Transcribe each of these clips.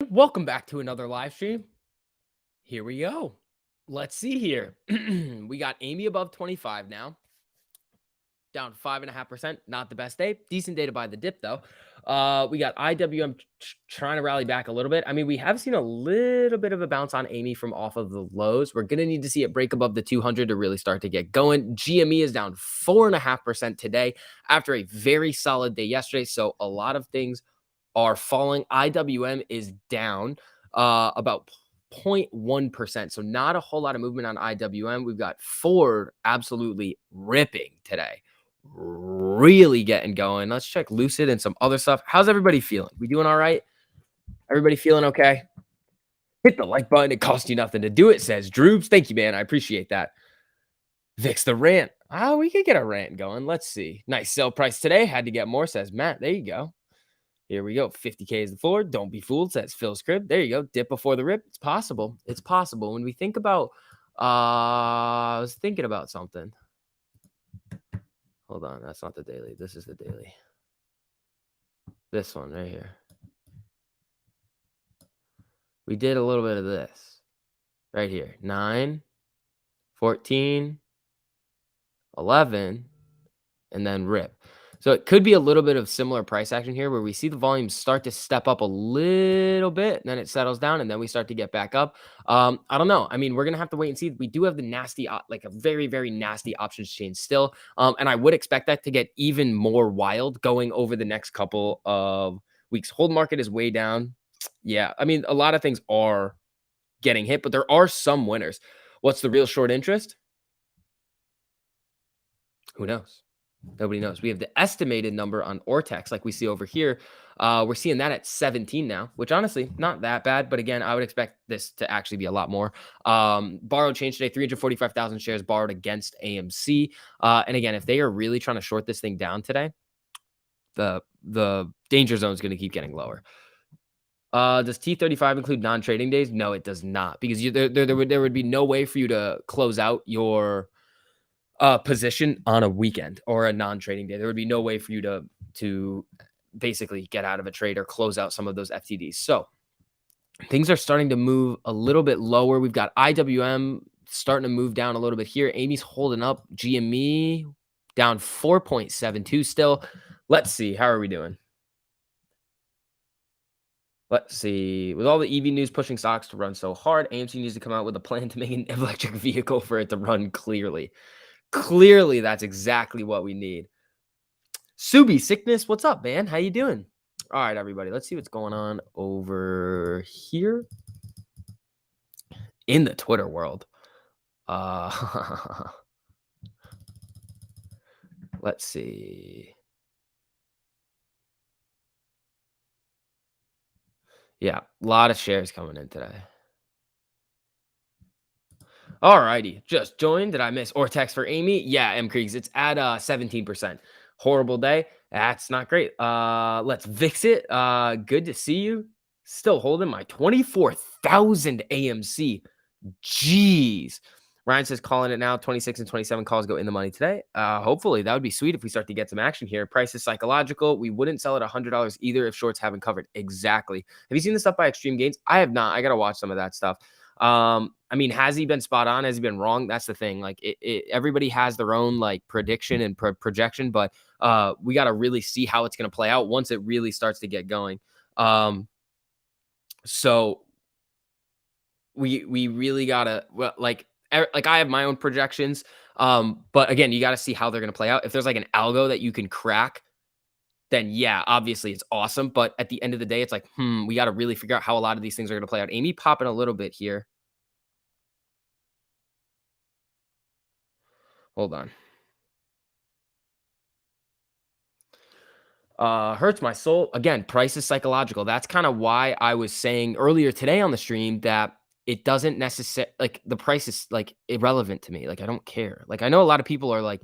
Welcome back to another live stream. Here we go. Let's see here. We got Amy above 25 now, down 5.5%. Not the best day. Decent day to buy the dip, though. We got IWM trying to rally back a little bit. I mean, we have seen a little bit of a bounce on Amy from off of the lows. We're going to need to see it break above the 200 to really start to get going. GME is down 4.5% today after a very solid day yesterday. So a lot of things are falling. IWM is down about 0.1%. So not a whole lot of movement on IWM. We've got Ford absolutely ripping today. Really getting going. Let's check Lucid and some other stuff. How's everybody feeling? We doing all right? Everybody feeling okay? Hit the like button. It costs you nothing to do it, says Droops. Thank you, man. I appreciate that. Vix the rant. We could get a rant going. Let's see. Nice sell price today. Had to get more, says Matt. There you go. Here we go. 50K is the floor. Don't be fooled, says Phil's crib. There you go. Dip before the rip. It's possible. It's possible. When we think about, I was thinking about something. Hold on. That's not the daily. This is the daily. This one right here. We did a little bit of this right here. 9, 14, 11, and then rip. So it could be a little bit of similar price action here where we see the volume start to step up a little bit, and then it settles down, and then we start to get back up. I don't know. I mean, we're going to have to wait and see. We do have the nasty, like a very, very nasty options chain still. And I would expect that to get even more wild going over the next couple of weeks. Hold market is way down. Yeah. I mean, a lot of things are getting hit, but there are some winners. What's the real short interest? Who knows? Nobody knows. We have the estimated number on Ortex, like we see over here. We're seeing that at 17 now, which honestly, not that bad. But again, I would expect this to actually be a lot more. Borrowed change today, 345,000 shares borrowed against AMC. And again, if they are really trying to short this thing down today, the danger zone is going to keep getting lower. Does T35 include non-trading days? No, it does not, because there would be no way for you to close out your position on a weekend or a non-trading day. There would be no way for you to basically get out of a trade or close out some of those FTDs. So things are starting to move a little bit lower. We've got IWM starting to move down a little bit here. Amy's holding up. GME down 4.72 still. Let's see. How are we doing? Let's see. With all the EV news pushing stocks to run so hard, AMC needs to come out with a plan to make an electric vehicle for it to run clearly. Clearly, that's exactly what we need. Subi Sickness, what's up, man? How you doing? All right, everybody. Let's see what's going on over here in the Twitter world. Let's see. Yeah, a lot of shares coming in today. All righty. Just joined. Did I miss Ortex for Amy? Yeah, M. Kriegs. It's at 17%. Horrible day. That's not great. Let's fix it. Good to see you. Still holding my 24,000 AMC. Jeez. Ryan says calling it now. 26 and 27 calls go in the money today. Hopefully that would be sweet if we start to get some action here. Price is psychological. We wouldn't sell at $100 either if shorts haven't covered. Exactly. Have you seen this stuff by Extreme Gains? I have not. I got to watch some of that stuff. I mean, has he been spot on? Has he been wrong? That's the thing. Like everybody has their own like prediction and projection, but we got to really see how it's going to play out once it really starts to get going. So we really gotta like I have my own projections. But again, you got to see how they're going to play out. If there's like an algo that you can crack, then yeah, obviously it's awesome. But at the end of the day, it's like, we got to really figure out how a lot of these things are going to play out. Amy popping a little bit here. Hold on. Hurts my soul. Again, price is psychological. That's kind of why I was saying earlier today on the stream that it doesn't necessarily, like, the price is like irrelevant to me. Like, I don't care. Like, I know a lot of people are like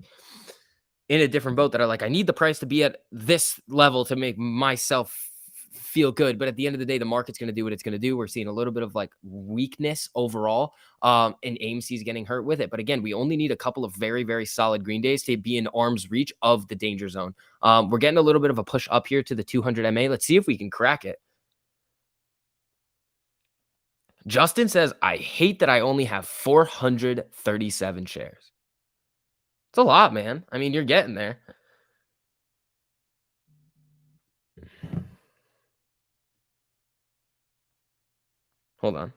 in a different boat that are like, I need the price to be at this level to make myself feel good. But at the end of the day, the market's going to do what it's going to do. We're seeing a little bit of like weakness overall. And AMC is getting hurt with it. But again, we only need a couple of very, very solid green days to be in arm's reach of the danger zone. We're getting a little bit of a push up here to the 200 MA. Let's see if we can crack it. Justin says, I hate that I only have 437 shares. It's a lot, man. I mean, you're getting there. Hold on.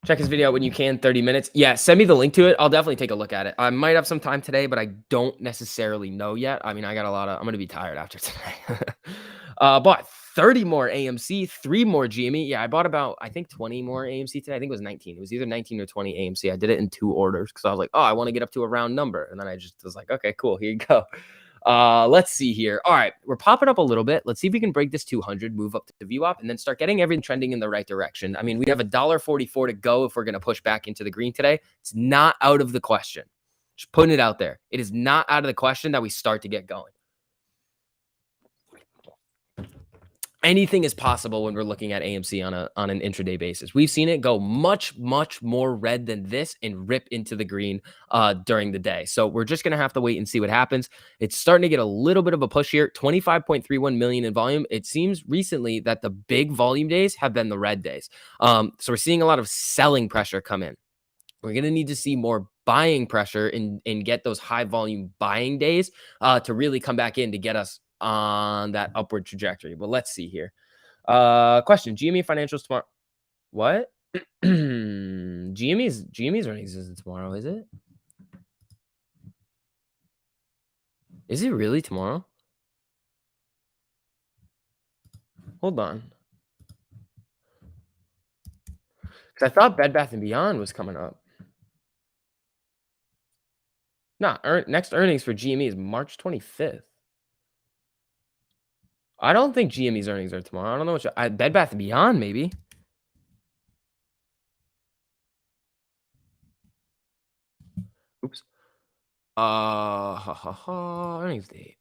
Check his video out when you can, 30 minutes. Yeah, send me the link to it. I'll definitely take a look at it. I might have some time today, but I don't necessarily know yet. I mean, I got I'm going to be tired after today. Bought 30 more AMC, 3 more GME. Yeah, I bought about, I think 20 more AMC today. I think it was 19. It was either 19 or 20 AMC. I did it in 2 orders because I was like, oh, I want to get up to a round number. And then I just was like, okay, cool. Here you go. Let's see here. All right, we're popping up a little bit. Let's see if we can break this 200, move up to the VWAP, and then start getting everything trending in the right direction. I mean, we have $1.44 to go if we're going to push back into the green today. It's not out of the question. Just putting it out there. It is not out of the question that we start to get going. Anything is possible when we're looking at AMC on an intraday basis. We've seen it go much more red than this and rip into the green during the day. So we're just going to have to wait and see what happens. It's starting to get a little bit of a push here, 25.31 million in volume. It seems recently that the big volume days have been the red days. So we're seeing a lot of selling pressure come in. We're going to need to see more buying pressure and get those high volume buying days to really come back in to get us on that upward trajectory. But let's see here. Question: GME financials tomorrow. What? GME's earnings isn't tomorrow, is it? Is it really tomorrow? Hold on. Because I thought Bed Bath & Beyond was coming up. Nah, next earnings for GME is March 25th. I don't think GME's earnings are tomorrow. I don't know what Bed Bath & Beyond, maybe. Oops. Earnings date.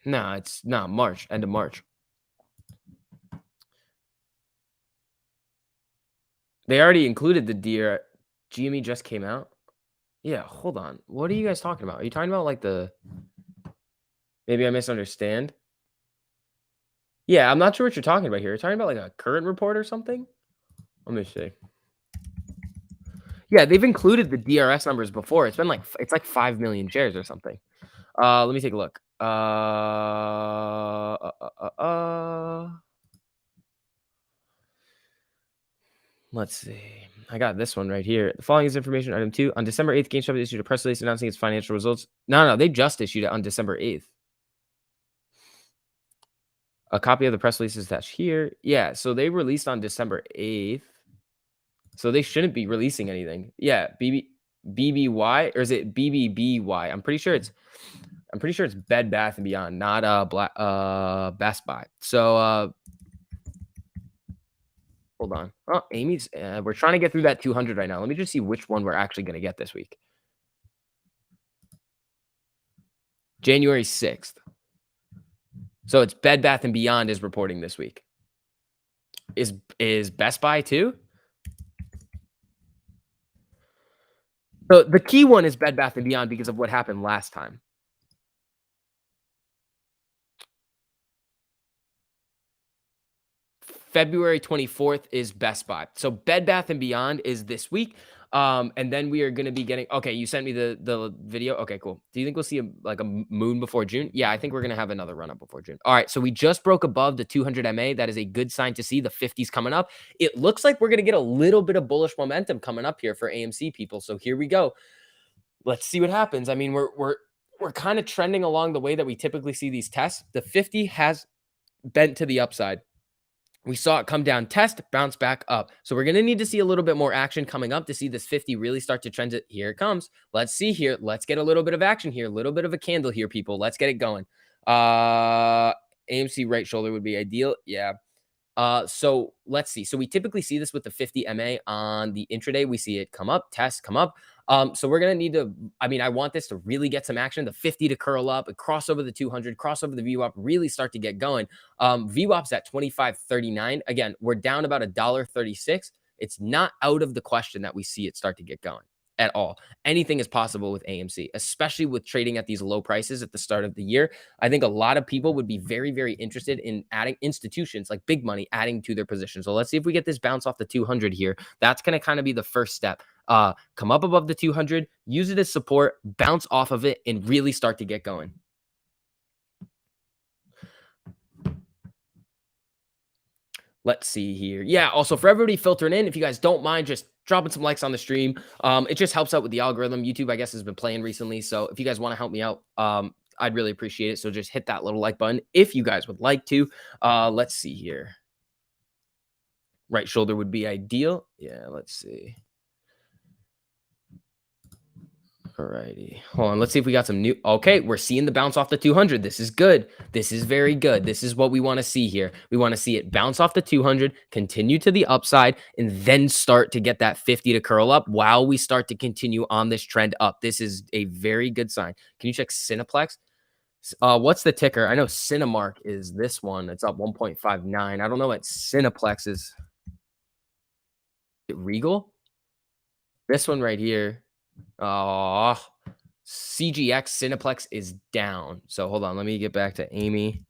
No, it's not March, end of March. They already included the deer. GME just came out. Yeah, hold on. What are you guys talking about? Are you talking about like maybe I misunderstand? Yeah, I'm not sure what you're talking about here. You're talking about like a current report or something? Let me see. Yeah, they've included the DRS numbers before. It's been like, it's like 5 million shares or something. Let me take a look. Let's see. I got this one right here. The following is information. Item 2. On December 8th, GameStop issued a press release announcing its financial results. No, they just issued it on December 8th. A copy of the press release is attached here. Yeah, so they released on December 8th. So they shouldn't be releasing anything. Yeah, BBY, or is it BBBY? I'm pretty sure it's Bed Bath & Beyond, not Best Buy. So hold on. Oh, Amy's we're trying to get through that 200 right now. Let me just see which one we're actually going to get this week. January 6th. So it's Bed Bath & Beyond is reporting this week. Is Best Buy too? So the key one is Bed Bath & Beyond because of what happened last time. February 24th is Best Buy. So Bed Bath & Beyond is this week. And then we are going to be getting, okay, you sent me the video. Okay, cool. Do you think we'll see a moon before June? Yeah, I think we're going to have another run up before June. All right. So we just broke above the 200 MA. That is a good sign to see. The 50's coming up. It looks like we're going to get a little bit of bullish momentum coming up here for AMC people. So here we go. Let's see what happens. I mean, we're kind of trending along the way that we typically see these tests. The 50 has bent to the upside. We saw it come down, test, bounce back up. So we're going to need to see a little bit more action coming up to see this 50 really start to trend it. Here it comes. Let's see here. Let's get a little bit of action here. A little bit of a candle here, people. Let's get it going. AMC right shoulder would be ideal. Yeah. So let's see. So we typically see this with the 50 MA on the intraday. We see it come up, test, come up. So we're going to need to, I mean, I want this to really get some action, the 50 to curl up and cross over the 200, cross over the VWAP, really start to get going. VWAP's at 25.39. Again, we're down about $1.36. It's not out of the question that we see it start to get going. at all. Anything is possible with AMC, especially with trading at these low prices at the start of the year. I think a lot of people would be very, very interested in adding institutions like big money adding to their position. So let's see if we get this bounce off the 200 here. That's going to kind of be the first step. Come up above the 200, use it as support, bounce off of it, and really start to get going. Let's see here. Yeah, also for everybody filtering in, if you guys don't mind just dropping some likes on the stream, it just helps out with the algorithm. YouTube, I guess, has been playing recently. So if you guys want to help me out, I'd really appreciate it. So just hit that little like button if you guys would like to. Let's see here. Right shoulder would be ideal. Yeah, let's see. Alrighty. Hold on. Let's see if we got some new. Okay, we're seeing the bounce off the 200. This is good. This is very good. This is what we want to see here. We want to see it bounce off the 200, continue to the upside, and then start to get that 50 to curl up while we start to continue on this trend up. This is a very good sign. Can you check Cineplex? What's the ticker? I know Cinemark is this one. It's up 1.59. I don't know what Cineplex is. Regal? This one right here. Oh, CGX Cineplex is down. So hold on. Let me get back to Amy.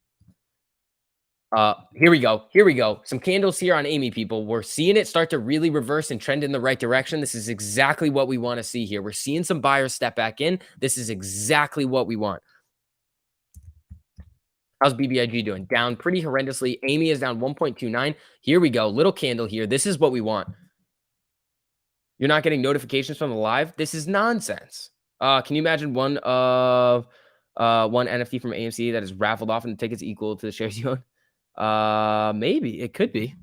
Here we go. Here we go. Some candles here on Amy, people. We're seeing it start to really reverse and trend in the right direction. This is exactly what we want to see here. We're seeing some buyers step back in. This is exactly what we want. How's BBIG doing? Down pretty horrendously. Amy is down 1.29. Here we go. Little candle here. This is what we want. You're not getting notifications from the live? This is nonsense. Can you imagine one NFT from AMC that is raffled off and the tickets equal to the shares you own? Maybe. It could be.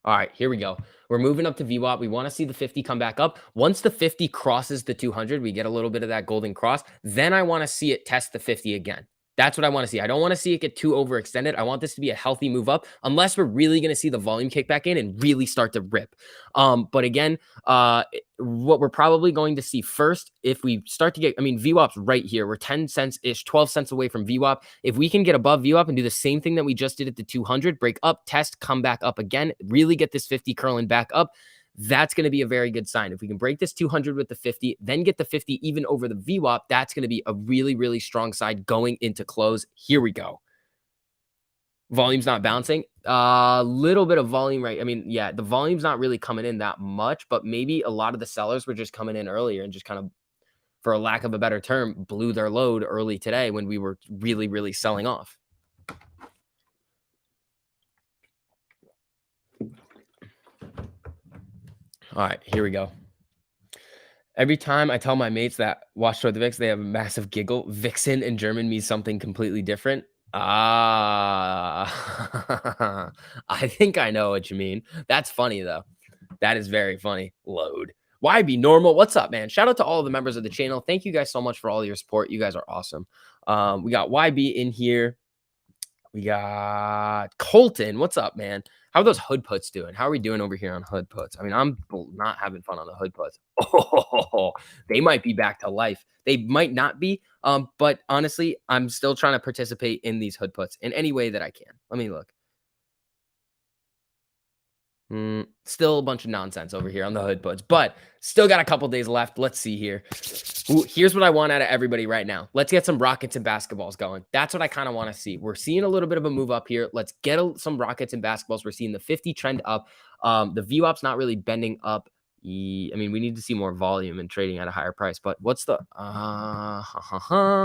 All right, here we go. We're moving up to VWAP. We want to see the 50 come back up. Once the 50 crosses the 200, we get a little bit of that golden cross. Then I want to see it test the 50 again. That's what I want to see. I don't want to see it get too overextended. I want this to be a healthy move up, unless we're really going to see the volume kick back in and really start to rip. But again, what we're probably going to see first, if we start to get, VWAP's right here. We're 10 cents ish, 12 cents away from VWAP. If we can get above VWAP and do the same thing that we just did at the 200, break up, test, come back up again, really get this 50 curling back up, that's going to be a very good sign. If we can break this 200 with the 50, then get the 50 even over the VWAP, that's going to be a really, really strong side going into close. Here we go. Volume's not bouncing. A little bit of volume, right? The volume's not really coming in that much, but maybe a lot of the sellers were just coming in earlier and just kind of, for a lack of a better term, blew their load early today when we were really, really selling off. All right, here we go. Every time I tell my mates that watch toward the VIX, they have a massive giggle. Vixen in German means something completely different. I think I know what you mean. That's funny, though. That is very funny. Load. YB Normal, what's up, man? Shout out to all the members of the channel. Thank you guys so much for all your support. You guys are awesome. We got YB in here. We got Colton. What's up, man? How are those hood puts doing? How are we doing over here on hood puts? I'm not having fun on the hood puts. Oh, they might be back to life. They might not be. But honestly, I'm still trying to participate in these hood puts in any way that I can. Let me look. Still a bunch of nonsense over here on the hood puts, but still got a couple days left. Let's see here. Ooh, here's what I want out of everybody right now. Let's get some rockets and basketballs going. That's what I kind of want to see. We're seeing a little bit of a move up here. Let's get some rockets and basketballs. We're seeing the 50 trend up. The VWAP's not really bending up. We need to see more volume and trading at a higher price, but what's the,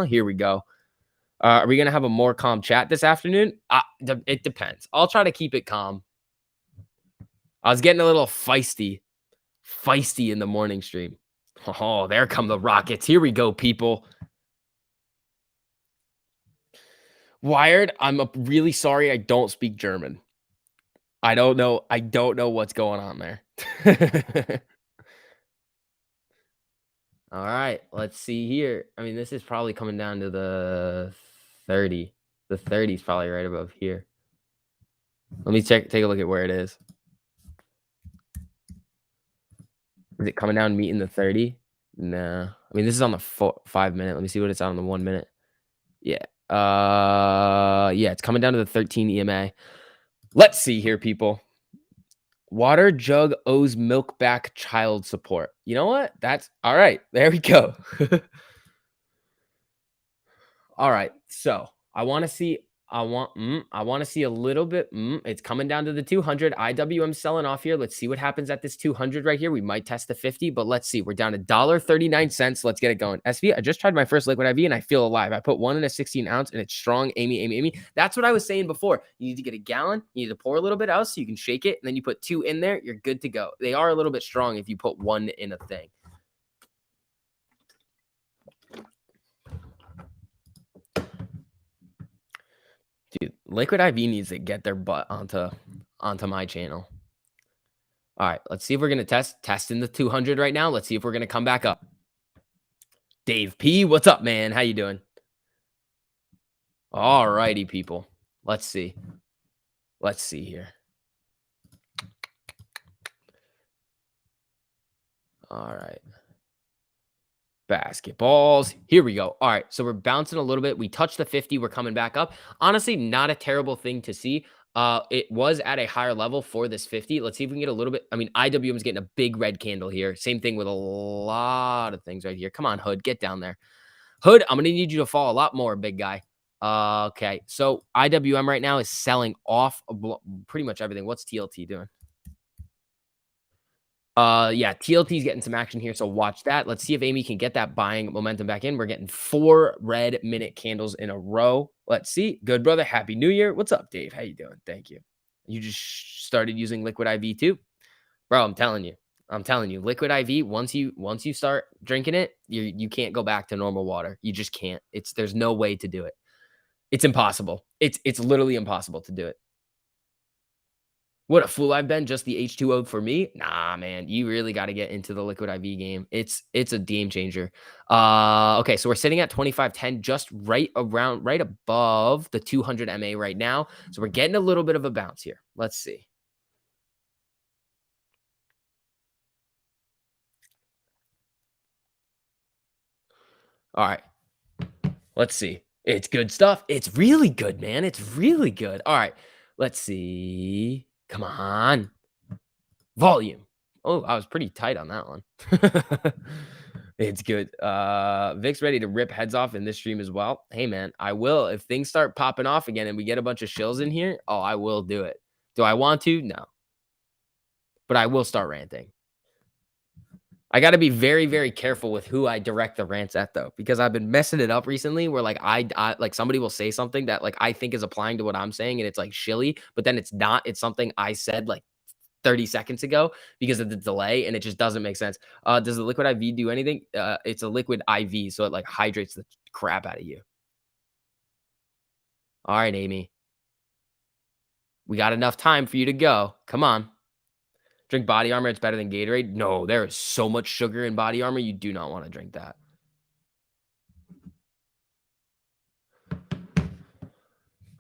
here we go. Are we going to have a more calm chat this afternoon? It depends. I'll try to keep it calm. I was getting a little feisty in the morning stream. Oh, there come the rockets. Here we go, people. Wired, I'm really sorry I don't speak German. I don't know what's going on there. All right, let's see here. This is probably coming down to the 30. The 30 is probably right above here. Let me take a look at where it is. Is it coming down meeting the 30? No. This is on the 5 minute. Let me see what it's on the 1 minute. Yeah. Yeah, it's coming down to the 13 EMA. Let's see here, people. Water jug owes milk back child support. You know what? That's all right. There we go. All right. So I want to see. I want to see a little bit. It's coming down to the 200. IWM selling off here. Let's see what happens at this 200 right here. We might test the 50, but let's see. We're down to $1.39. Let's get it going. SV, I just tried my first liquid IV and I feel alive. I put one in a 16 ounce and it's strong. Amy. That's what I was saying before. You need to get a gallon. You need to pour a little bit out so you can shake it. And then you put two in there. You're good to go. They are a little bit strong if you put one in a thing. Dude, Liquid IV needs to get their butt onto my channel. All right, let's see if we're gonna test in the 200 right now. Let's see if we're gonna come back up. Dave P, what's up, man? How you doing? All righty, people. Let's see. Let's see here. All right. Basketballs. Here we go. All right. So we're bouncing a little bit. We touched the 50. We're coming back up. Honestly, not a terrible thing to see. It was at a higher level for this 50. Let's see if we can get a little bit. I mean, IWM is getting a big red candle here. Same thing with a lot of things right here. Come on, Hood. Get down there. Hood, I'm going to need you to fall a lot more, big guy. Okay. So IWM right now is selling off pretty much everything. What's TLT doing? Yeah, TLT is getting some action here, so watch that. Let's see if Amy can get that buying momentum back in. We're getting 4 red minute candles in a row. Let's see. Good brother. Happy New Year. What's up, Dave? How you doing? Thank you. You just started using Liquid IV too? Bro, I'm telling you. I'm telling you, Liquid IV, once you start drinking it, you can't go back to normal water. You just can't. There's no way to do it. It's impossible. It's literally impossible to do it. What a fool I've been, just the H2O for me? Nah, man, you really gotta get into the Liquid IV game. It's a game changer. Okay, so we're sitting at 25.10, just right above the 200 MA right now. So we're getting a little bit of a bounce here. Let's see. All right, let's see. It's good stuff. It's really good, man. It's really good. All right, let's see. Come on. Volume. Oh, I was pretty tight on that one. It's good. Vic's ready to rip heads off in this stream as well. Hey, man, I will. If things start popping off again and we get a bunch of shills in here, oh, I will do it. Do I want to? No. But I will start ranting. I got to be very, very careful with who I direct the rants at, though, because I've been messing it up recently where like I like somebody will say something that like I think is applying to what I'm saying and it's like shilly, but then it's not. It's something I said like 30 seconds ago because of the delay and it just doesn't make sense. Does the Liquid IV do anything? It's a liquid IV, so it like hydrates the crap out of you. All right, Amy. We got enough time for you to go. Come on. Drink Body Armor. It's better than Gatorade. No, there is so much sugar in Body Armor. You do not want to drink that.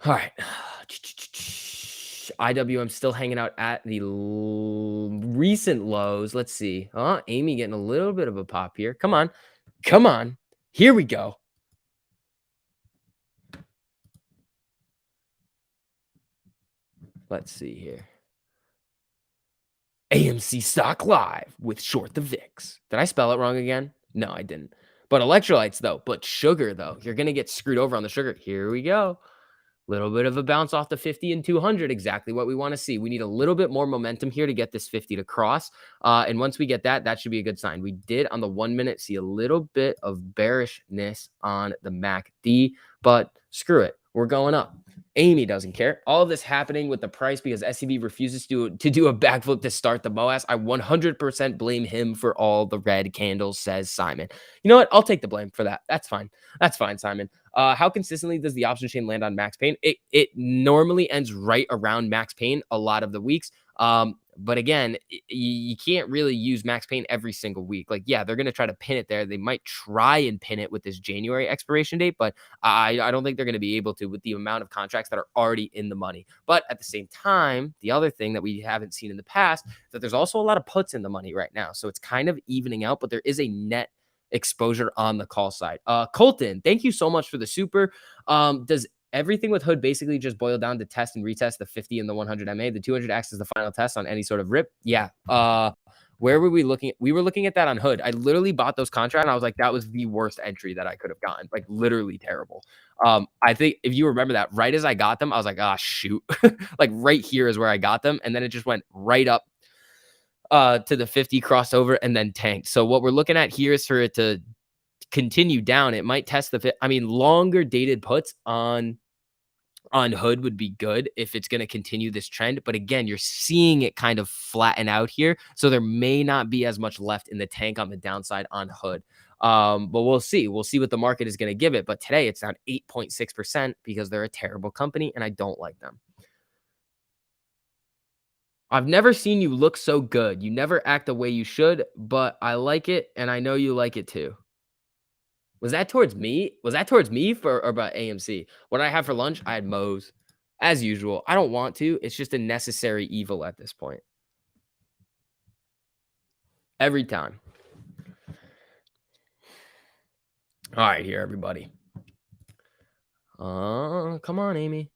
All right. IWM still hanging out at the recent lows. Let's see. Amy getting a little bit of a pop here. Come on. Come on. Here we go. Let's see here. AMC Stock Live with Short the VIX. Did I spell it wrong again? No, I didn't. But electrolytes, though. But sugar, though. You're going to get screwed over on the sugar. Here we go. Little bit of a bounce off the 50 and 200. Exactly what we want to see. We need a little bit more momentum here to get this 50 to cross. And once we get that, that should be a good sign. We did on the 1 minute see a little bit of bearishness on the MACD, but screw it. We're going up. Amy doesn't care. All of this happening with the price because SCB refuses to do a backflip to start the MOAS. I 100% blame him for all the red candles, says Simon. You know what? I'll take the blame for that. That's fine. That's fine, Simon. How consistently does the option chain land on max pain? It normally ends right around max pain a lot of the weeks. But again, you can't really use max pain every single week. Like, yeah, they're going to try to pin it there. They might try and pin it with this January expiration date, but I don't think they're going to be able to with the amount of contracts that are already in the money. But at the same time, the other thing that we haven't seen in the past is that there's also a lot of puts in the money right now. So it's kind of evening out, but there is a net exposure on the call side. Colton, thank you so much for the super. Does everything with Hood basically just boiled down to test and retest the 50 and the 100 MA. The 200 acts as the final test on any sort of rip. Yeah. Where were we looking? We were looking at that on Hood. I literally bought those contracts and I was like, that was the worst entry that I could have gotten. Like literally terrible. I think if you remember that, right as I got them, I was like, ah, shoot. Like right here is where I got them. And then it just went right up to the 50 crossover and then tanked. So what we're looking at here is for it to continue down. It might test the I mean, longer dated puts on Hood would be good if it's going to continue this trend. But again, you're seeing it kind of flatten out here. So there may not be as much left in the tank on the downside on Hood. But we'll see. We'll see what the market is going to give it. But today it's down 8.6% because they're a terrible company and I don't like them. I've never seen you look so good. You never act the way you should, but I like it and I know you like it too. Was that towards me? Was that towards me or about AMC? What did I have for lunch? I had Moe's. As usual. I don't want to. It's just a necessary evil at this point. Every time. All right, here, everybody. Come on, Amy.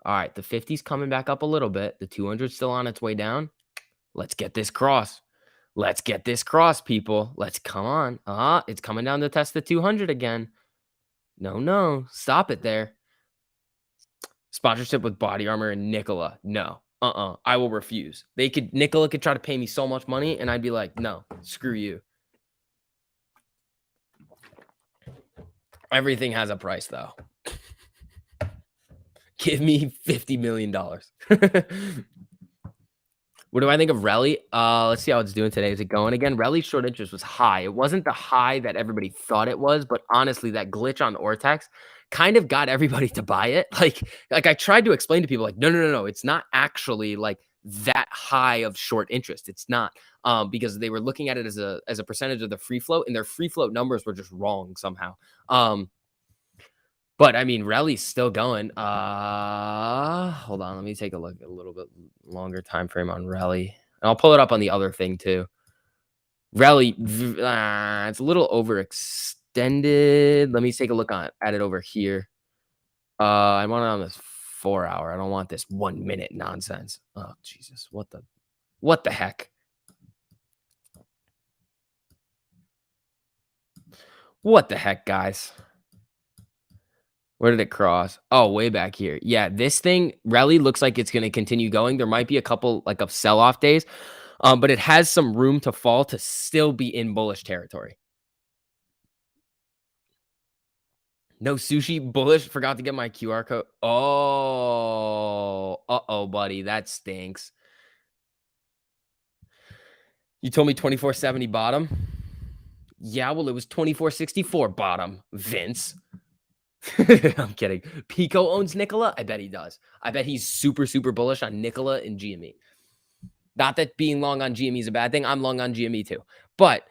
All right, the 50's coming back up a little bit. The 200's still on its way down. Let's get this cross. Let's get this cross, people. Let's come on. It's coming down to test the 200 again. No. Stop it there. Sponsorship with Body Armor and Nikola. No. I will refuse. Nikola could try to pay me so much money and I'd be like, no, screw you. Everything has a price though. Give me $50 million. What do I think of Rally? Let's see how it's doing today. Is it going again? Rally's short interest was high. It wasn't the high that everybody thought it was, but honestly, that glitch on Ortex kind of got everybody to buy it. Like I tried to explain to people, like, no. It's not actually like that high of short interest. It's not. Because they were looking at it as a percentage of the free float, and their free float numbers were just wrong somehow. But I mean, Rally's still going. Hold on, let me take a look at a little bit longer time frame on Rally. And I'll pull it up on the other thing too. Rally, it's a little overextended. Let me take a look at it over here. I want it on this 4 hour. I don't want this 1 minute nonsense. Oh Jesus, what the heck? What the heck, guys? Where did it cross? Oh, way back here. Yeah, this thing, Rally looks like it's going to continue going. There might be a couple like of sell-off days, but it has some room to fall to still be in bullish territory. No sushi, bullish. Forgot to get my QR code. Oh, uh-oh, buddy. That stinks. You told me 2470 bottom? Yeah, well, it was 2464 bottom, Vince. I'm kidding. Pico owns Nikola? I bet he does. I bet he's super, super bullish on Nikola and GME. Not that being long on GME is a bad thing. I'm long on GME too. But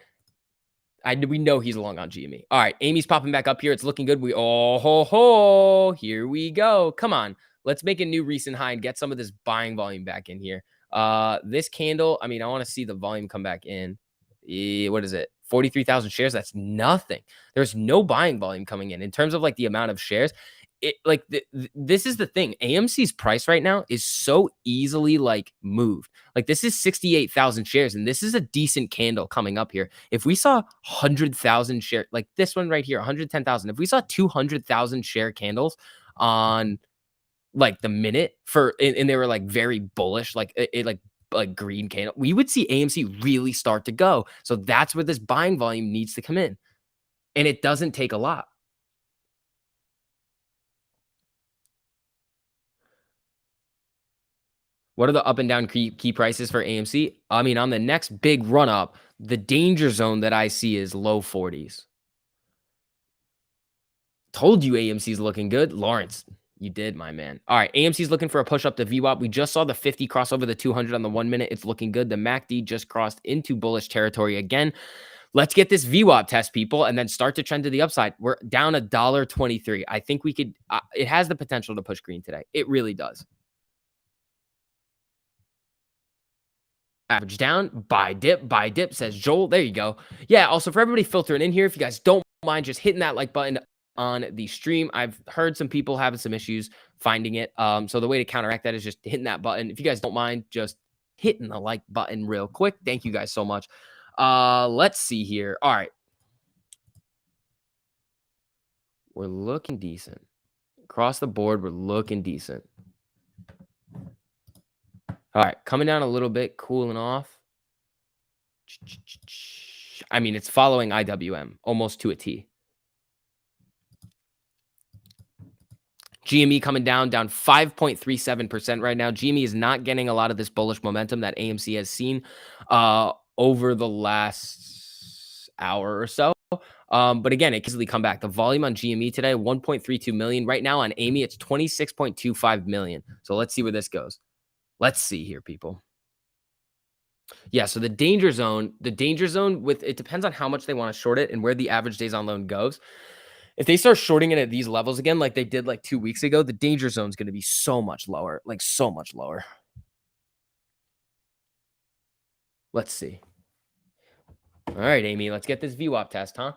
we know he's long on GME. All right, Amy's popping back up here. It's looking good. Here we go. Come on. Let's make a new recent high and get some of this buying volume back in here. This candle, I mean, I want to see the volume come back in. What is it? 43,000 shares. That's nothing. There's no buying volume coming in terms of like the amount of shares. This is the thing. AMC's price right now is so easily like moved. Like this is 68,000 shares and this is a decent candle coming up here. If we saw 100,000 share, like this one right here, 110,000, if we saw 200,000 share candles on like the minute and they were like very bullish, like like green candle, we would see AMC really start to go. So that's where this buying volume needs to come in. And it doesn't take a lot. What are the up and down key prices for AMC? I mean, on the next big run up, the danger zone that I see is low 40s. Told you AMC's looking good. Lawrence, you did, my man. All right, AMC's looking for a push up to VWAP. We just saw the 50 cross over the 200 on the 1 minute. It's looking good. The MACD just crossed into bullish territory again. Let's get this VWAP test, people, and then start to trend to the upside. We're down $1.23. I think we could, it has the potential to push green today. It really does. Average down, buy dip, says Joel. There you go. Yeah, also for everybody filtering in here, if you guys don't mind just hitting that like button, on the stream. I've heard some people having some issues finding it. So the way to counteract that is just hitting that button. If you guys don't mind, just hitting the like button real quick. Thank you guys so much. Let's see here. All right. We're looking decent. Across the board, we're looking decent. All right, coming down a little bit, cooling off. I mean, it's following IWM almost to a T. GME coming down 5.37% right now. GME is not getting a lot of this bullish momentum that AMC has seen over the last hour or so. But again, it can easily come back. The volume on GME today, 1.32 million. Right now on AME, it's 26.25 million. So let's see where this goes. Let's see here, people. Yeah, so the danger zone with it depends on how much they want to short it and where the average days on loan goes. If they start shorting it at these levels again, like they did like 2 weeks ago, the danger zone is going to be so much lower, like so much lower. Let's see. All right, Amy, let's get this VWAP test, huh?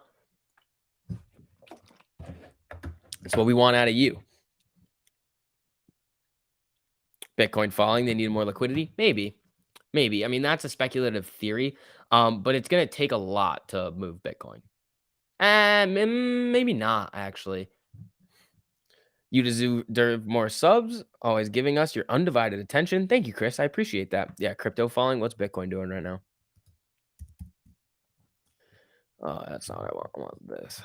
That's what we want out of you. Bitcoin falling, they need more liquidity? Maybe. I mean, that's a speculative theory, but it's going to take a lot to move Bitcoin. Maybe not, actually. You deserve more subs. Always giving us your undivided attention. Thank you, Chris. I appreciate that. Yeah, crypto falling. What's Bitcoin doing right now? Oh, that's not what I want. I want this.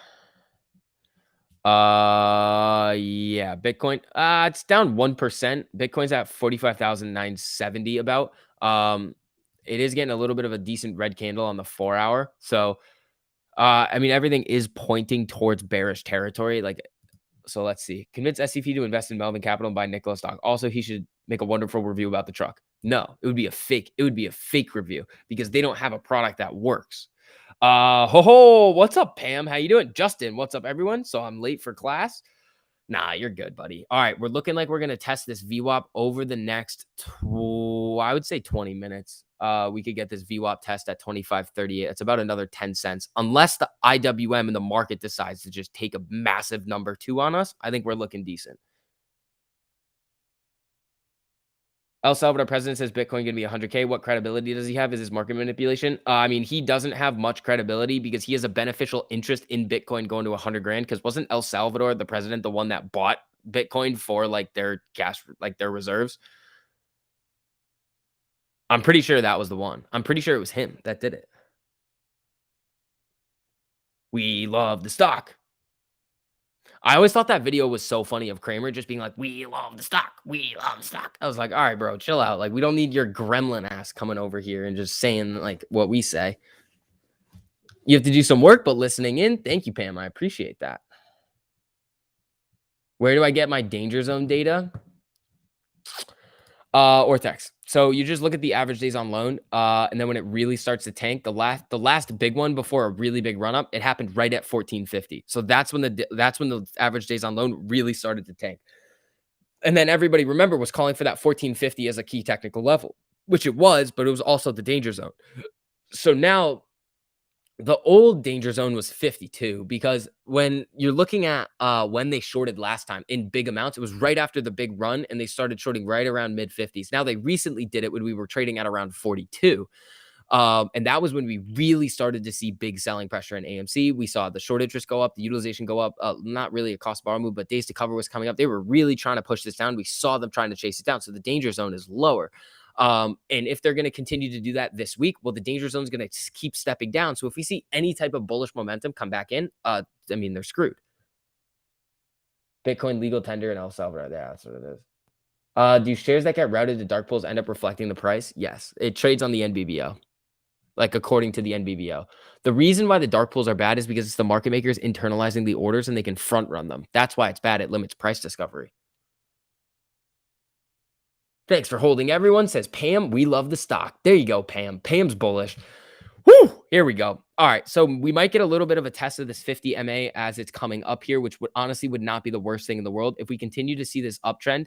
Yeah, Bitcoin. It's down 1%. Bitcoin's at 45,970 about. It is getting a little bit of a decent red candle on the 4-hour. So, I mean, everything is pointing towards bearish territory. Like, so let's see. Convince SCP to invest in Melvin Capital and buy Nikola stock. Also, he should make a wonderful review about the truck. No, it would be a fake. It would be a fake review because they don't have a product that works. What's up, Pam? How you doing? Justin, what's up, everyone? So I'm late for class. Nah, you're good, buddy. All right, we're looking like we're gonna test this VWAP over the next, I would say 20 minutes. We could get this VWAP test at 25.38. It's about another 10 cents, unless the IWM and the market decides to just take a massive number 2 on us. I think we're looking decent. El Salvador president says Bitcoin going to be 100K. What credibility does he have? Is this market manipulation? I mean, he doesn't have much credibility because he has a beneficial interest in Bitcoin going to 100 grand. Because wasn't El Salvador, the president, the one that bought Bitcoin for like their cash, like their reserves? I'm pretty sure that was the one. I'm pretty sure it was him that did it. We love the stock. I always thought that video was so funny of Kramer just being like, we love the stock. We love the stock. I was like, all right, bro, chill out. Like, we don't need your gremlin ass coming over here and just saying like what we say. You have to do some work, but listening in. Thank you, Pam. I appreciate that. Where do I get my danger zone data? Ortex. So you just look at the average days on loan, and then when it really starts to tank, the last big one before a really big run up, it happened right at 1450. So that's when the average days on loan really started to tank. And then everybody, remember, was calling for that 1450 as a key technical level, which it was, but it was also the danger zone. So now the old danger zone was 52 because when you're looking at when they shorted last time in big amounts, it was right after the big run and they started shorting right around mid 50s. Now they recently did it when we were trading at around 42. And that was when we really started to see big selling pressure in AMC. We saw the short interest go up, the utilization go up, not really a cost borrow move, but days to cover was coming up. They were really trying to push this down. We saw them trying to chase it down. So the danger zone is lower. And if they're going to continue to do that this week, well, the danger zone is going to keep stepping down. So if we see any type of bullish momentum come back in, I mean, they're screwed. Bitcoin legal tender in El Salvador. Yeah, that's what it is. Do shares that get routed to dark pools end up reflecting the price? Yes, it trades on the NBBO. Like according to the NBBO. The reason why the dark pools are bad is because it's the market makers internalizing the orders and they can front run them. That's why it's bad. It limits price discovery. Thanks for holding, everyone, says Pam. We love the stock. There you go, Pam. Pam's bullish. Woo! Here we go. All right, so we might get a little bit of a test of this 50 MA as it's coming up here, which would honestly would not be the worst thing in the world if we continue to see this uptrend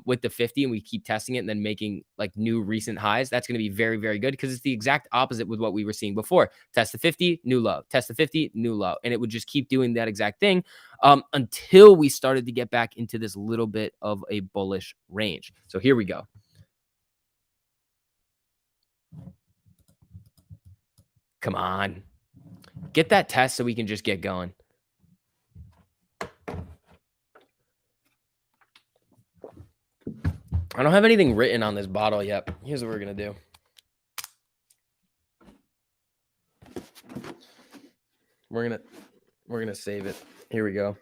with the 50 and we keep testing it and then making like new recent highs. That's going to be very, very good because it's the exact opposite with what we were seeing before. Test the 50, new low. Test the 50, new low, and it would just keep doing that exact thing until we started to get back into this little bit of a bullish range. So here we go. Come on. Get that test so we can just get going. I don't have anything written on this bottle yet. Here's what we're going to do. We're going to save it. Here we go.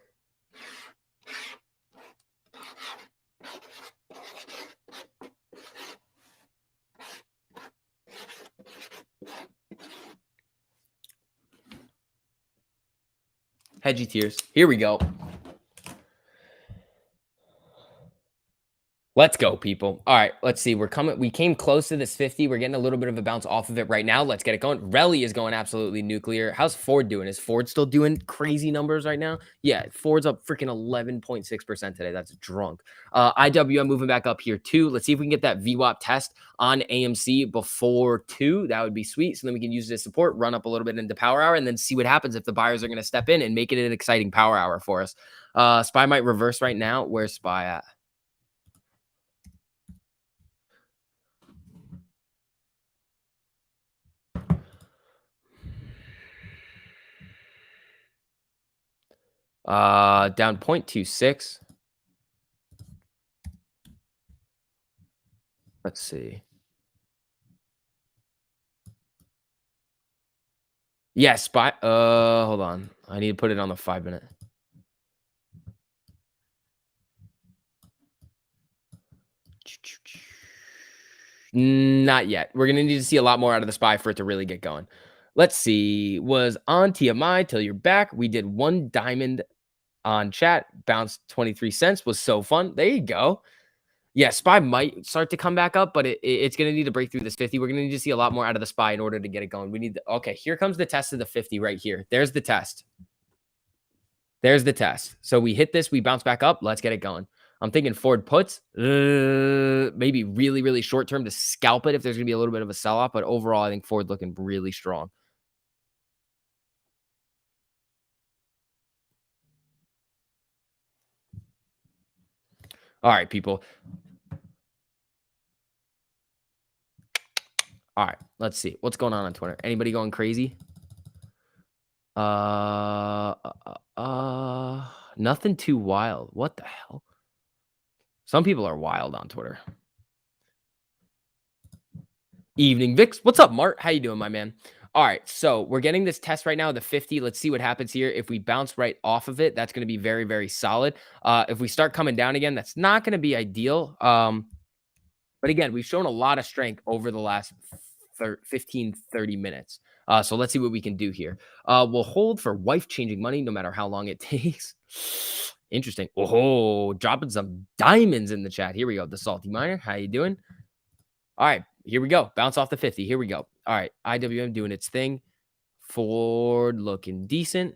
Hedgy tears. Here we go. Let's go, people. All right, let's see. We came close to this 50. We're getting a little bit of a bounce off of it right now. Let's get it going. Relly is going absolutely nuclear. How's Ford doing? Is Ford still doing crazy numbers right now? Yeah, Ford's up freaking 11.6% today. That's drunk. IWM moving back up here too. Let's see if we can get that VWAP test on AMC before 2. That would be sweet. So then we can use this support, run up a little bit into power hour, and then see what happens if the buyers are going to step in and make it an exciting power hour for us. SPY might reverse right now. Where's SPY at? Down 0.26. Let's see. Yeah, SPY. Hold on. I need to put it on the 5-minute. Not yet. We're gonna need to see a lot more out of the SPY for it to really get going. Let's see. Was on TMI till you're back. We did 1 diamond on chat. Bounced 23 cents. Was so fun. There you go. Yeah, SPY might start to come back up, but it's going to need to break through this 50. We're going to need to see a lot more out of the SPY in order to get it going. We need okay, here comes the test of the 50 right here. There's the test. There's the test. So we hit this, we bounce back up. Let's get it going. I'm thinking Ford puts, maybe really, really short term to scalp it if there's going to be a little bit of a sell-off. But overall, I think Ford looking really strong. All right, people. All right, let's see. What's going on Twitter? Anybody going crazy? Nothing too wild. What the hell? Some people are wild on Twitter. Evening, Vix. What's up, Mart? How you doing, my man? All right, so we're getting this test right now, the 50. Let's see what happens here. If we bounce right off of it, that's going to be very, very solid. If we start coming down again, that's not going to be ideal. But again, we've shown a lot of strength over the last 15, 30 minutes. So let's see what we can do here. We'll hold for wife-changing money no matter how long it takes. Interesting. Oh, dropping some diamonds in the chat. Here we go. The Salty Miner. How you doing? All right, here we go. Bounce off the 50. Here we go. All right, IWM doing its thing. Ford looking decent.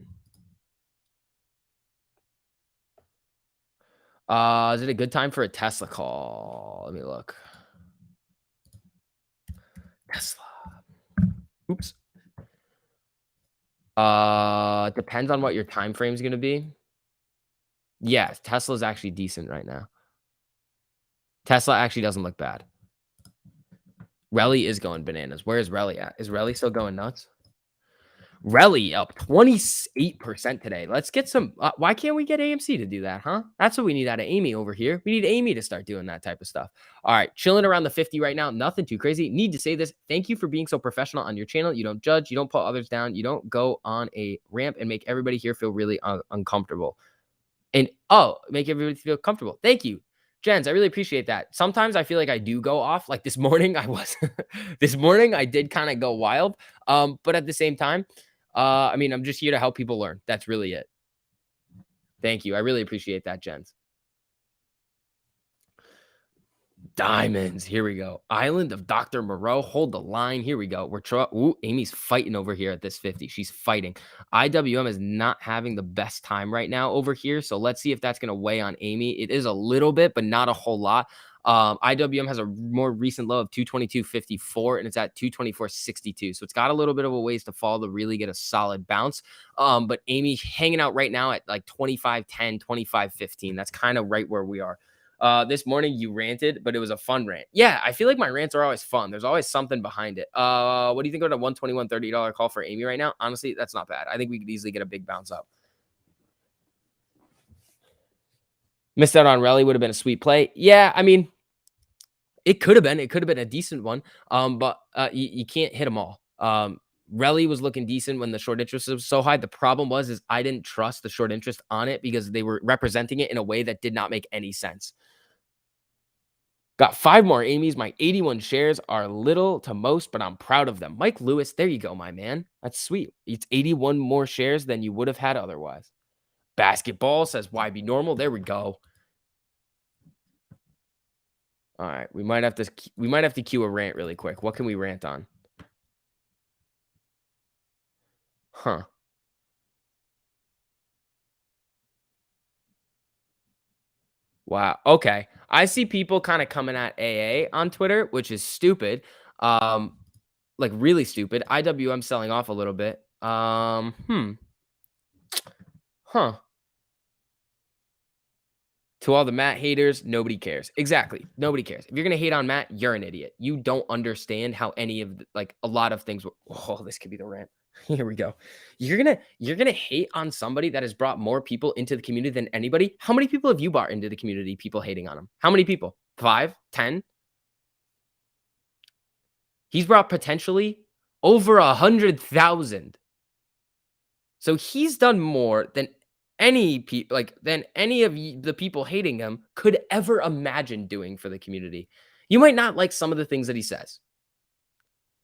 Is it a good time for a Tesla call? Let me look. Tesla. Oops. Depends on what your time frame is going to be. Yeah, Tesla's actually decent right now. Tesla actually doesn't look bad. Relly is going bananas. Where is Relly at? Is Relly still going nuts? Relly up 28% today. Let's get some. Why can't we get AMC to do that, huh? That's what we need out of Amy over here. We need Amy to start doing that type of stuff. All right, chilling around the 50 right now. Nothing too crazy. Need to say this. Thank you for being so professional on your channel. You don't judge. You don't put others down. You don't go on a ramp and make everybody here feel really uncomfortable. And make everybody feel comfortable. Thank you. Jens, I really appreciate that. Sometimes I feel like I do go off. Like this morning, this morning I did kind of go wild. But at the same time, I mean, I'm just here to help people learn. That's really it. Thank you. I really appreciate that, Jens. Diamonds. Here we go. Island of Dr. Moreau. Hold the line. Here we go. Ooh, Amy's fighting over here at this 50. She's fighting. IWM is not having the best time right now over here. So let's see if that's going to weigh on Amy. It is a little bit, but not a whole lot. IWM has a more recent low of 222.54 and it's at 224.62. So it's got a little bit of a ways to fall to really get a solid bounce. But Amy hanging out right now at like 25.10, 25.15. That's kind of right where we are. This morning you ranted, but it was a fun rant. Yeah, I feel like my rants are always fun. There's always something behind it. What do you think about a $121.30 call for Amy right now? Honestly, that's not bad. I think we could easily get a big bounce up. Missed out on Rally would have been a sweet play. Yeah, I mean, it could have been. It could have been a decent one. But you can't hit them all. Relly was looking decent when the short interest was so high. The problem is I didn't trust the short interest on it because they were representing it in a way that did not make any sense. Got 5 more Amy's. My 81 shares are little to most, but I'm proud of them. Mike Lewis, there you go, my man. That's sweet. It's 81 more shares than you would have had otherwise. Basketball says, why be normal? There we go. All right, we might have to cue a rant really quick. What can we rant on? Huh. Wow. Okay. I see people kind of coming at AA on Twitter, which is stupid. Like really stupid. IWM selling off a little bit. Huh. To all the Matt haters, nobody cares. Exactly. Nobody cares. If you're going to hate on Matt, you're an idiot. You don't understand how any of like a lot of things. Oh, this could be the rant. Here we go. You're gonna hate on somebody that has brought more people into the community than anybody. How many people have you brought into the community? People hating on him. How many people? 5, 10? He's brought potentially over 100,000. So he's done more than any of the people hating him could ever imagine doing for the community. You might not like some of the things that he says,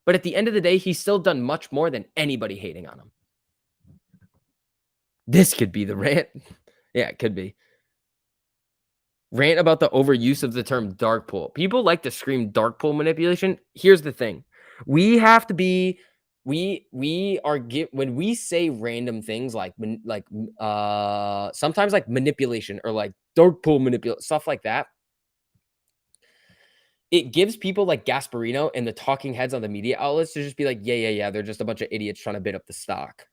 but at the end of the day, he's still done much more than anybody hating on him. This could be the rant. Yeah, it could be. Rant about the overuse of the term dark pool. People like to scream dark pool manipulation. Here's the thing. We have to be we are when we say random things like sometimes like manipulation or like dark pool manipulation stuff like that. It gives people like Gasparino and the talking heads on the media outlets to just be like, yeah, they're just a bunch of idiots trying to bid up the stock.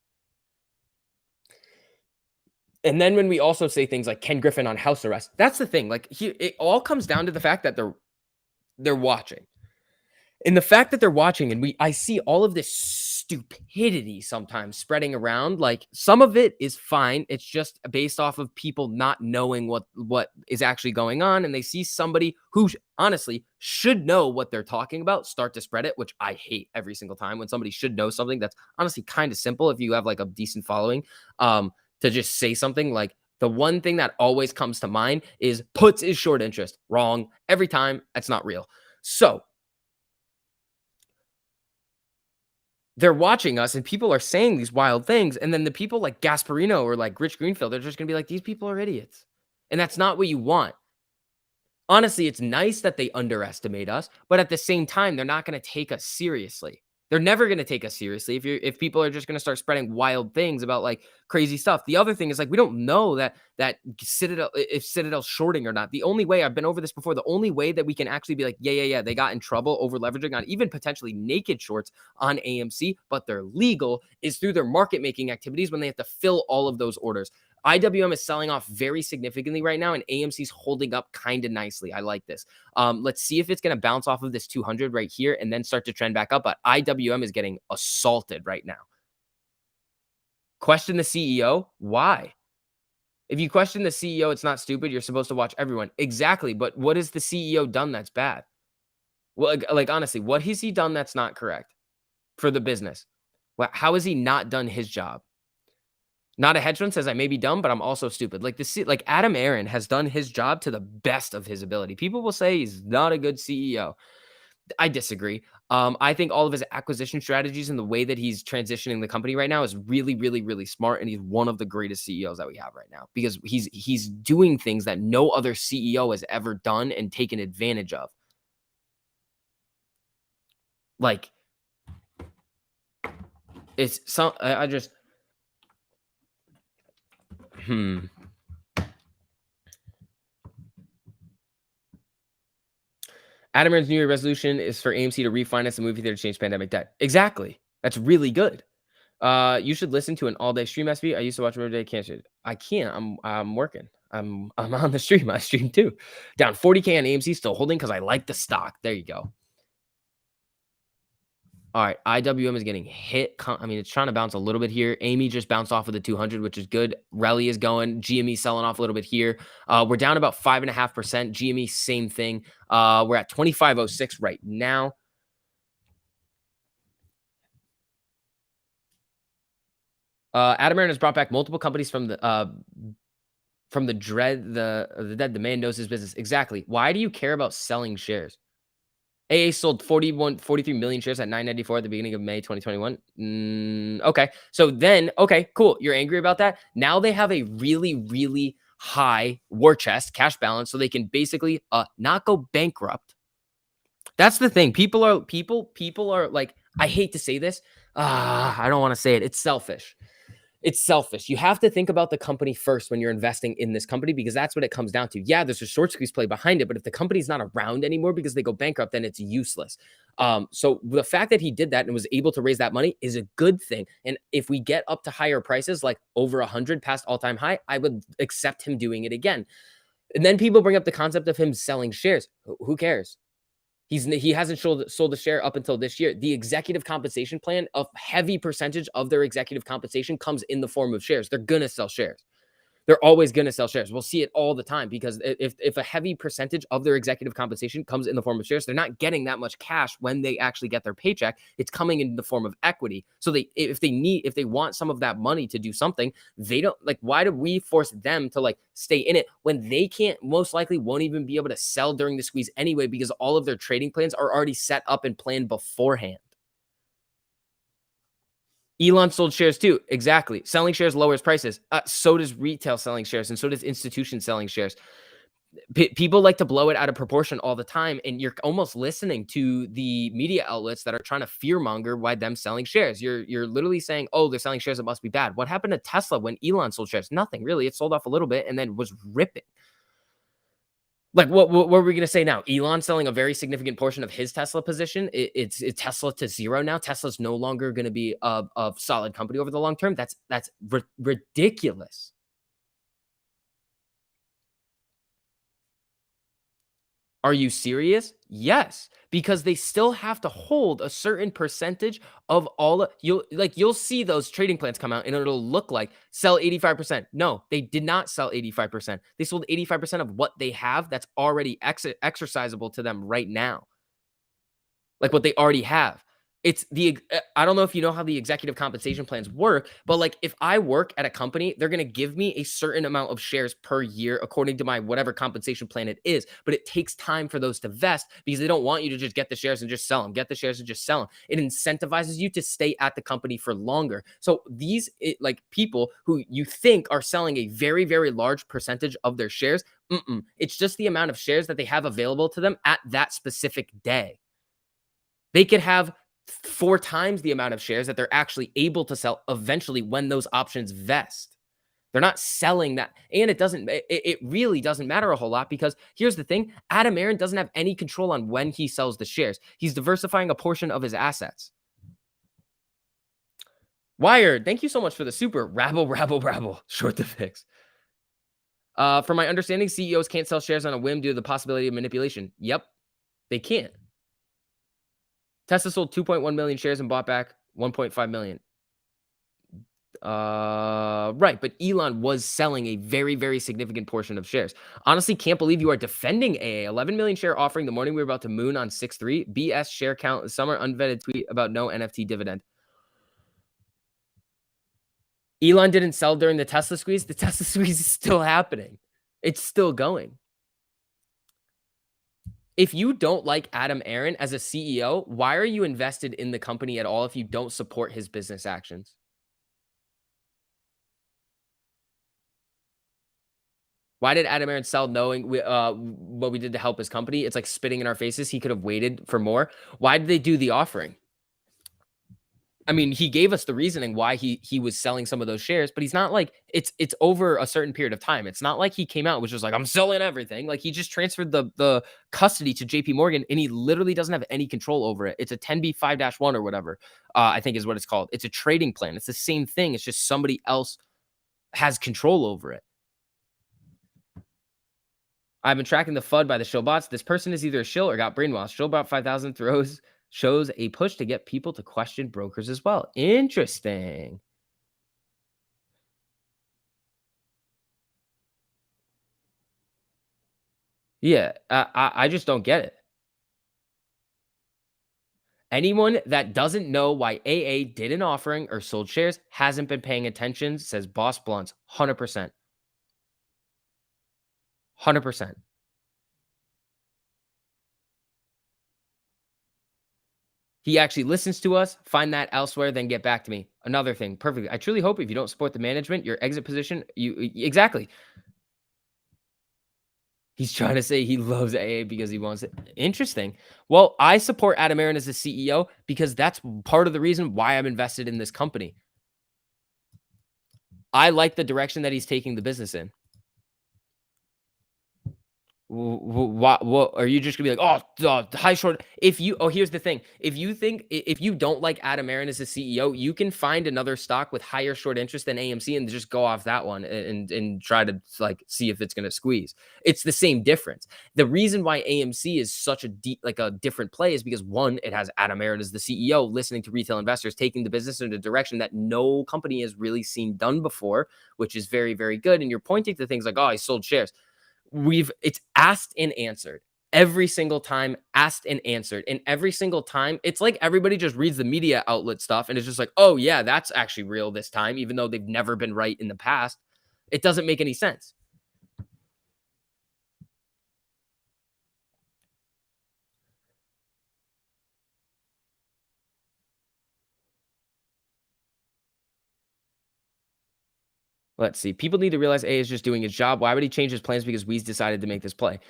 And then when we also say things like Ken Griffin on house arrest, that's the thing. Like it all comes down to the fact that they're watching. And the fact that they're watching and I see all of this stupidity sometimes spreading around, like some of it is fine. It's just based off of people not knowing what is actually going on. And they see somebody who honestly should know what they're talking about start to spread it, which I hate every single time when somebody should know something that's honestly kind of simple if you have like a decent following. To just say something like the one thing that always comes to mind is puts is short interest. Wrong. Every time. That's not real. So they're watching us and people are saying these wild things. And then the people like Gasparino or like Rich Greenfield, they're just going to be like, these people are idiots. And that's not what you want. Honestly, it's nice that they underestimate us, but at the same time, they're not going to take us seriously. They're never going to take us seriously if people are just going to start spreading wild things about like crazy stuff. The other thing is like we don't know that Citadel's shorting or not. The only way I've been over this before, the only way that we can actually be like, yeah, they got in trouble over leveraging on even potentially naked shorts on AMC, but they're legal is through their market making activities when they have to fill all of those orders. IWM is selling off very significantly right now, and AMC's holding up kind of nicely. I like this. Let's see if it's going to bounce off of this 200 right here and then start to trend back up. But IWM is getting assaulted right now. Question the CEO. Why? If you question the CEO, it's not stupid. You're supposed to watch everyone. Exactly. But what has the CEO done that's bad? Well, like honestly, what has he done that's not correct for the business? Well, how has he not done his job? Not a hedge fund says I may be dumb, but I'm also stupid. Like Adam Aaron has done his job to the best of his ability. People will say he's not a good CEO. I disagree. I think all of his acquisition strategies and the way that he's transitioning the company right now is really, really, really smart. And he's one of the greatest CEOs that we have right now because he's doing things that no other CEO has ever done and taken advantage of. Like, it's some I just hmm. Adam Aron's New Year resolution is for AMC to refinance the movie theater to change pandemic debt. Exactly. That's really good. You should listen to an all-day stream SB. I used to watch it every day. Can't. I can't. I'm working. I'm on the stream. I stream too. Down 40K on AMC, still holding because I like the stock. There you go. All right, IWM is getting hit. I mean, it's trying to bounce a little bit here. Amy just bounced off of the 200, which is good. Rally is going. GME selling off a little bit here. We're down about 5.5%. GME, same thing. We're at 2506 right now. Adam Aron has brought back multiple companies from the dead. The man knows his business. Exactly. Why do you care about selling shares? AA sold 43 million shares at 994 at the beginning of May 2021. Okay. So then, okay, cool. You're angry about that. Now they have a really, really high war chest cash balance, so they can basically not go bankrupt. That's the thing. People are like, I hate to say this. I don't want to say it. It's selfish. It's selfish. You have to think about the company first when you're investing in this company, because that's what it comes down to. Yeah, there's a short squeeze play behind it, but if the company's not around anymore because they go bankrupt, then it's useless. So the fact that he did that and was able to raise that money is a good thing. And if we get up to higher prices, like over 100 past all-time high, I would accept him doing it again. And then people bring up the concept of him selling shares. Who cares? He hasn't sold a share up until this year. The executive compensation plan, a heavy percentage of their executive compensation comes in the form of shares. They're going to sell shares. They're always going to sell shares. We'll see it all the time, because if a heavy percentage of their executive compensation comes in the form of shares, they're not getting that much cash when they actually get their paycheck. It's coming in the form of equity. So if they want some of that money to do something, they don't like, why do we force them to like stay in it when they can't, most likely won't even be able to sell during the squeeze anyway, because all of their trading plans are already set up and planned beforehand. Elon sold shares too. Exactly. Selling shares lowers prices. So does retail selling shares, and so does institution selling shares. People like to blow it out of proportion all the time, and you're almost listening to the media outlets that are trying to fearmonger why them selling shares. You're literally saying, "Oh, they're selling shares. It must be bad." What happened to Tesla when Elon sold shares? Nothing really. It sold off a little bit and then was ripping. Like, what were we going to say now? Elon selling a very significant portion of his Tesla position. It's Tesla to zero now. Tesla's no longer going to be a solid company over the long term. That's ridiculous. Are you serious? Yes, because they still have to hold a certain percentage of you'll see those trading plans come out and it'll look like sell 85%. No, they did not sell 85%. They sold 85% of what they have that's already exercisable to them right now. Like what they already have. It's I don't know if you know how the executive compensation plans work, but like if I work at a company, they're going to give me a certain amount of shares per year according to my whatever compensation plan it is. But it takes time for those to vest because they don't want you to just get the shares and just sell them, get the shares and just sell them. It incentivizes you to stay at the company for longer. So like people who you think are selling a very, very large percentage of their shares, it's just the amount of shares that they have available to them at that specific day. They could have 4 times the amount of shares that they're actually able to sell eventually when those options vest. They're not selling that. And it really doesn't matter a whole lot, because here's the thing. Adam Aron doesn't have any control on when he sells the shares. He's diversifying a portion of his assets. Wired, thank you so much for the super. Rabble. Short the fix. From my understanding, CEOs can't sell shares on a whim due to the possibility of manipulation. Yep, they can't. Tesla sold 2.1 million shares and bought back 1.5 million. Right, but Elon was selling a very, very significant portion of shares. Honestly, can't believe you are defending AA. 11 million share offering the morning we were about to moon on 6/3. BS share count summer unvetted tweet about no NFT dividend. Elon didn't sell during the Tesla squeeze. The Tesla squeeze is still happening. It's still going. If you don't like Adam Aron as a CEO, why are you invested in the company at all if you don't support his business actions? Why did Adam Aaron sell knowing what we did to help his company? It's like spitting in our faces. He could have waited for more. Why did they do the offering? I mean, he gave us the reasoning why he was selling some of those shares, but he's not like it's over a certain period of time. It's not like he came out and was just like, I'm selling everything. Like he just transferred the custody to JP Morgan and he literally doesn't have any control over it. It's a 10b5-1 or whatever, I think is what it's called. It's a trading plan. It's the same thing. It's just somebody else has control over it. I've been tracking the FUD by the shill bots. This person is either a shill or got brainwashed. Shillbot 5000 shows a push to get people to question brokers as well. Interesting. Yeah, I just don't get it. Anyone that doesn't know why AA did an offering or sold shares hasn't been paying attention, says Boss Blunts. 100%. 100%. He actually listens to us. Find that elsewhere, then get back to me. Another thing, perfect. I truly hope if you don't support the management, your exit position, exactly. He's trying to say he loves AA because he wants it. Interesting. Well, I support Adam Aaron as a CEO because that's part of the reason why I'm invested in this company. I like the direction that he's taking the business in. What are you just gonna be like, oh, high short? Here's the thing. If you don't like Adam Aaron as a CEO, you can find another stock with higher short interest than AMC and just go off that one and try to like see if it's gonna squeeze. It's the same difference. The reason why AMC is such a a different play is because one, it has Adam Aaron as the CEO, listening to retail investors, taking the business in a direction that no company has really seen done before, which is very, very good. And you're pointing to things like, oh, he sold shares. It's asked and answered every single time, asked and answered, and every single time it's like everybody just reads the media outlet stuff and it's just like, oh yeah, that's actually real this time, even though they've never been right in the past. It doesn't make any sense. Let's see. People need to realize A is just doing his job. Why would he change his plans because we decided to make this play?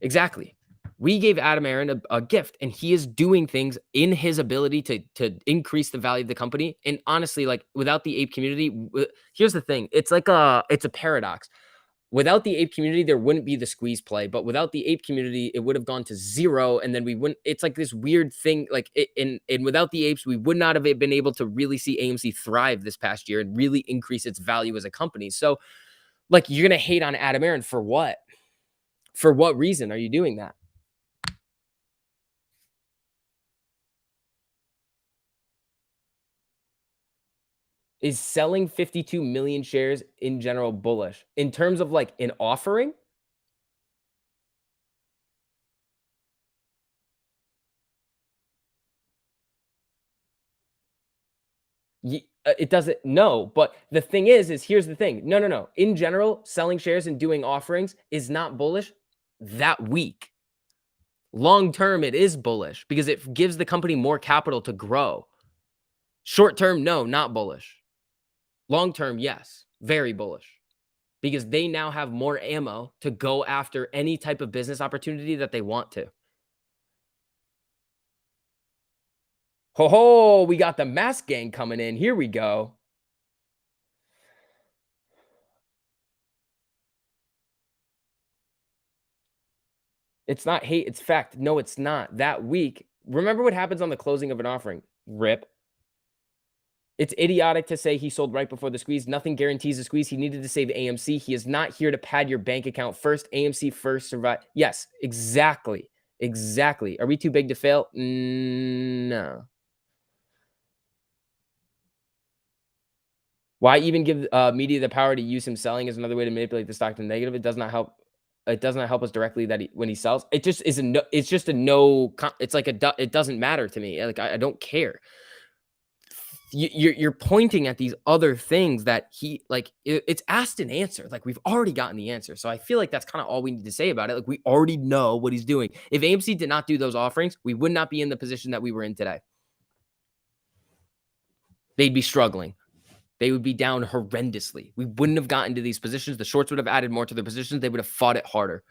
Exactly. We gave Adam Aaron a gift, and he is doing things in his ability to increase the value of the company. And honestly, like without the ape community, here's the thing: it's a paradox. Without the ape community, there wouldn't be the squeeze play, but without the ape community, it would have gone to zero, and then we wouldn't. It's like this weird thing. Like and without the apes, we would not have been able to really see AMC thrive this past year and really increase its value as a company. So, like, you're gonna hate on Adam Aaron for what? For what reason are you doing that? Is selling 52 million shares in general bullish? In terms of like an offering, it doesn't, no. But the thing is here's the thing. No, no, no. In general, selling shares and doing offerings is not bullish that week. Long term, it is bullish because it gives the company more capital to grow. Short term, no, not bullish. Long term, yes, very bullish because they now have more ammo to go after any type of business opportunity that they want to. Ho ho, we got the mask gang coming in. Here we go. It's not hate, it's fact. No, it's not. That week, remember what happens on the closing of an offering. Rip. It's idiotic to say he sold right before the squeeze. Nothing guarantees a squeeze. He needed to save AMC. He is not here to pad your bank account first. AMC first, survive. Yes, exactly. Exactly. Are we too big to fail? No. Why even give media the power to use him selling is another way to manipulate the stock to the negative. It does not help. It does not help us directly that when he sells. It just is a no. It's just a no. It's like it doesn't matter to me. Like I don't care. You're pointing at these other things that he like. It's asked and answered. Like we've already gotten the answer. So I feel like that's kind of all we need to say about it. Like we already know what he's doing. If AMC did not do those offerings, we would not be in the position that we were in today. They'd be struggling. They would be down horrendously. We wouldn't have gotten to these positions. The shorts would have added more to their positions. They would have fought it harder.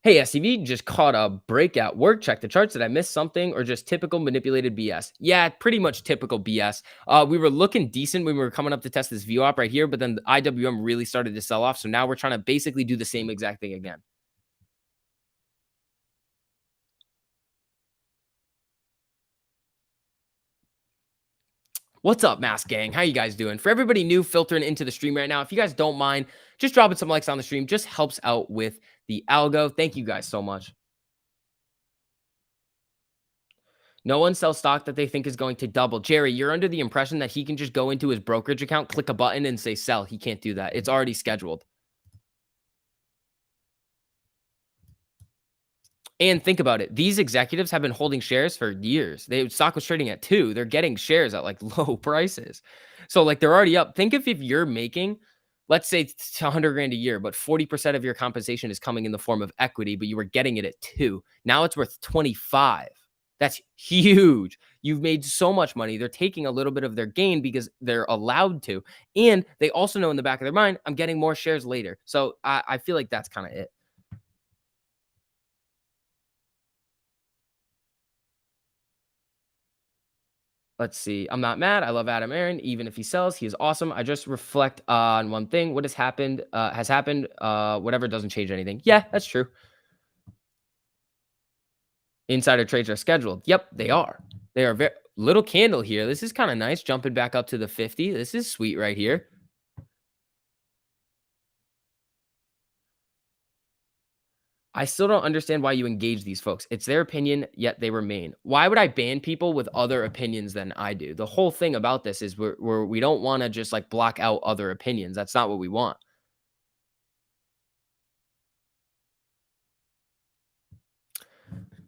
Hey, SCV just caught a breakout. Work, check the charts. Did I miss something or just typical manipulated BS? Yeah, pretty much typical BS. We were looking decent when we were coming up to test this view op right here, but then the IWM really started to sell off. So now we're trying to basically do the same exact thing again. What's up, Mask Gang? How you guys doing? For everybody new filtering into the stream right now, if you guys don't mind, just dropping some likes on the stream just helps out with the algo. Thank you guys so much. No one sells stock that they think is going to double. Jerry, you're under the impression that he can just go into his brokerage account, click a button, and say sell. He can't do that. It's already scheduled. And think about it. These executives have been holding shares for years. Stock was trading at 2. They're getting shares at like low prices. So like they're already up. Think if you're making, let's say it's 100 grand a year, but 40% of your compensation is coming in the form of equity, but you were getting it at 2. Now it's worth 25. That's huge. You've made so much money. They're taking a little bit of their gain because they're allowed to. And they also know in the back of their mind, I'm getting more shares later. So I feel like that's kind of it. Let's see. I'm not mad. I love Adam Aaron. Even if he sells, he is awesome. I just reflect on one thing. What has happened. Whatever doesn't change anything. Yeah, that's true. Insider trades are scheduled. Yep, they are. They are very little candle here. This is kind of nice. Jumping back up to the 50. This is sweet right here. I still don't understand why you engage these folks. It's their opinion, yet they remain. Why would I ban people with other opinions than I do? The whole thing about this is we don't want to just like block out other opinions. That's not what we want.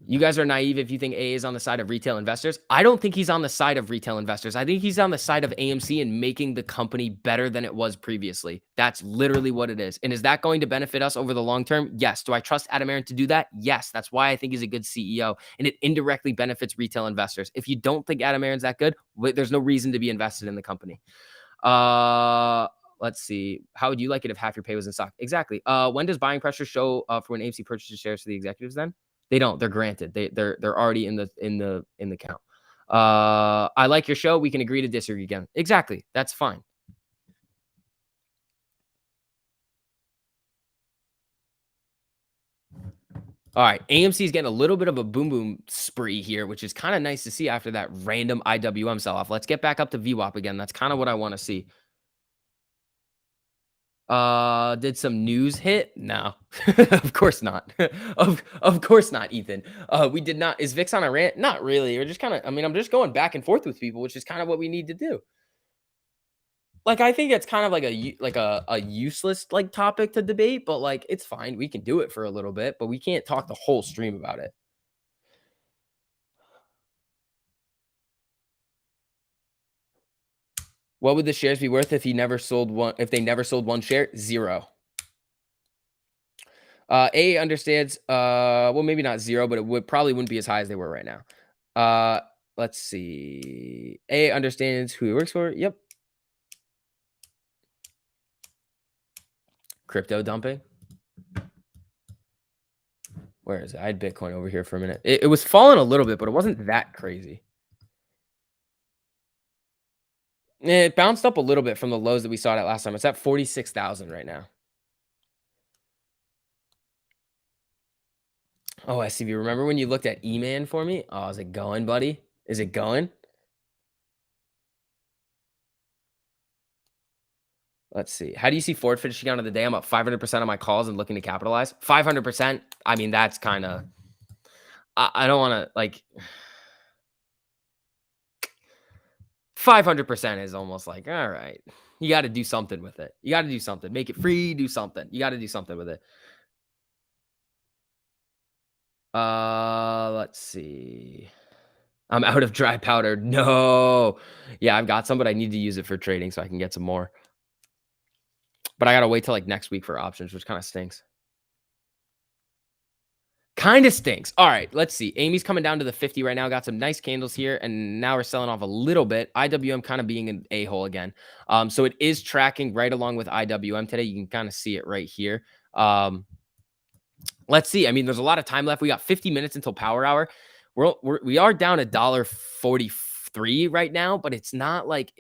You guys are naive if you think A is on the side of retail investors. I don't think he's on the side of retail investors. I think he's on the side of AMC and making the company better than it was previously. That's literally what it is. And is that going to benefit us over the long term? Yes. Do I trust Adam Aaron to do that? Yes. That's why I think he's a good CEO. And it indirectly benefits retail investors. If you don't think Adam Aaron's that good, there's no reason to be invested in the company. Let's see. How would you like it if half your pay was in stock? Exactly. When does buying pressure show for when AMC purchases shares for the executives then? They don't. They're granted. They're already in the count. I like your show. We can agree to disagree again. Exactly. That's fine. All right. AMC is getting a little bit of a boom boom spree here, which is kind of nice to see after that random IWM sell off. Let's get back up to VWAP again. That's kind of what I want to see. Did some news hit? No, of course not. of course not, Ethan. We did not. Is VIX on a rant? Not really. We're just kind of, I mean, I'm just going back and forth with people, which is kind of what we need to do. Like, I think it's kind of like a useless like topic to debate, but like it's fine. We can do it for a little bit, but we can't talk the whole stream about it. What would the shares be worth if he never sold one? If they never sold one share? 0. A understands, well, maybe not 0, but it wouldn't be as high as they were right now. Let's see. A understands who he works for. Yep. Crypto dumping. Where is it? I had Bitcoin over here for a minute. It was falling a little bit, but it wasn't that crazy. It bounced up a little bit from the lows that we saw it at last time. It's at 46,000 right now. Oh, SCV, remember when you looked at E-Man for me? Oh, is it going, buddy? Is it going? Let's see. How do you see Ford finishing out of the day? I'm up 500% on my calls and looking to capitalize. 500%. I mean, that's kind of, I don't want to like 500% is almost like, all right, you got to do something with it. You got to do something, make it free, do something. You got to do something with it. Let's see. I'm out of dry powder. No. Yeah, I've got some, but I need to use it for trading so I can get some more. But I got to wait till like next week for options, which kind of stinks. Kind of stinks. All right, let's see. Amy's coming down to the 50 right now. Got some nice candles here, and now we're selling off a little bit. IWM kind of being an a-hole again. So it is tracking right along with IWM today. You can kind of see it right here. Let's see. I mean, there's a lot of time left. We got 50 minutes until power hour. We are down $1.43 right now, but it's not like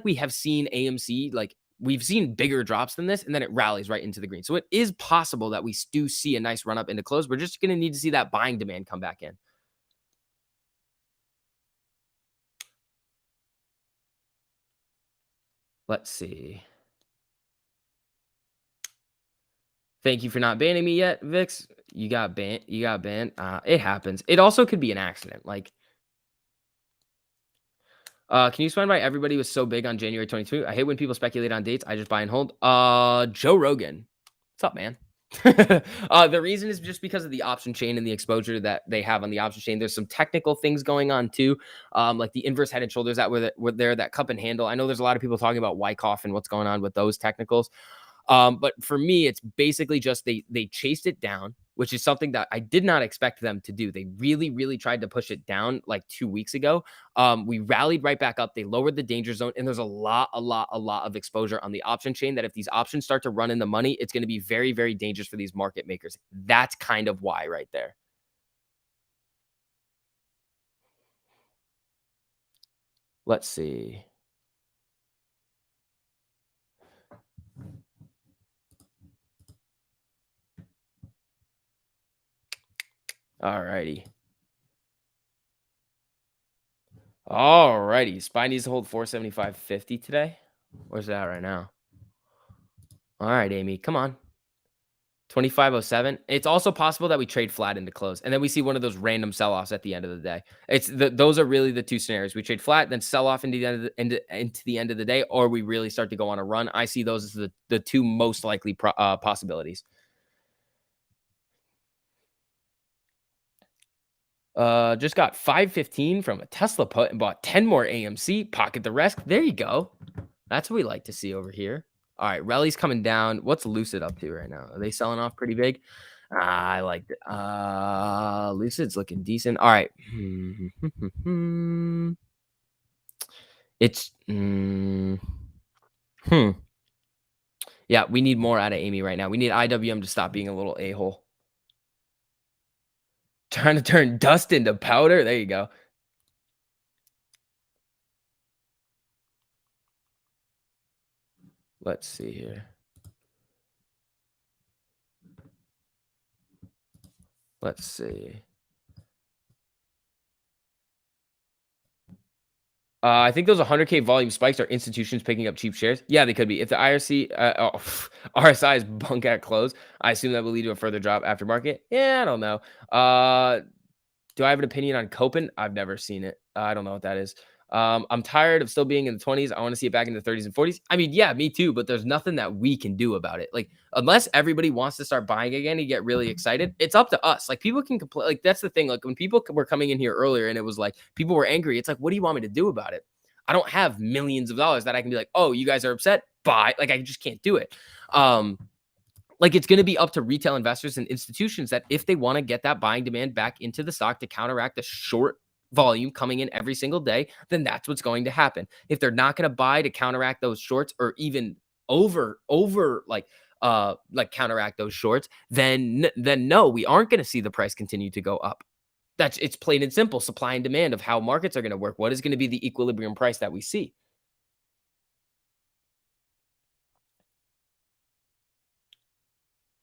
we have seen AMC like we've seen bigger drops than this, and then it rallies right into the green. So it is possible that we do see a nice run up into close. We're just going to need to see that buying demand come back in. Let's see. Thank you for not banning me yet, Vix. You got banned. You got banned. It happens. It also could be an accident. Like, can you explain why everybody was so big on January 22? I hate when people speculate on dates. I just buy and hold. Joe Rogan. What's up, man? The reason is just because of the option chain and the exposure that they have on the option chain. There's some technical things going on too, like the inverse head and shoulders that were there, that cup and handle. I know there's a lot of people talking about Wyckoff and what's going on with those technicals. But for me, it's basically just they chased it down, which is something that I did not expect them to do. They really, really tried to push it down like 2 weeks ago. We rallied right back up. They lowered the danger zone, and there's a lot of exposure on the option chain that if these options start to run in the money, it's going to be very, very dangerous for these market makers. That's kind of why right there. Let's see. All righty. All righty. SPY needs to hold 475.50 today. Where's that right now? All right, Amy, come on. 2507. It's also possible that we trade flat into close, and then we see one of those random sell-offs at the end of the day. Those are really the two scenarios. We trade flat, then sell off into the end of the day, or we really start to go on a run. I see those as the two most likely possibilities. Just got 515 from a Tesla put and bought 10 more AMC. Pocket the rest. There you go. That's what we like to see over here. All right, Rally's coming down. What's Lucid up to right now? Are they selling off pretty big? I like it. Lucid's looking decent. All right. It's yeah, we need more out of Amy right now. We need IWM to stop being a little a-hole. Trying to turn dust into powder. There you go. Let's see here. Let's see. I think those 100K volume spikes are institutions picking up cheap shares. Yeah, they could be. If the RSI is bunk at close, I assume that will lead to a further drop after market. Yeah, I don't know. Do I have an opinion on Copen? I've never seen it. I don't know what that is. I'm tired of still being in the 20s. I want to see it back in the 30s and 40s. I mean, yeah, me too, but there's nothing that we can do about it. Like, unless everybody wants to start buying again and get really excited, it's up to us. Like, people can complain. Like, that's the thing. Like, when people were coming in here earlier and it was like, people were angry, it's like, what do you want me to do about it? I don't have millions of dollars that I can be like, oh, you guys are upset? Buy. Like, I just can't do it. Like, it's going to be up to retail investors and institutions that if they want to get that buying demand back into the stock to counteract the short volume coming in every single day, then that's what's going to happen. If they're not going to buy to counteract those shorts or even over like counteract those shorts, then no, we aren't going to see the price continue to go up. It's plain and simple supply and demand of how markets are going to work. What is going to be the equilibrium price that we see?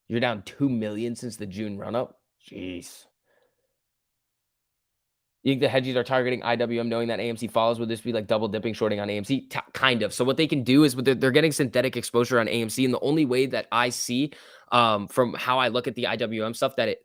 You're down 2 million since the June run up. Jeez. You think the hedgies are targeting IWM knowing that AMC follows? Would this be like double dipping shorting on AMC? Kind of. So what they can do is they're getting synthetic exposure on AMC. And the only way that I see from how I look at the IWM stuff that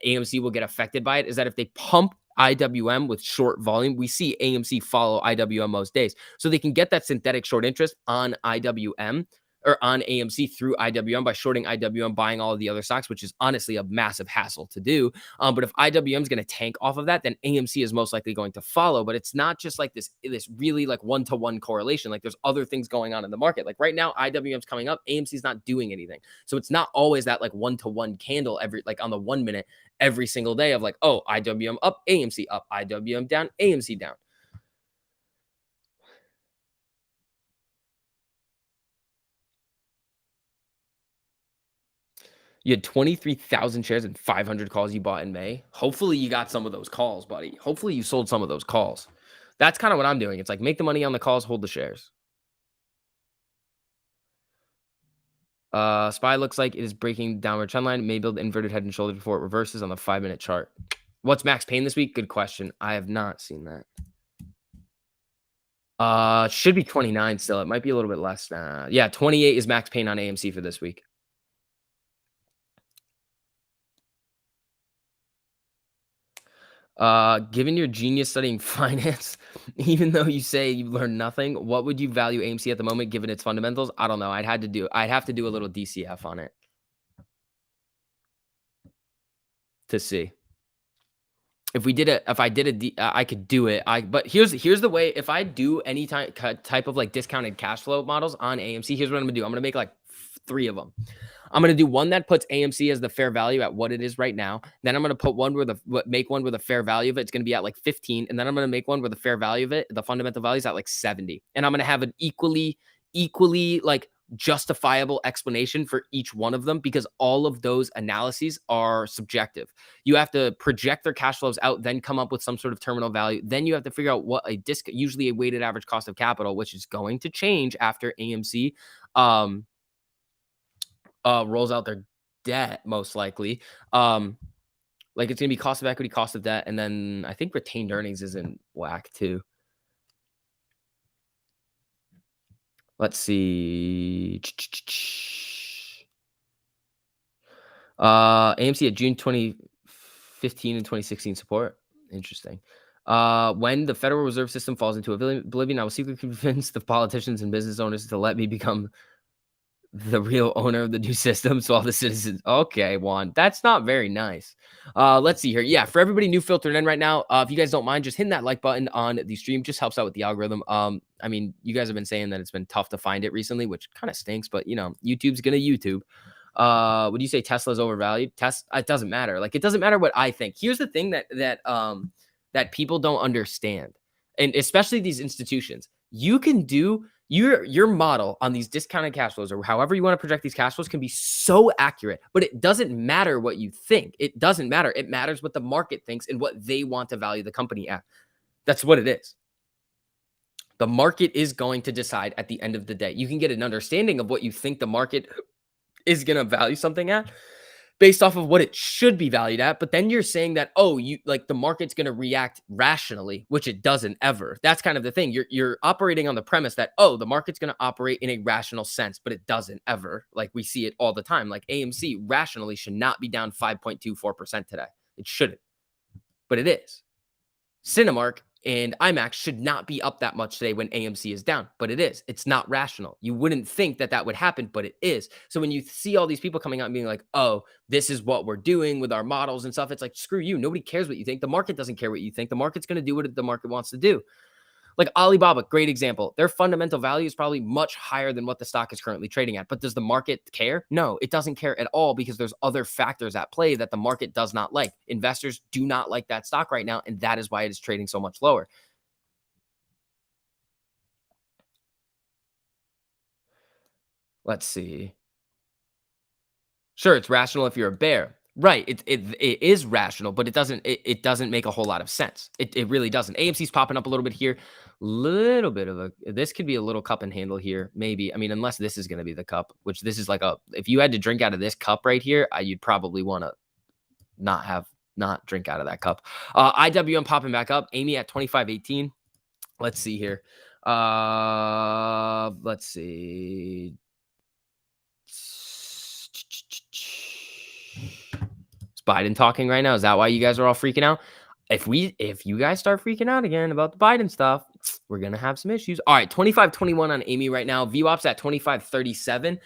AMC will get affected by it is that if they pump IWM with short volume, we see AMC follow IWM most days. So they can get that synthetic short interest on IWM or on AMC through IWM by shorting IWM, buying all of the other stocks, which is honestly a massive hassle to do. But if IWM is going to tank off of that, then AMC is most likely going to follow. But it's not just like this really like one-to-one correlation. Like there's other things going on in the market. Like right now, IWM's coming up, AMC's not doing anything. So it's not always that like one-to-one candle every like on the 1 minute every single day of like, oh, IWM up, AMC up, IWM down, AMC down. You had 23,000 shares and 500 calls you bought in May. Hopefully you got some of those calls, buddy. Hopefully you sold some of those calls. That's kind of what I'm doing. It's like make the money on the calls, hold the shares. SPY looks like it is breaking downward trend line. It may build inverted head and shoulders before it reverses on the 5-minute chart. What's max pain this week? Good question. I have not seen that. Should be 29 still. It might be a little bit less. Yeah, 28 is max pain on AMC for this week. Given your genius studying finance, even though you say you learned nothing, what would you value AMC at the moment given its fundamentals? I don't know. I'd have to do a little DCF on it to see. If I did I could do it. But here's the way. If I do any type of like discounted cash flow models on AMC, here's what I'm gonna do. I'm gonna make like 3 of them. I'm going to do one that puts AMC as the fair value at what it is right now. Then I'm going to put one where make one where the fair value of it's going to be at like 15. And then I'm going to make one where the fair value of it, the fundamental value is at like 70. And I'm going to have an equally like justifiable explanation for each one of them because all of those analyses are subjective. You have to project their cash flows out, then come up with some sort of terminal value. Then you have to figure out what usually a weighted average cost of capital, which is going to change after AMC, rolls out their debt most likely. Like it's gonna be cost of equity, cost of debt, and then I think retained earnings is in whack too. Let's see. AMC at June 2015 and 2016 support. Interesting. When the Federal Reserve System falls into oblivion, I will secretly convince the politicians and business owners to let me become the real owner of the new system, so all the citizens. Okay, Juan, that's not very nice. Let's see here. Yeah, for everybody new filtering in right now, if you guys don't mind, just hitting that like button on the stream just helps out with the algorithm. I mean, you guys have been saying that it's been tough to find it recently, which kind of stinks, but you know, YouTube's gonna YouTube. Would you say Tesla's overvalued? It doesn't matter. Like, it doesn't matter what I think. Here's the thing that people don't understand, and especially these institutions. You can do your model on these discounted cash flows or however you want to project these cash flows can be so accurate, but it doesn't matter what you think. It doesn't matter. It matters what the market thinks and what they want to value the company at. That's what it is. The market is going to decide at the end of the day. You can get an understanding of what you think the market is going to value something at based off of what it should be valued at. But then you're saying that, oh, you like the market's going to react rationally, which it doesn't ever. That's kind of the thing. You're operating on the premise that, oh, the market's going to operate in a rational sense, but it doesn't ever. Like we see it all the time. Like AMC rationally should not be down 5.24% today. It shouldn't, but it is. Cinemark and IMAX should not be up that much today when AMC is down, but it is. It's not rational. You wouldn't think that that would happen, but it is. So when you see all these people coming out and being like, oh, this is what we're doing with our models and stuff, it's like, screw you. Nobody cares what you think. The market doesn't care what you think. The market's going to do what the market wants to do. Like Alibaba, great example. Their fundamental value is probably much higher than what the stock is currently trading at. But does the market care? No, it doesn't care at all because there's other factors at play that the market does not like. Investors do not like that stock right now, and that is why it is trading so much lower. Let's see. Sure, it's rational if you're a bear. Right, it is rational, but it doesn't make a whole lot of sense. It really doesn't. AMC's popping up a little bit here. Little bit of a this could be a little cup and handle here, maybe. I mean, unless this is going to be the cup, which this is like if you had to drink out of this cup right here, you'd probably want to not drink out of that cup. IWM popping back up. Amy at 25.18. Let's see here. Let's see. Is Biden talking right now? Is that why you guys are all freaking out? If you guys start freaking out again about the Biden stuff, we're going to have some issues. All right, 25.21 on Amy right now. VWAP's at 25.37.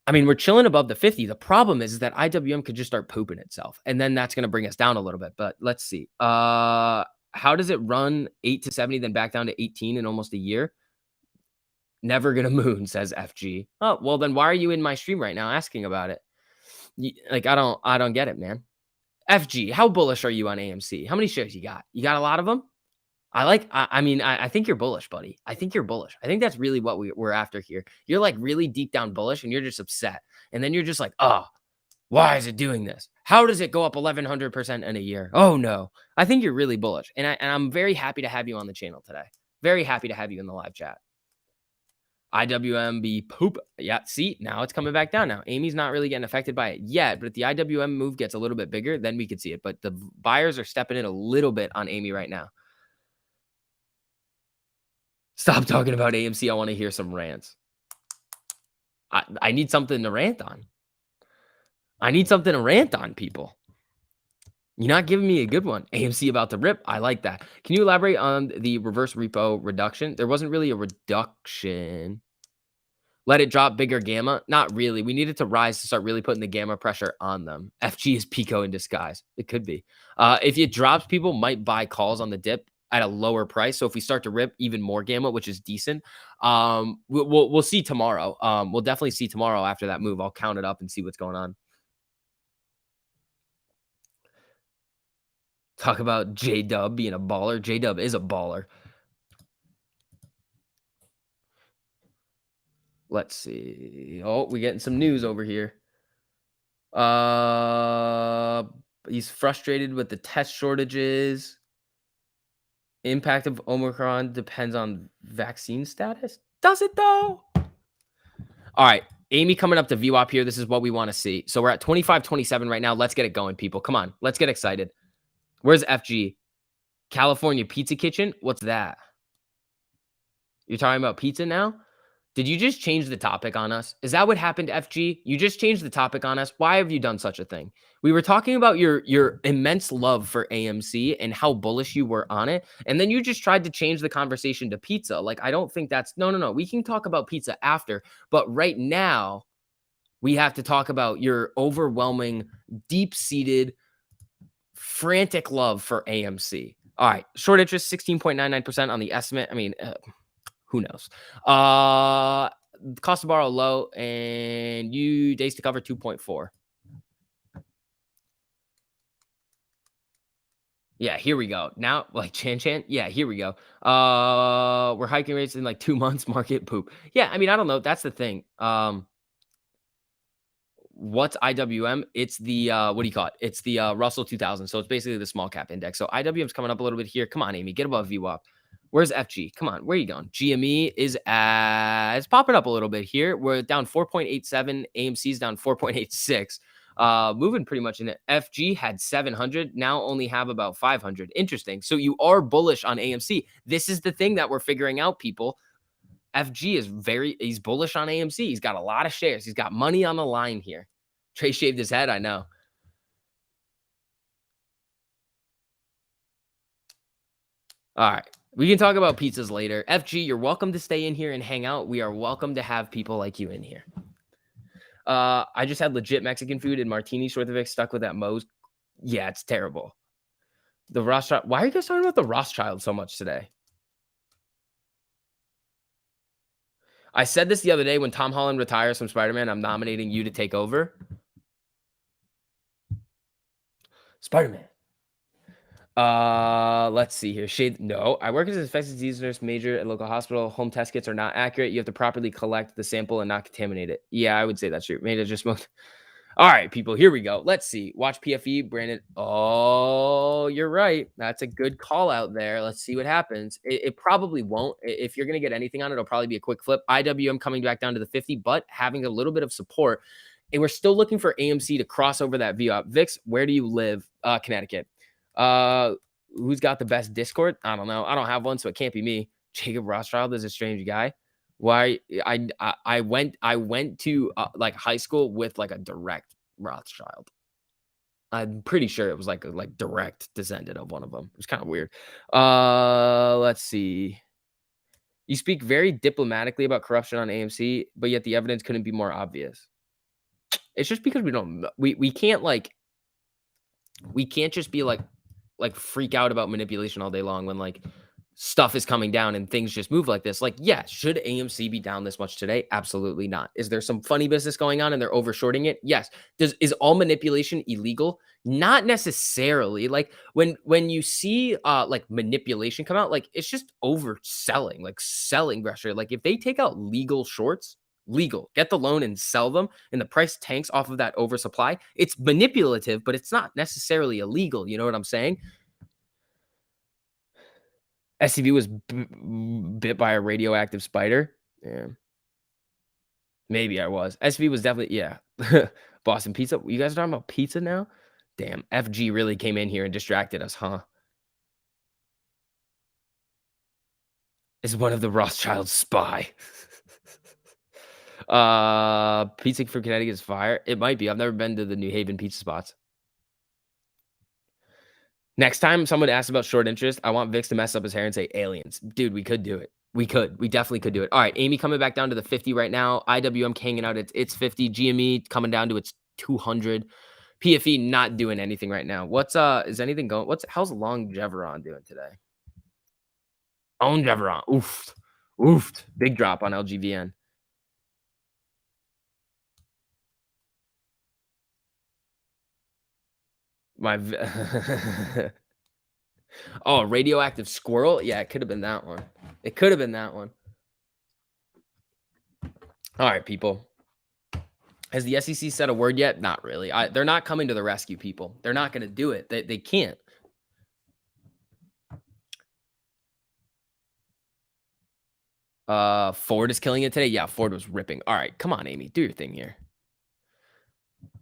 I mean, we're chilling above the 50. The problem is that IWM could just start pooping itself, and then that's going to bring us down a little bit. But let's see. How does it run 8 to 70, then back down to 18 in almost a year? Never gonna moon, says FG. Oh, well, then why are you in my stream right now asking about it? Like, I don't get it, man. FG, how bullish are you on AMC? How many shares you got? You got a lot of them? I mean, I think you're bullish, buddy. I think you're bullish. I think that's really what we're after here. You're like really deep down bullish and you're just upset. And then you're just like, oh, why is it doing this? How does it go up 1100% in a year? Oh no. I think you're really bullish. And I'm very happy to have you on the channel today. Very happy to have you in the live chat. IWM poop. Yeah, see, now it's coming back down now. Amy's not really getting affected by it yet, but if the IWM move gets a little bit bigger, then we could see it. But the buyers are stepping in a little bit on Amy right now. Stop talking about AMC. I want to hear some rants. I need something to rant on. I need something to rant on, people. You're not giving me a good one. AMC about to rip. I like that. Can you elaborate on the reverse repo reduction? There wasn't really a reduction. Let it drop bigger gamma? Not really. We needed to rise to start really putting the gamma pressure on them. FG is Pico in disguise. It could be. If it drops, people might buy calls on the dip at a lower price. So if we start to rip even more gamma, which is decent, we'll see tomorrow. We'll definitely see tomorrow after that move. I'll count it up and see what's going on. Talk about J-Dub being a baller. J-Dub is a baller. Let's see. Oh, we're getting some news over here. He's frustrated with the test shortages. Impact of Omicron depends on vaccine status. Does it though? All right. Amy coming up to VWAP here. This is what we want to see. So we're at 25.27 right now. Let's get it going, people. Come on. Let's get excited. Where's FG? California Pizza Kitchen? What's that? You're talking about pizza now? Did you just change the topic on us? Is that what happened, FG? You just changed the topic on us? Why have you done such a thing? We were talking about your immense love for AMC and how bullish you were on it, and then you just tried to change the conversation to pizza. Like, I don't think that's... No. We can talk about pizza after, but right now, we have to talk about your overwhelming, deep-seated, frantic love for AMC. All right, short interest, 16.99% on the estimate. I mean... who knows? Cost to borrow low, and you days to cover 2.4. Yeah, here we go. Now, like Chan. Yeah, here we go. We're hiking rates in like 2 months. Market poop. Yeah, I mean, I don't know. That's the thing. What's IWM? It's the what do you call it? It's the Russell 2000. So it's basically the small cap index. So IWM's coming up a little bit here. Come on, Amy, get above VWAP. Where's FG? Come on, where are you going? GME is it's popping up a little bit here. We're down 4.87. AMC's down 4.86. Moving pretty much in it. FG had 700, now only have about 500. Interesting. So you are bullish on AMC. This is the thing that we're figuring out, people. FG is he's bullish on AMC. He's got a lot of shares. He's got money on the line here. Trey shaved his head, I know. All right. We can talk about pizzas later. FG, you're welcome to stay in here and hang out. We are welcome to have people like you in here. I just had legit Mexican food and martini Schwartz stuck with that Moe's. Yeah, it's terrible. The Rothschild. Why are you guys talking about the Rothschild so much today? I said this the other day when Tom Holland retires from Spider-Man. I'm nominating you to take over. Spider-Man. Let's see here. Shade. No, I work as an infectious disease nurse major at local hospital. Home test kits are not accurate. You have to properly collect the sample and not contaminate it. Yeah, I would say that's true. Maybe I just smoked. All right, people, here we go. Let's see. Watch PFE, Brandon. Oh, you're right. That's a good call out there. Let's see what happens. It probably won't. If you're going to get anything on it, it'll probably be a quick flip. IWM coming back down to the 50, but having a little bit of support. And we're still looking for AMC to cross over that VWAP. Vix, where do you live? Connecticut. Who's got the best Discord? I don't know. I don't have one, so it can't be me. Jacob Rothschild is a strange guy. Why I went to like high school with like a direct Rothschild. I'm pretty sure it was like direct descendant of one of them. It was kind of weird. Let's see. You speak very diplomatically about corruption on AMC, but yet the evidence couldn't be more obvious. It's just because we don't kn we can't, like we can't just be freak out about manipulation all day long when stuff is coming down and things just move like this. Like, yeah, should AMC be down this much today? Absolutely not. Is there some funny business going on and they're over shorting it? Yes. Is all manipulation illegal? Not necessarily. Like when you see manipulation come out, like it's just overselling, like selling pressure. Like if they take out legal shorts, legal, get the loan and sell them, and the price tanks off of that oversupply, it's manipulative, but it's not necessarily illegal. You know what I'm saying? SCV was bit by a radioactive spider. Yeah, maybe I was. SCV was definitely yeah. Boston Pizza. You guys are talking about pizza now? Damn, FG really came in here and distracted us, huh? Is one of the Rothschilds spy? Pizza for Connecticut is fire. It might be. I've never been to the New Haven pizza spots. Next time someone asks about short interest, I want Vix to mess up his hair and say aliens. Dude, we could do it. We could. We definitely could do it. All right, Amy coming back down to the 50 right now. IWM hanging out at its 50. GME coming down to its 200. PFE not doing anything right now. What's is anything going? How's Longeveron doing today? Longeveron. Oof. Oof. Big drop on LGVN. My Oh, radioactive squirrel? Yeah, it could have been that one. It could have been that one. All right, people. Has the SEC said a word yet? Not really. They're not coming to the rescue, people. They're not going to do it. They can't. Ford is killing it today. Yeah, Ford was ripping. All right, come on, Amy, do your thing here.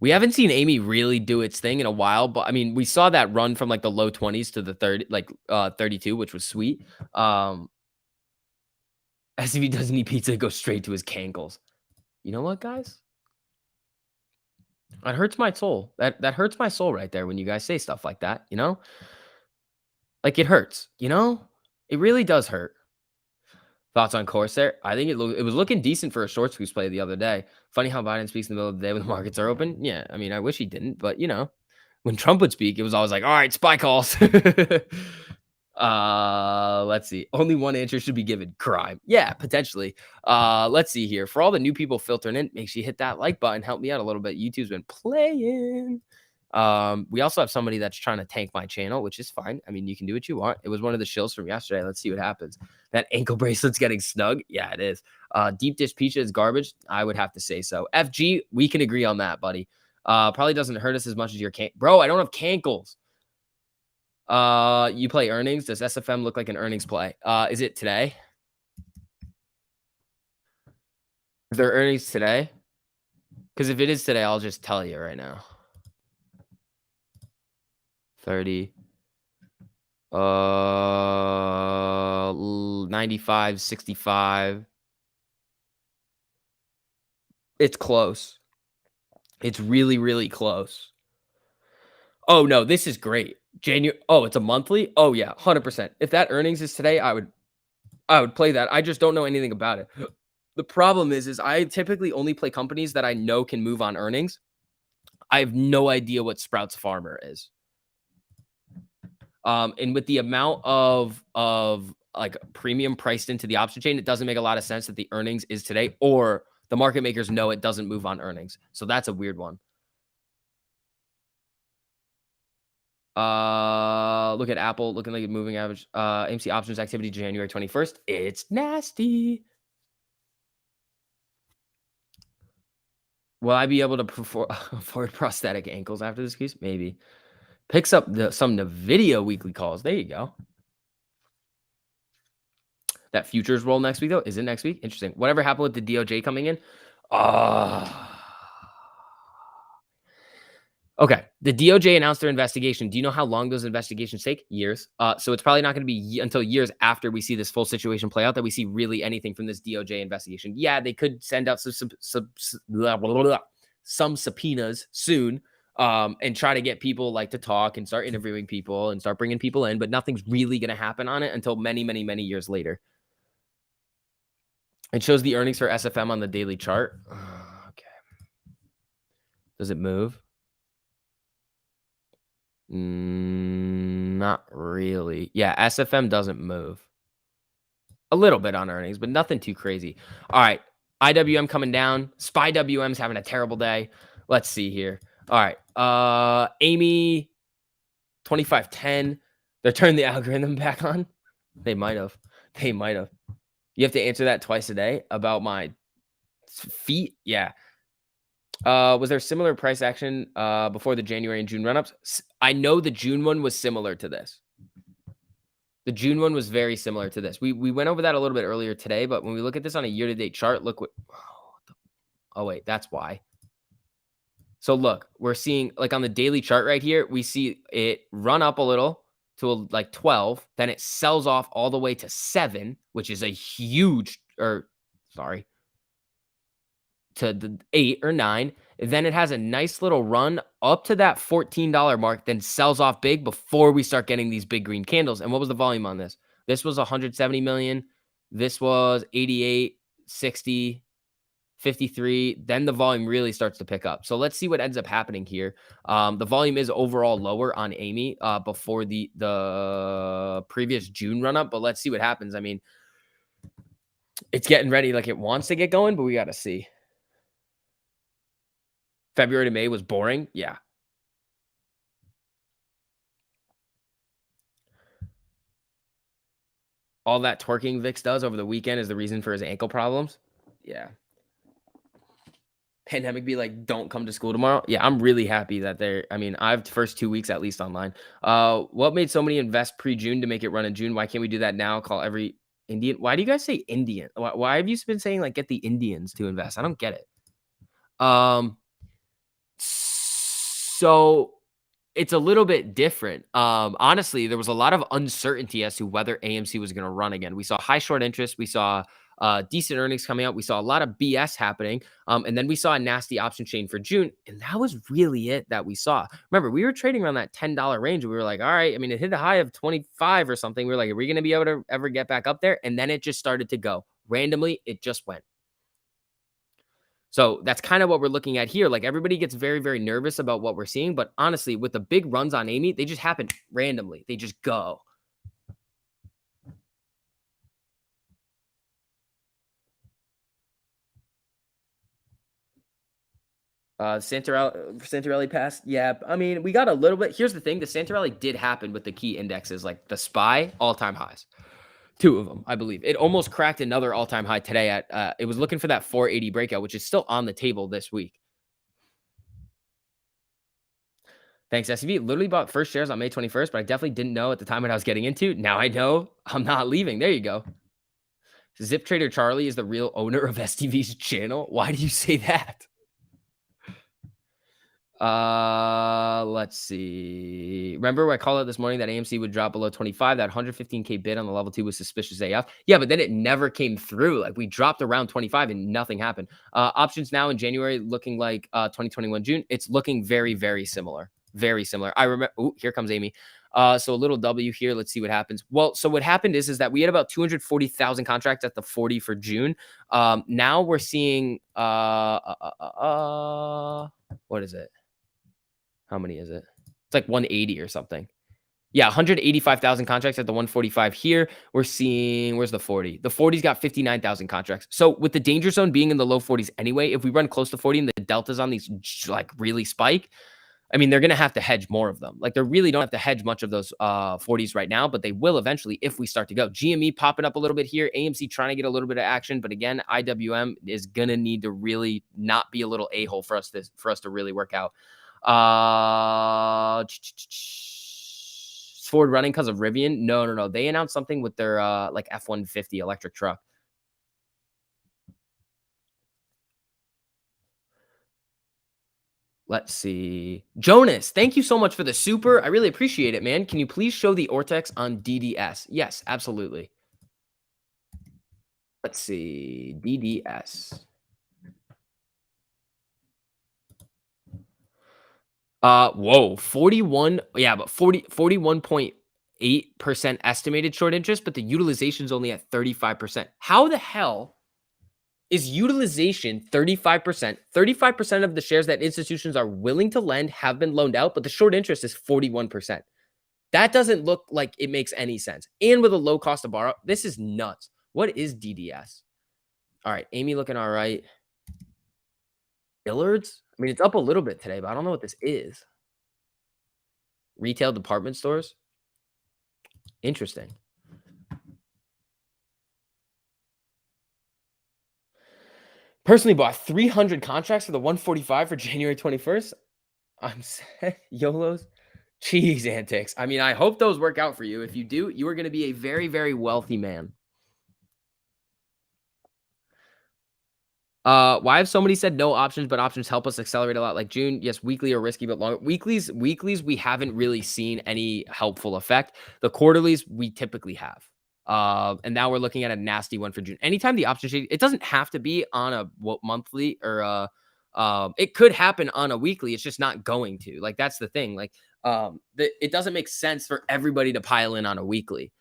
We haven't seen Amy really do its thing in a while, but I mean, we saw that run from the low 20s to the 30, 32, which was sweet. SEC doesn't eat pizza, go straight to his cankles. You know what, guys? That hurts my soul. That hurts my soul right there when you guys say stuff like that, you know? Like it hurts, you know? It really does hurt. Thoughts on Corsair? I think it was looking decent for a short squeeze play the other day. Funny how Biden speaks in the middle of the day when the markets are open. Yeah, I mean, I wish he didn't, but when Trump would speak, it was always like, all right, spy calls. Let's see. Only one answer should be given. Crime. Yeah, potentially. Let's see here. For all the new people filtering in, make sure you hit that like button. Help me out a little bit. YouTube's been playing. We also have somebody that's trying to tank my channel, which is fine. I mean, you can do what you want. It was one of the shills from yesterday. Let's see what happens. That ankle bracelet's getting snug. Yeah, it is. Deep dish pizza is garbage. I would have to say so. FG, we can agree on that, buddy. Probably doesn't hurt us as much as your bro. I don't have cankles. You play earnings. Does SFM look like an earnings play? Is it today? Is there earnings today? Because if it is today, I'll just tell you right now. 30. 95, 65. It's close. It's really, really close. Oh, no, this is great. January. Oh, it's a monthly? Oh, yeah, 100%. If that earnings is today, I would play that. I just don't know anything about it. The problem is I typically only play companies that I know can move on earnings. I have no idea what Sprouts Farmer is. And with the amount of premium priced into the option chain, it doesn't make a lot of sense that the earnings is today, or the market makers know it doesn't move on earnings. So that's a weird one. Look at Apple looking like a moving average. AMC options activity January 21st. It's nasty. Will I be able to afford prosthetic ankles after this case? Maybe. Picks up some NVIDIA weekly calls. There you go. That futures roll next week, though? Is it next week? Interesting. Whatever happened with the DOJ coming in? Okay. The DOJ announced their investigation. Do you know how long those investigations take? Years. So it's probably not going to be until years after we see this full situation play out that we see really anything from this DOJ investigation. Yeah, they could send out some subpoenas soon and try to get people to talk and start interviewing people and start bringing people in, but nothing's really going to happen on it until many, many, many years later. It shows the earnings for SFM on the daily chart. Okay. Does it move? Not really. Yeah, SFM doesn't move. A little bit on earnings, but nothing too crazy. All right. IWM coming down. SPY WM's having a terrible day. Let's see here. All right. Amy 2510. They're turning the algorithm back on. They might have. They might have. You have to answer that twice a day about my feet. Yeah. Was there similar price action before the January and June run-ups? I know the June one was similar to this. The June one was very similar to this. We went over that a little bit earlier today, but when we look at this on a year-to-date chart, look what oh wait, that's why. So look, we're seeing like on the daily chart right here, we see it run up a little to like 12, then it sells off all the way to 7, which is a huge to the 8 or 9. Then it has a nice little run up to that $14 mark, then sells off big before we start getting these big green candles. And what was the volume on this? This was 170 million. This was 88, 60, 53. Then the volume really starts to pick up. So let's see what ends up happening here. The volume is overall lower on Amy before the previous June run up, but let's see what happens. I mean, it's getting ready like it wants to get going, but we got to see. February to May was boring. Yeah. All that twerking Vix does over the weekend is the reason for his ankle problems. Yeah. Pandemic be like, don't come to school tomorrow. Yeah, I'm really happy that I've first 2 weeks at least online. What made so many invest pre-June to make it run in June? Why can't we do that now? Call every Indian. Why do you guys say Indian? Why have you been saying like get the Indians to invest? I don't get it. So it's a little bit different. Honestly, there was a lot of uncertainty as to whether AMC was going to run again. We saw high short interest. We saw decent earnings coming out. We saw a lot of BS happening. And then we saw a nasty option chain for June. And that was really it that we saw. Remember, we were trading around that $10 range. And we were like, all right, I mean, it hit a high of 25 or something. We were like, are we going to be able to ever get back up there? And then it just started to go. Randomly, it just went. So that's kind of what we're looking at here. Like everybody gets very, very nervous about what we're seeing. But honestly, with the big runs on Amy, they just happen randomly. They just go. Santarelli passed. Yeah, I mean, we got a little bit. Here's the thing. The Santarelli did happen with the key indexes, like the SPY, all-time highs. 2 of them, I believe. It almost cracked another all-time high today at it was looking for that 480 breakout, which is still on the table this week. Thanks, SUV. Literally bought first shares on May 21st, but I definitely didn't know at the time what I was getting into. Now I know I'm not leaving. There you go. Zip Trader Charlie is the real owner of STV's channel. Why do you say that? Let's see. Remember I called out this morning that AMC would drop below 25. That 115K bid on the level 2 was suspicious AF. Yeah, but then it never came through. Like we dropped around 25 and nothing happened. Options now in January looking like 2021 June. It's looking very, very similar. Very similar. I remember. Oh, here comes Amy. So a little W here. Let's see what happens. Well, so what happened is that we had about 240,000 contracts at the 40 for June. Now we're seeing what is it? How many is it? It's like 180 or something. Yeah, 185,000 contracts at the 145 here. We're seeing, where's the 40? The 40's got 59,000 contracts. So with the danger zone being in the low 40s anyway, if we run close to 40 and the deltas on these like really spike, I mean, they're going to have to hedge more of them. Like they really don't have to hedge much of those 40s right now, but they will eventually if we start to go. GME popping up a little bit here. AMC trying to get a little bit of action. But again, IWM is going to need to really not be a little a-hole for us to really work out. Forward running because of Rivian. No. They announced something with their like F-150 electric truck. Let's see. Jonas, thank you so much for the super. I really appreciate it, man. Can you please show the Ortex on DDS? Yes, absolutely. Let's see. DDS. Whoa, 41. Yeah, but 41.8% estimated short interest, but the utilization is only at 35%. How the hell is utilization 35%. 35% of the shares that institutions are willing to lend have been loaned out, but the short interest is 41%. That doesn't look like it makes any sense. And with a low cost to borrow, this is nuts. What is DDS? All right, Amy looking all right. Dillard's? I mean, it's up a little bit today, but I don't know what this is. Retail department stores? Interesting. Personally bought 300 contracts for the 145 for January 21st. I'm set. YOLOs. Cheese antics. I mean, I hope those work out for you. If you do, you are going to be a very, very wealthy man. Why have somebody said no options, but options help us accelerate a lot? Like June, yes, weekly are risky, but longer weeklies, we haven't really seen any helpful effect. The quarterlies we typically have. And now we're looking at a nasty one for June. Anytime the option sheet, it doesn't have to be on a monthly or it could happen on a weekly. It's just not going to. Like that's the thing. Like it doesn't make sense for everybody to pile in on a weekly.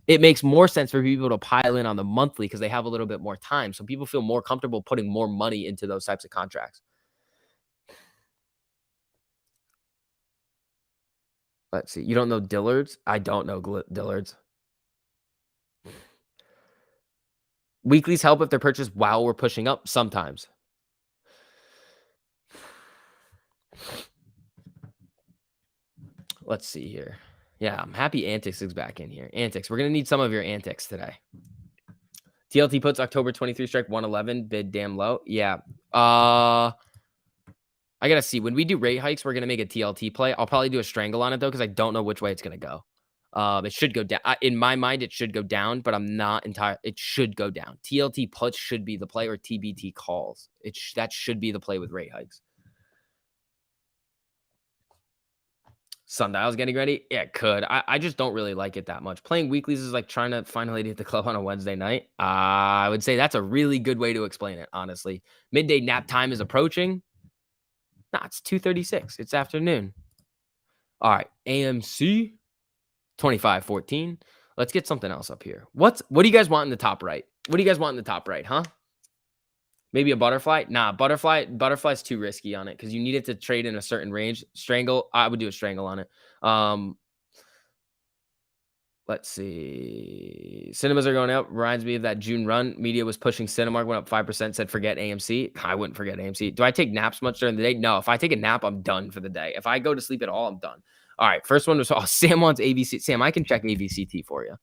It makes more sense for people to pile in on the monthly because they have a little bit more time. So people feel more comfortable putting more money into those types of contracts. Let's see. You don't know Dillard's? I don't know Dillard's. Weeklies help if they're purchased while we're pushing up sometimes. Let's see here. Yeah, I'm happy Antics is back in here. Antics. We're going to need some of your antics today. TLT puts October 23 strike 111 bid damn low. Yeah. I got to see. When we do rate hikes, we're going to make a TLT play. I'll probably do a strangle on it though cuz I don't know which way it's going to go. It should go down. In my mind it should go down, but I'm not entirely. It should go down. TLT puts should be the play or TBT calls. That should be the play with rate hikes. Sundial's getting ready? Yeah, it could. I just don't really like it that much. Playing weeklies is like trying to find a lady at the club on a Wednesday night. I would say that's a really good way to explain it, honestly. Midday nap time is approaching. Nah, it's 2:36. It's afternoon. All right, AMC 2514. Let's get something else up here. What do you guys want in the top right? What do you guys want in the top right, huh? Maybe a butterfly? Nah, butterfly's too risky on it because you need it to trade in a certain range. Strangle, I would do a strangle on it. Let's see. Cinemas are going up. Reminds me of that June run. Media was pushing Cinemark, went up 5%, said forget AMC. I wouldn't forget AMC. Do I take naps much during the day? No. If I take a nap, I'm done for the day. If I go to sleep at all, I'm done. All right. First one was Sam wants AVC. Sam, I can check AVCT for you.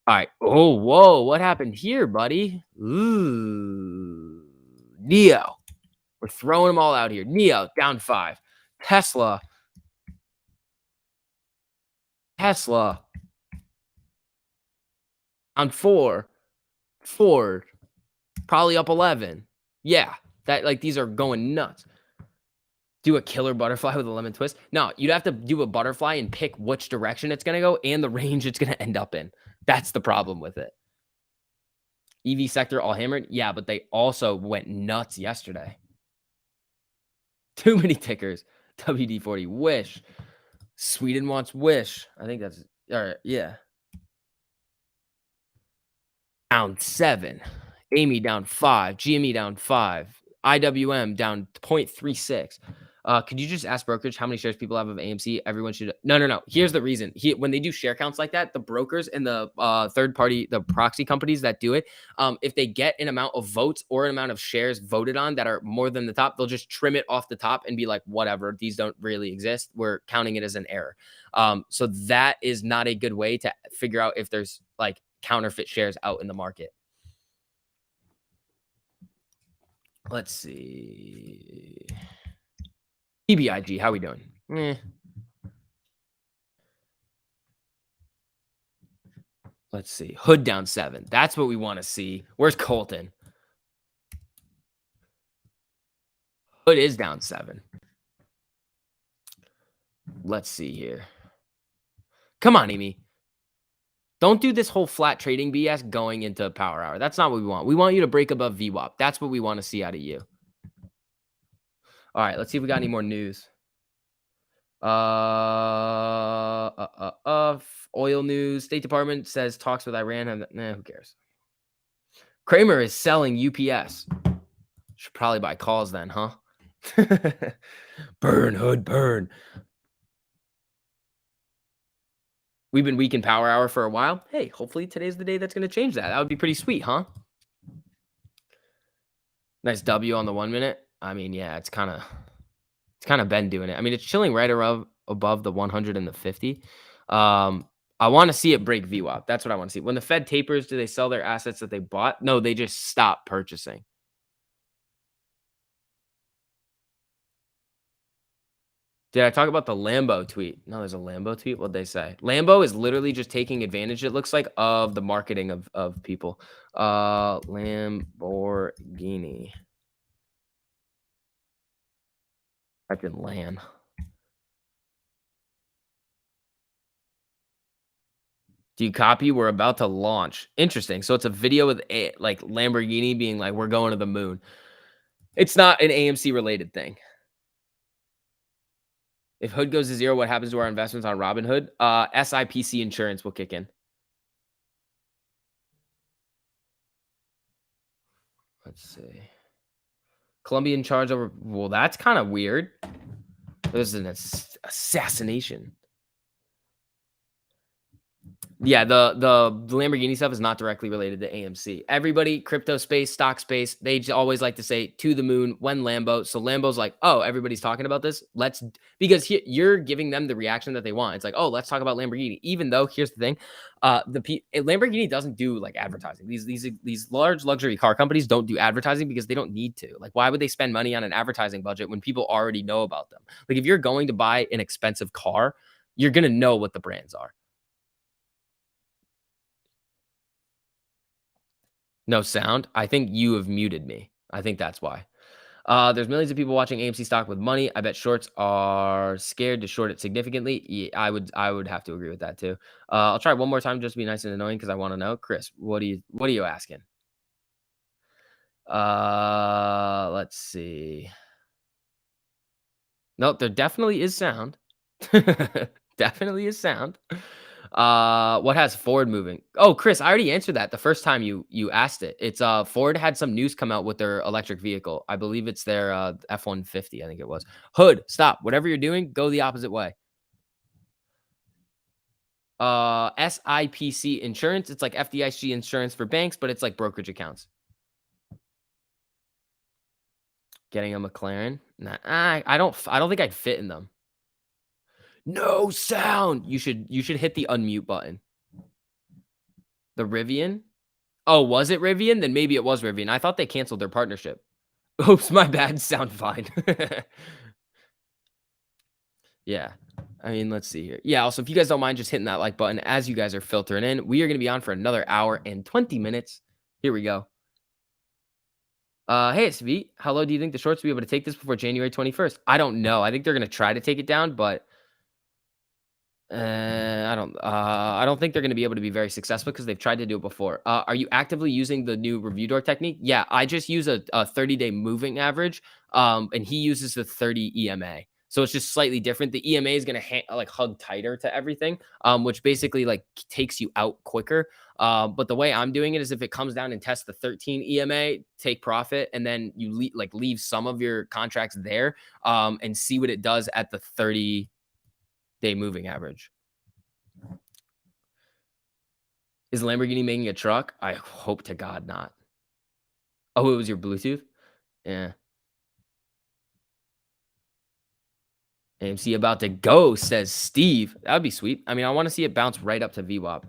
All right. Oh, whoa. What happened here, buddy? Ooh. Neo. We're throwing them all out here. Neo down 5. Tesla. On 4. Ford. Probably up 11. Yeah. That like these are going nuts. Do a killer butterfly with a lemon twist. No, you'd have to do a butterfly and pick which direction it's going to go and the range it's going to end up in. That's the problem with it. EV sector all hammered. Yeah, but they also went nuts yesterday. Too many tickers. WD-40 Wish. Sweden wants Wish. I think that's all right. Yeah. Down 7. Amy down 5. GME down 5. IWM down 0.36. Could you just ask brokerage how many shares people have of AMC? Everyone should. No. Here's the reason. When they do share counts like that, the brokers and the third party, the proxy companies that do it, if they get an amount of votes or an amount of shares voted on that are more than the top, they'll just trim it off the top and be like, whatever, these don't really exist. We're counting it as an error. So that is not a good way to figure out if there's like counterfeit shares out in the market. Let's see. TBIG, how we doing? Let's see. Hood down 7. That's what we want to see. Where's Colton? Hood is down 7. Let's see here. Come on, Amy. Don't do this whole flat trading BS going into power hour. That's not what we want. We want you to break above VWAP. That's what we want to see out of you. All right, let's see if we got any more news. Oil news. State Department says talks with Iran. Who cares? Kramer is selling UPS. Should probably buy calls then, huh? Burn, Hood, burn. We've been weak in power hour for a while. Hey, hopefully today's the day that's going to change that. That would be pretty sweet, huh? Nice W on the 1 minute. I mean, yeah, it's kind of been doing it. I mean, it's chilling right above the 100 and the 50. I want to see it break VWAP. That's what I want to see. When the Fed tapers, do they sell their assets that they bought? No, they just stop purchasing. Did I talk about the Lambo tweet? No, there's a Lambo tweet. What'd they say? Lambo is literally just taking advantage, it looks like, of the marketing of people. Lamborghini. Type in Lam. Do you copy? We're about to launch. Interesting. So it's a video with like Lamborghini being like, we're going to the moon. It's not an AMC related thing. If Hood goes to zero, what happens to our investments on Robinhood? SIPC insurance will kick in. Let's see. Colombian charge over. Well, that's kind of weird. There's an assassination. Yeah, the Lamborghini stuff is not directly related to AMC. Everybody, crypto space, stock space, they always like to say to the moon when Lambo. So Lambo's like, oh, everybody's talking about this. Because you're giving them the reaction that they want. It's like, oh, let's talk about Lamborghini. Even though here's the thing, Lamborghini doesn't do like advertising. These large luxury car companies don't do advertising because they don't need to. Like, why would they spend money on an advertising budget when people already know about them? Like, if you're going to buy an expensive car, you're gonna know what the brands are. No sound? I think you have muted me. I think that's why. There's millions of people watching AMC stock with money. I bet shorts are scared to short it significantly. Yeah, I would have to agree with that too. I'll try one more time just to be nice and annoying because I want to know. Chris, what are you asking? Let's see. Nope, there definitely is sound. Definitely is sound. What has Ford moving? Oh, Chris, I already answered that the first time you asked it. It's Ford had some news come out with their electric vehicle. I believe it's their F-150, I think it was. Hood, stop. Whatever you're doing, go the opposite way. SIPC insurance. It's like FDIC insurance for banks, but it's like brokerage accounts. Getting a McLaren. Nah, I don't think I'd fit in them. No sound. You should hit the unmute button. The Rivian? Oh, was it Rivian? Then maybe it was Rivian. I thought they canceled their partnership. Oops, my bad. Sound fine. Yeah. I mean, let's see here. Yeah, also, if you guys don't mind just hitting that like button as you guys are filtering in, we are going to be on for another hour and 20 minutes. Here we go. Hey, it's V. How low do you think the shorts will be able to take this before January 21st? I don't know. I think they're going to try to take it down, but I don't think they're going to be able to be very successful because they've tried to do it before. Are you actively using the new review door technique? Yeah, I just use a 30-day moving average, and he uses the 30 EMA. So it's just slightly different. The EMA is going to like hug tighter to everything, which basically like takes you out quicker. But the way I'm doing it is if it comes down and tests the 13 EMA, take profit, and then you leave some of your contracts there, and see what it does at the 30-day moving average. Is Lamborghini making a truck? I hope to God not. Oh, it was your Bluetooth? Yeah. AMC about to go, says Steve. That would be sweet. I mean, I want to see it bounce right up to VWAP.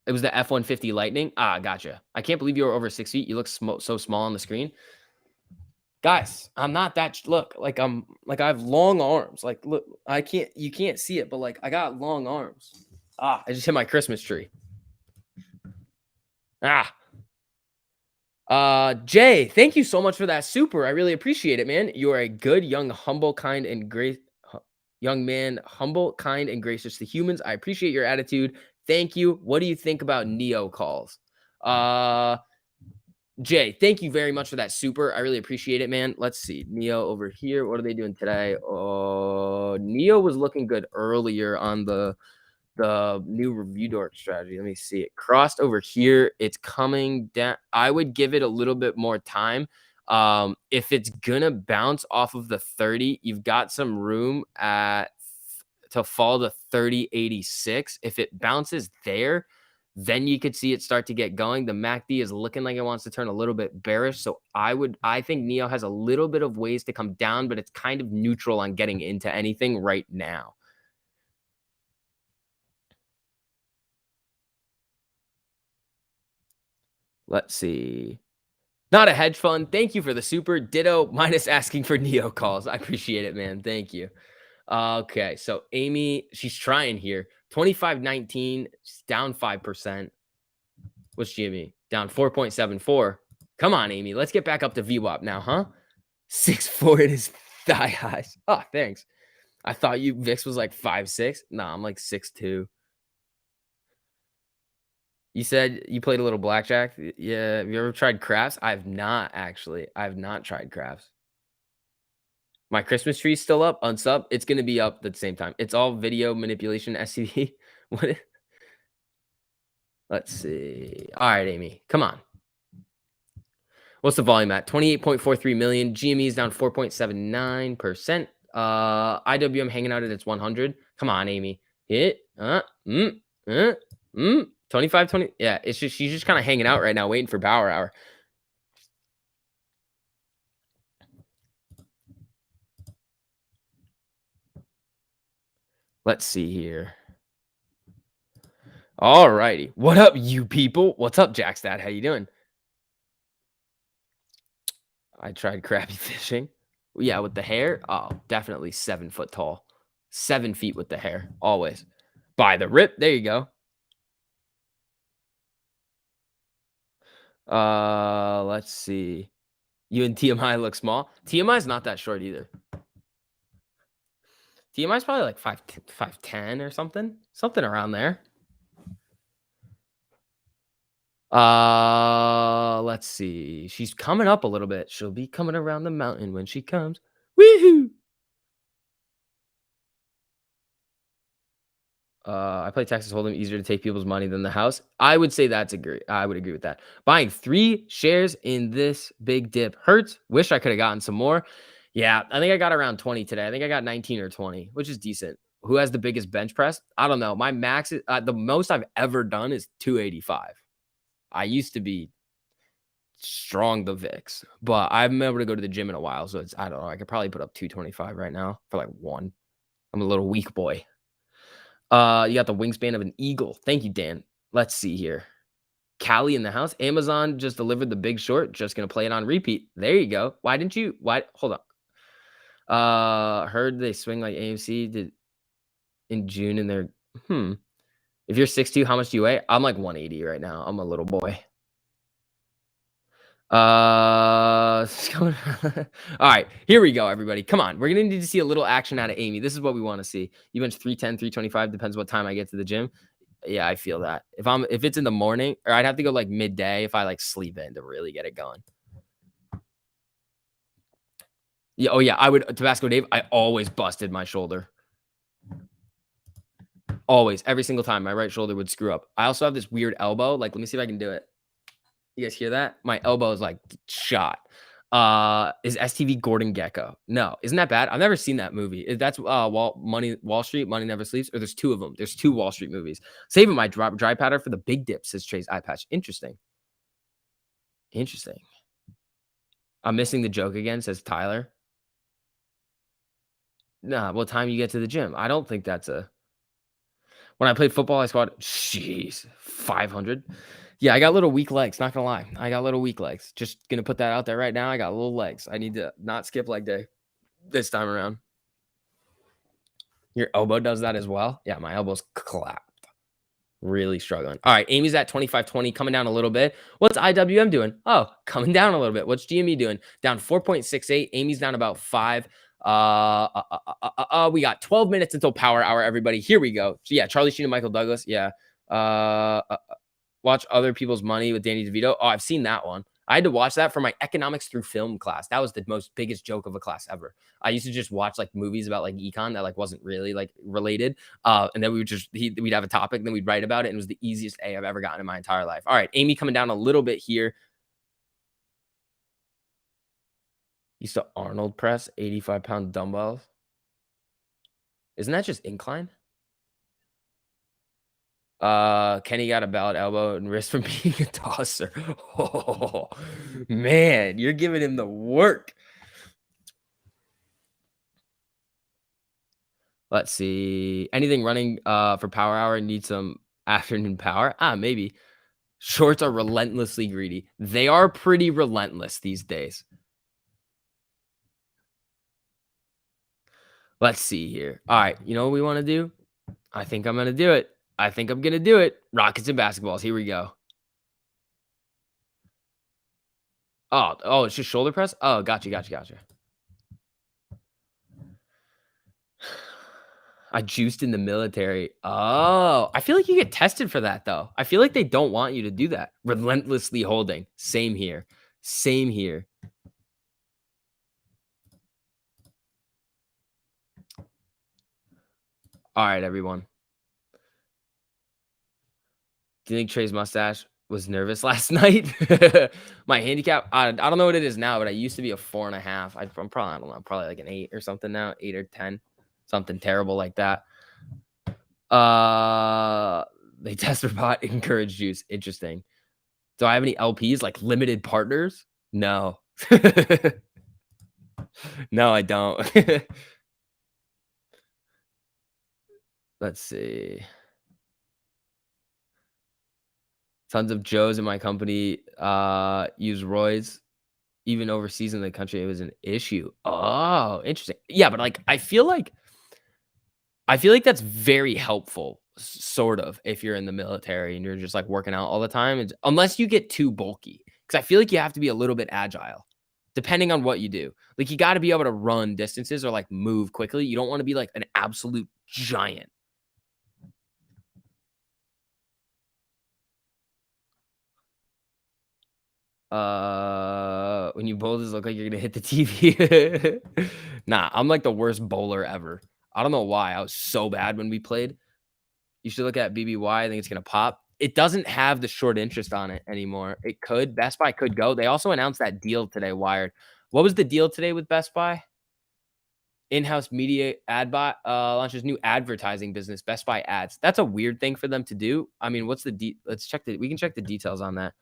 It was the F-150 Lightning. Ah, gotcha. I can't believe you were over 6 feet. You look so small on the screen. Guys, I'm not that. Look, like I have long arms. Like, look, you can't see it, but like I got long arms. I just hit my Christmas tree. Jay, thank you so much for that super. I really appreciate it, man. You are a good, young, humble, kind, and young man, humble, kind, and gracious to humans. I appreciate your attitude. Thank you. What do you think about Neo calls? Jay, thank you very much for that super. I really appreciate it, man. Let's see. Neo over here. What are they doing today? Neo was looking good earlier on the the new review dork strategy. Let me see it. Crossed over here. It's coming down. I would give it a little bit more time. If it's gonna bounce off of the 30, you've got some room to fall to 30.86. If it bounces there, then you could see it start to get going. The MACD is looking like it wants to turn a little bit bearish. So I think Neo has a little bit of ways to come down, but it's kind of neutral on getting into anything right now. Let's see. Not a hedge fund. Thank you for the super. Ditto minus asking for Neo calls. I appreciate it, man. Thank you. Okay, so Amy, she's trying here. 25.19, down 5%. What's GME? Down 4.74. Come on, Amy. Let's get back up to VWAP now, huh? 6.4 in his thigh highs. Oh, thanks. I thought VIX was like 5.6. Nah, I'm like 6.2. You said you played a little blackjack. Yeah. Have you ever tried craps? I've not actually. I've not tried craps. My Christmas tree's still up, unsub. It's gonna be up at the same time. It's all video manipulation SCV. What? Let's see. All right, Amy, come on. What's the volume at? 28.43 million. GME is down 4.79%. IWM hanging out at its 100. Come on, Amy. Hit. 25, 20. Yeah, it's just she's just kind of hanging out right now, waiting for power hour. Let's see here. All righty. What up, you people? What's up, Jackstad? How you doing? I tried crappie fishing. Yeah, with the hair. Oh, definitely 7 foot tall. 7 feet with the hair. Always. By the rip. There you go. Let's see. You and TMI look small. TMI's not that short either. TMI's probably like 5'10" or something. Something around there. Let's see. She's coming up a little bit. She'll be coming around the mountain when she comes. Woohoo! I play Texas Hold'em, easier to take people's money than the house. I would say I would agree with that. Buying 3 shares in this big dip hurts. Wish I could have gotten some more. Yeah, I think I got around 20 today. I think I got 19 or 20, which is decent. Who has the biggest bench press? I don't know. My max is the most I've ever done is 285. I used to be strong the VIX, but I haven't been able to go to the gym in a while. So I don't know. I could probably put up 225 right now for like 1. I'm a little weak boy. You got the wingspan of an eagle. Thank you, Dan. Let's see here. Callie in the house. Amazon just delivered The Big Short. Just gonna play it on repeat. There you go. Why didn't you? Why? Hold on. Heard they swing like AMC did in June, and they're If you're 6'2", how much do you weigh? I'm like 180 right now. I'm a little boy. All right, here we go, everybody. Come on. We're gonna need to see a little action out of Amy. This is what we want to see. You bench 310, 325, depends what time I get to the gym. Yeah, I feel that. If it's in the morning, or I'd have to go like midday if I like sleep in to really get it going. Yeah, oh yeah, I would. Tabasco Dave, I always busted my shoulder. Always, every single time, my right shoulder would screw up. I also have this weird elbow. Like, let me see if I can do it. You guys hear that? My elbow is like shot. Is STV Gordon Gecko? No, isn't that bad? I've never seen that movie. That's Wall Street, Money Never Sleeps, or there's 2 of them. There's 2 Wall Street movies. Saving my dry powder for the big dip, says Trey's eye patch. Interesting. Interesting. I'm missing the joke again, says Tyler. Nah, what time you get to the gym? I don't think that's a. When I played football, I squatted. Jeez, 500. Yeah, I got little weak legs. Not gonna lie, I got little weak legs. Just gonna put that out there right now. I got little legs. I need to not skip leg day this time around. Your elbow does that as well. Yeah, my elbow's clapped. Really struggling. All right, Amy's at 25.20, coming down a little bit. What's IWM doing? Oh, coming down a little bit. What's GME doing? Down 4.68. Amy's down about 5. We got 12 minutes until power hour, everybody. Here we go. So yeah, Charlie Sheen and Michael Douglas. Yeah. Watch Other People's Money with Danny DeVito. Oh, I've seen that one. I had to watch that for my economics through film class. That was the most biggest joke of a class ever. I used to just watch like movies about like econ that like wasn't really like related. And then we would we'd have a topic, then we'd write about it. And it was the easiest A I've ever gotten in my entire life. All right, Amy coming down a little bit here. Used to Arnold press 85-pound dumbbells. Isn't that just incline? Kenny got a ballot elbow and wrist from being a tosser. Oh, man, you're giving him the work. Let's see. Anything running for power hour needs some afternoon power? Maybe. Shorts are relentlessly greedy. They are pretty relentless these days. Let's see here. All right, you know what we want to do? I think I'm going to do it. I think I'm going to do it. Rockets and basketballs. Here we go. Oh, it's just shoulder press? Oh, gotcha. I juiced in the military. Oh, I feel like you get tested for that, though. I feel like they don't want you to do that. Relentlessly holding. Same here. Same here. All right, everyone. Do you think Trey's mustache was nervous last night? My handicap, I don't know what it is now, but I used to be a 4.5. I'm probably, I don't know, probably like an 8 or something now, 8 or 10, something terrible like that. They test for bot encourage juice. Interesting. Do I have any LPs like limited partners? No. No, I don't. Let's see. Tons of Joes in my company use Roy's. Even overseas in the country, it was an issue. Oh, interesting. Yeah, but like I feel like that's very helpful, sort of, if you're in the military and you're just like working out all the time. Unless you get too bulky. Because I feel like you have to be a little bit agile, depending on what you do. Like you got to be able to run distances or like move quickly. You don't want to be like an absolute giant. When you bowl, does it look like you're gonna hit the TV? Nah, I'm like the worst bowler ever. I don't know why. I was so bad when we played. You should look at BBY. I think it's gonna pop. It doesn't have the short interest on it anymore. It could. Best Buy could go. They also announced that deal today, Wired. What was the deal today with Best Buy? In-house media ad bot launches new advertising business, Best Buy Ads. That's a weird thing for them to do. I mean, what's the let's check we can check the details on that.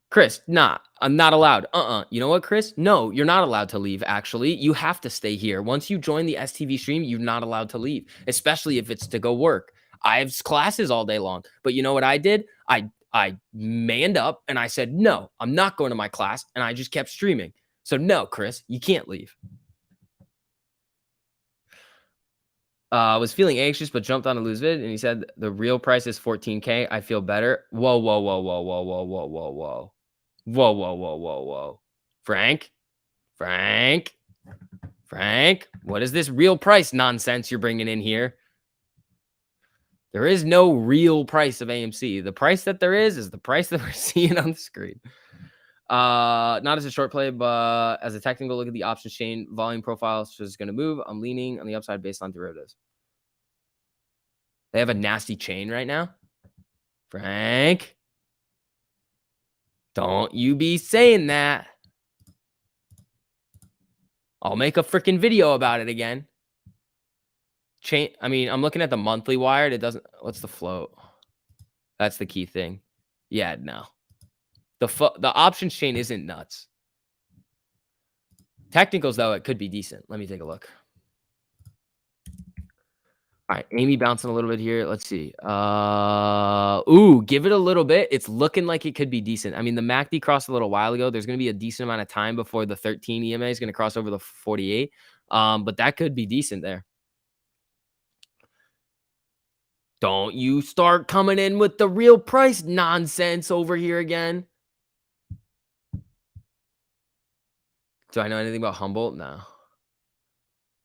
Chris, I'm not allowed. You know what, Chris? No, you're not allowed to leave, actually. You have to stay here. Once you join the STV stream, you're not allowed to leave, especially if it's to go work. I have classes all day long. But you know what I did? I manned up and I said, no, I'm not going to my class. And I just kept streaming. So no, Chris, you can't leave. Was feeling anxious, but jumped on a lose vid. And he said, the real price is 14K. I feel better. Whoa. Whoa. Frank, what is this real price nonsense you're bringing in here? There is no real price of AMC. The price that there is the price that we're seeing on the screen. Not as a short play, but as a technical look at the options chain volume profile, so it's going to move. I'm leaning on the upside based on derivatives. They have a nasty chain right now. Frank, don't you be saying that. I'll make a freaking video about it again. Chain. I mean, I'm looking at the monthly wired. It doesn't. What's the float? That's the key thing. Yeah, no. The options chain isn't nuts. Technicals, though, it could be decent. Let me take a look. All right, Amy bouncing a little bit here. Let's see. Ooh, give it a little bit. It's looking like it could be decent. I mean, the MACD crossed a little while ago. There's going to be a decent amount of time before the 13 EMA is going to cross over the 48. But that could be decent there. Don't you start coming in with the real price nonsense over here again. Do I know anything about Humboldt? No.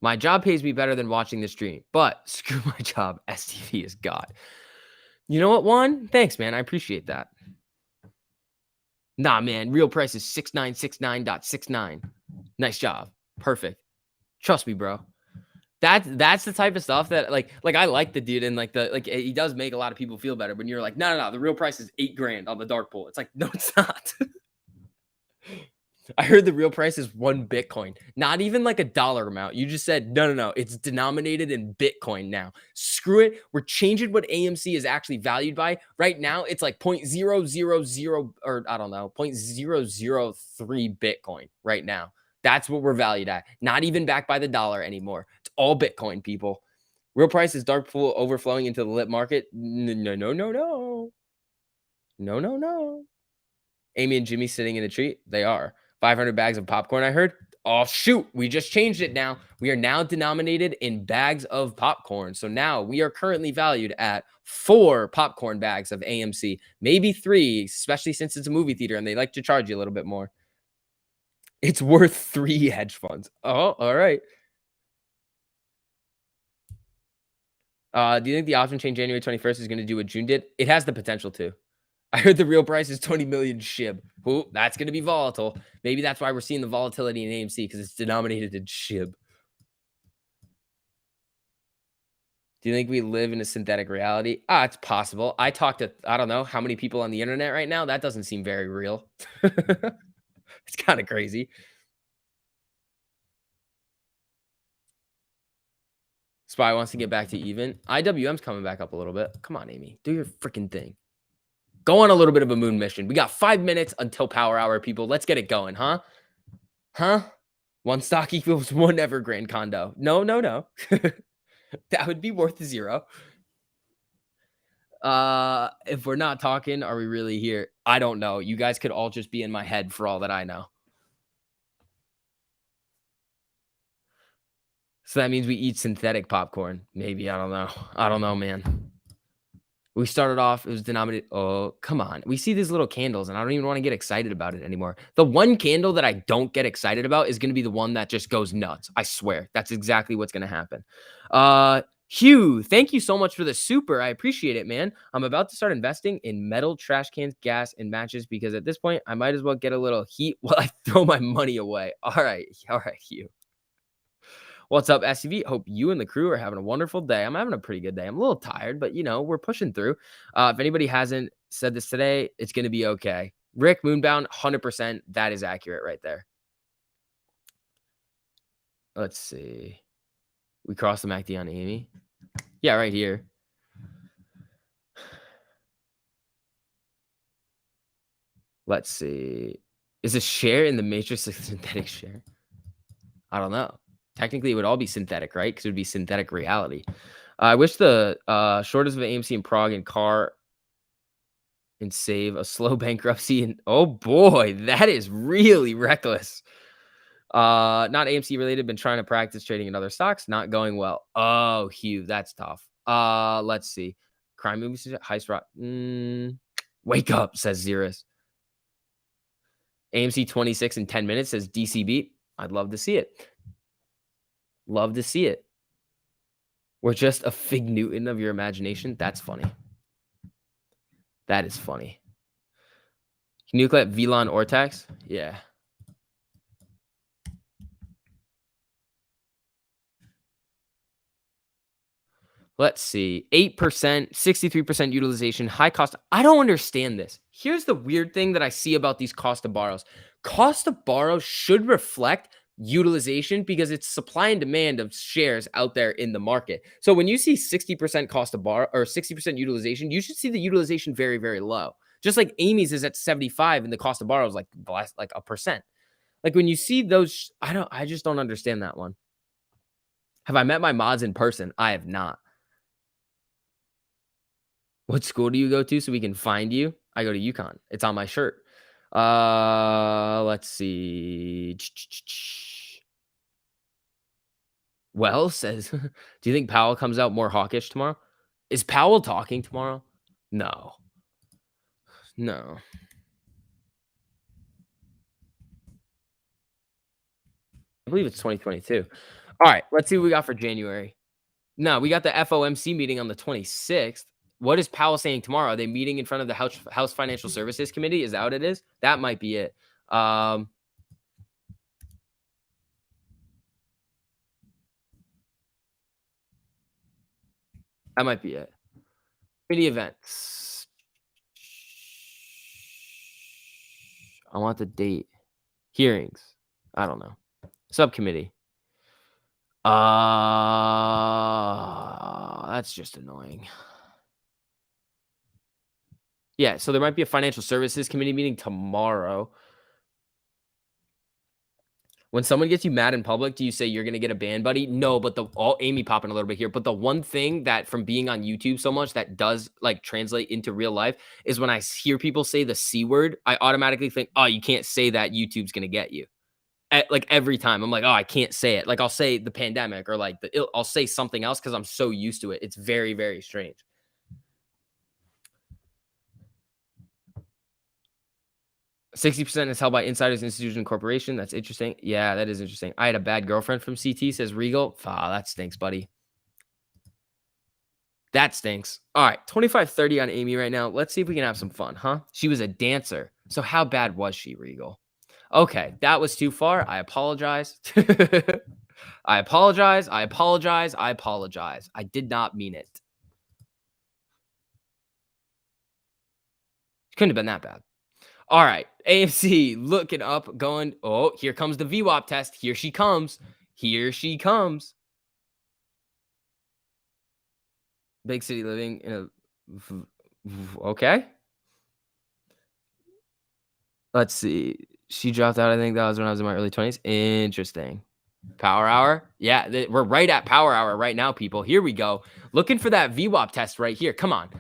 My job pays me better than watching the stream, but screw my job. STV is God. You know what, Juan? Thanks, man. I appreciate that. Nah, man. Real price is 6969.69. Nice job. Perfect. Trust me, bro. That's the type of stuff that I like the dude and he does make a lot of people feel better when you're like, no, the real price is 8 grand on the dark pool. It's like, no, it's not. I heard the real price is 1 Bitcoin, not even like a dollar amount. You just said, no, it's denominated in Bitcoin now. Screw it. We're changing what AMC is actually valued by. Right now, it's like 0.000, or I don't know, 0.003 Bitcoin right now. That's what we're valued at. Not even backed by the dollar anymore. It's all Bitcoin, people. Real price is dark pool overflowing into the lit market. No, no, no, no. No, no, no. Amy and Jimmy sitting in a tree? They are. 500 bags of popcorn, I heard. Oh, shoot. We just changed it now. We are now denominated in bags of popcorn. So now we are currently valued at 4 popcorn bags of AMC, maybe 3, especially since it's a movie theater and they like to charge you a little bit more. It's worth 3 hedge funds. Oh, all right. Do you think the option chain January 21st is going to do what June did? It has the potential to. I heard the real price is 20 million SHIB. Ooh, that's going to be volatile. Maybe that's why we're seeing the volatility in AMC because it's denominated in SHIB. Do you think we live in a synthetic reality? It's possible. I talked to, I don't know, how many people on the internet right now? That doesn't seem very real. It's kind of crazy. Spy wants to get back to even. IWM's coming back up a little bit. Come on, Amy. Do your freaking thing. Go on a little bit of a moon mission. We got 5 minutes until power hour, people. Let's get it going, huh? Huh? 1 stock equals 1 Evergrande condo. No. That would be worth 0. If we're not talking, are we really here? I don't know. You guys could all just be in my head for all that I know. So that means we eat synthetic popcorn. Maybe. I don't know. I don't know, man. We started off, it was denominated. Oh, come on. We see these little candles, and I don't even want to get excited about it anymore. The one candle that I don't get excited about is going to be the one that just goes nuts. I swear. That's exactly what's going to happen. Hugh, thank you so much for the super. I appreciate it, man. I'm about to start investing in metal trash cans, gas, and matches because at this point, I might as well get a little heat while I throw my money away. All right, Hugh. What's up, SUV? Hope you and the crew are having a wonderful day. I'm having a pretty good day. I'm a little tired, but we're pushing through. If anybody hasn't said this today, it's going to be okay. Rick Moonbound, 100%. That is accurate right there. Let's see. We crossed the MACD on Amy. Yeah, right here. Let's see. Is a share in the matrix a synthetic share? I don't know. Technically, it would all be synthetic, right? Because it would be synthetic reality. I wish the shortest of AMC in Prague and car and save a slow bankruptcy. And oh boy, that is really reckless. Not AMC related. Been trying to practice trading in other stocks. Not going well. Oh, Hugh, that's tough. Let's see. Crime movies. Heist rock. Wake up, says Xeris. AMC 26 in 10 minutes says DCB. I'd love to see it. Love to see it. We're just a fig Newton of your imagination. That's funny. That is funny. Can you clip Velon Ortax? Yeah. Let's see. 8%, 63% utilization, high cost. I don't understand this. Here's the weird thing that I see about these cost of borrows. Cost of borrow should reflect utilization because it's supply and demand of shares out there in the market. So when you see 60% cost of borrow or 60% utilization, you should see the utilization very, very low. Just like Amy's is at 75 and the cost of borrow is like 1%. Like when you see those, I just don't understand that one. Have I met my mods in person? I have not. What school do you go to so we can find you? I go to UConn. It's on my shirt. Let's see. Well, says, do you think Powell comes out more hawkish tomorrow? Is Powell talking tomorrow? No. No. I believe it's 2022. All right, let's see what we got for January. No, we got the FOMC meeting on the 26th. What is Powell saying tomorrow? Are they meeting in front of the House Financial Services Committee? Is that what it is? That might be it. That might be it. Committee events. I want the date. Hearings. I don't know. Subcommittee. That's just annoying. Yeah, so there might be a financial services committee meeting tomorrow. When someone gets you mad in public, do you say you're gonna get a ban, buddy? No, but Amy popping a little bit here. But the one thing that from being on YouTube so much that does like translate into real life is when I hear people say the C word, I automatically think, oh, you can't say that. YouTube's gonna get you. Like every time, I'm like, oh, I can't say it. Like I'll say the pandemic or like I'll say something else because I'm so used to it. It's very, very strange. 60% is held by insiders, institution, and corporation. That's interesting. Yeah, that is interesting. I had a bad girlfriend from CT, says Regal. That stinks, buddy. That stinks. All right, 25-30 on Amy right now. Let's see if we can have some fun, huh? She was a dancer. So how bad was she, Regal? Okay, that was too far. I apologize. I apologize. I apologize. I apologize. I did not mean it. Couldn't have been that bad. All right, AMC looking up, going, oh, here comes the VWAP test. Here she comes. Here she comes. Big city living in a, okay. Let's see. She dropped out. I think that was when I was in my early 20s. Interesting. Power hour. Yeah, we're right at power hour right now, people. Here we go. Looking for that VWAP test right here. Come on.